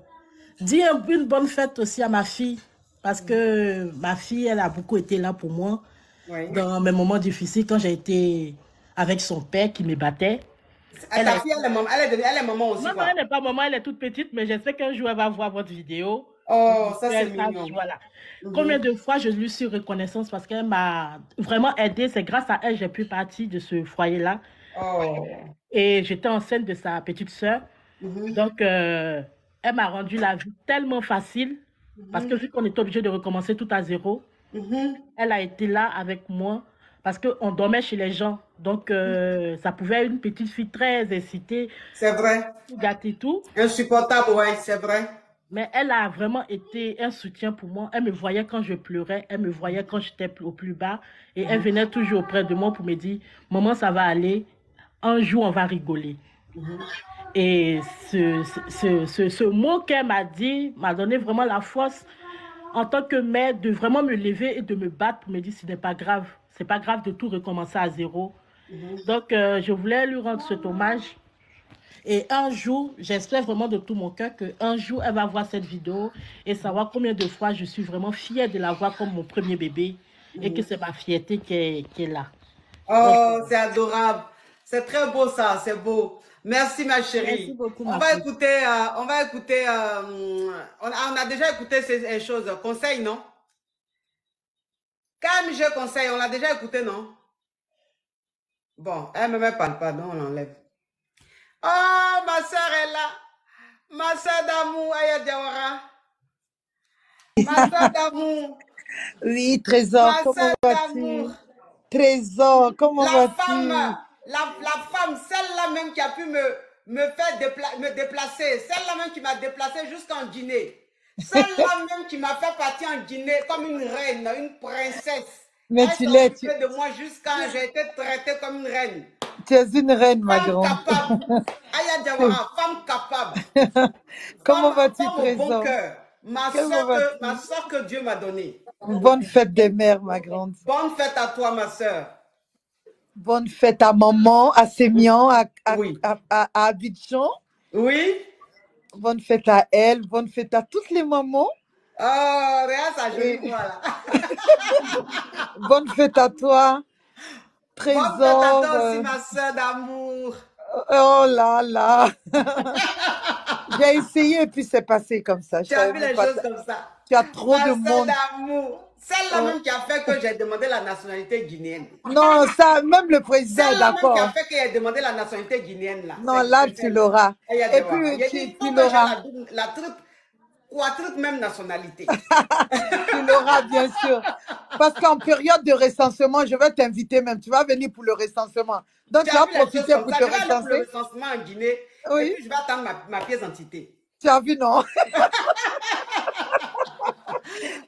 dire une bonne fête aussi à ma fille, parce que ma fille, elle a beaucoup été là pour moi Oui. dans mes moments difficiles, quand j'ai été avec son père qui me battait. Ta fille, elle est maman aussi, Non, quoi. elle n'est pas maman, elle est toute petite, mais j'espère qu'un jour elle va voir votre vidéo. Oh, ça c'est Elle sache, mignon. voilà. Combien de fois je lui suis reconnaissante parce qu'elle m'a vraiment aidée. C'est grâce à elle que j'ai pu partir de ce foyer-là. Oh. Et j'étais enceinte de sa petite sœur. Donc, elle m'a rendu la vie tellement facile. Parce que vu qu'on était obligé de recommencer tout à zéro, elle a été là avec moi. Parce qu'on dormait chez les gens. Donc, ça pouvait être une petite fille très excitée. C'est vrai. Gâtée tout. Insupportable, oui, c'est vrai. Mais elle a vraiment été un soutien pour moi. Elle me voyait quand je pleurais. Elle me voyait quand j'étais au plus bas. Et elle venait toujours auprès de moi pour me dire, maman, ça va aller. Un jour, on va rigoler. Et ce mot qu'elle m'a dit m'a donné vraiment la force en tant que mère de vraiment me lever et de me battre pour me dire, ce n'est pas grave. C'est pas grave de tout recommencer à zéro. Donc, je voulais lui rendre cet hommage. Et un jour, j'espère vraiment de tout mon cœur qu'un jour, elle va voir cette vidéo et savoir combien de fois je suis vraiment fière de la voir comme mon premier bébé et que c'est ma fierté qui est là. Oh, c'est adorable. C'est très beau ça, c'est beau. Merci ma chérie. Merci beaucoup, on va écouter, on a déjà écouté ces choses. Conseil, non? Calme, je conseille, on l'a déjà écouté, non? Bon, elle ne me parle pas, donc on l'enlève. Oh, ma soeur est là. Ma soeur d'amour, Aya Diawara. Ma soeur d'amour. Oui, Trésor, Ma comment soeur vas-tu? d'amour. Trésor, comment La vas-tu? femme, celle-là même qui a pu me faire me déplacer, celle-là même qui m'a déplacé jusqu'en Guinée, celle-là même qui m'a fait partir en Guinée comme une reine, une princesse. Mais Elle tu s'est l'es, occupée de moi jusqu'à j'ai été traitée comme une reine. tu es une reine, ma Femme grande. capable. Aya Diawara, femme capable. Comment vas-tu, Femme au bon Trésor? cœur. Ma Comment vas-tu? soeur que Dieu m'a donnée. Bonne fête des mères, ma grande. Bonne fête à toi, ma soeur. Bonne fête à maman, à Sémian, Oui. à Abidjan. Oui. Bonne fête à elle, bonne fête à toutes les mamans. Oh, regarde sa jolie voix là. Bonne fête à toi, Trésor. Bonne fête à toi aussi, ma soeur d'amour. Oh là là. J'ai essayé et puis c'est passé comme ça. Tu as vu les choses comme ça. Tu as trop de Ma soeur monde. d'amour. Celle-là même qui a fait que j'ai demandé la nationalité guinéenne. Non, ça, même le président est Celle-là même qui a d'accord. fait que j'ai demandé la nationalité guinéenne là. Non, là, tu l'auras. Et Et puis, tu l'auras. La triple, quadruple même nationalité. Tu l'auras, bien sûr. Parce qu'en période de recensement, je vais t'inviter même. Tu vas venir pour le recensement. Donc, tu vas profiter pour te Je vais aller pour le recenser. recensement en Guinée. Oui. Et puis, je vais attendre ma pièce d'identité. Tu as vu, non?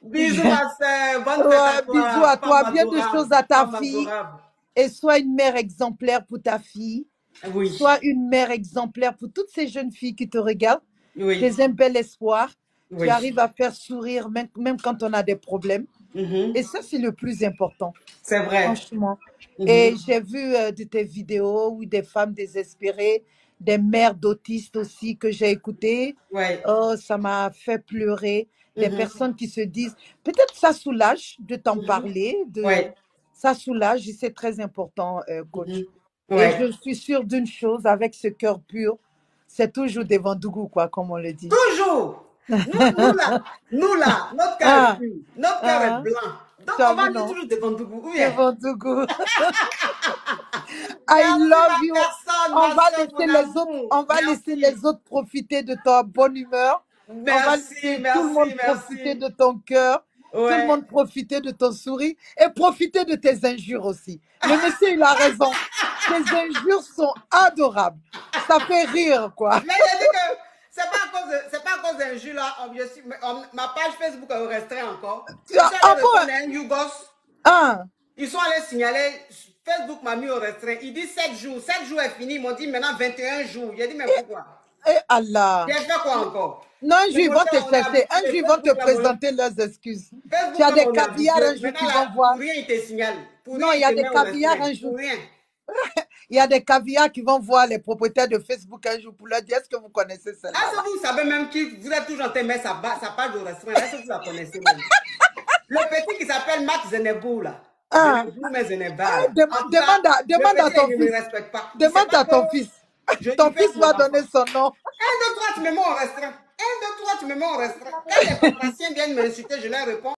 Bisous, ma soeur. Bonne fête à toi. Bisous à toi. Femme Bien de adorable, choses à ta femme fille. adorable. Et sois une mère exemplaire pour ta fille. Oui. Sois une mère exemplaire pour toutes ces jeunes filles qui te regardent. Oui. Tu es un bel espoir. Oui. Tu arrives à faire sourire même quand on a des problèmes. Et ça, c'est le plus important. C'est vrai. Franchement. Et j'ai vu de tes vidéos où des femmes désespérées, des mères d'autistes aussi que j'ai écoutées. Ouais. Oh, ça m'a fait pleurer. Des personnes qui se disent, peut-être ça soulage de t'en parler. Ça soulage et c'est très important, coach. Et je suis sûre d'une chose, avec ce cœur pur, c'est toujours des Vandougou, quoi, comme on le dit. Toujours. Nous là, notre cœur est pur, notre cœur est blanc. Donc on va dire toujours des Vandougou. Des Vandougou. I love you. On va laisser les autres profiter de ta bonne humeur. Merci, on va laisser tout le monde profiter de ton cœur. Tout le monde profiter de ton sourire et profiter de tes injures aussi. Le monsieur, il a raison. Tes injures sont adorables. Ça fait rire, quoi. Mais il a dit que c'est pas à cause d'injures là. Ma page Facebook est restreinte encore. Ils sont allés signaler. Facebook m'a mis au restreint. Il dit 7 jours. 7 jours est fini. Ils m'ont dit maintenant 21 jours. J'ai dit mais pourquoi? Et Allah. J'ai fait quoi encore? Non, un jour, ils vont te chercher. Un jour, ils vont te présenter leurs excuses. Tu as des caviars un jour qui vont voir. Pour rien, ils te signalent. Non, il y a des caviars un jour. Il y a des caviars qui vont voir les propriétaires de Facebook un jour pour leur dire est-ce que vous connaissez celle-là? Est-ce que vous savez même qui vous êtes toujours en train de mettre sa page au restaurant? Est-ce que vous la connaissez même? Le petit qui s'appelle Max Zenebou là. Demande à ton fils. Demande à ton fils. Ton fils va donner son nom. 1, 2, 3, tu me mets au restaurant. 1, 2, 3, tu me mets au restaurant. Quand les patriciens viennent m'insulter, je leur réponds.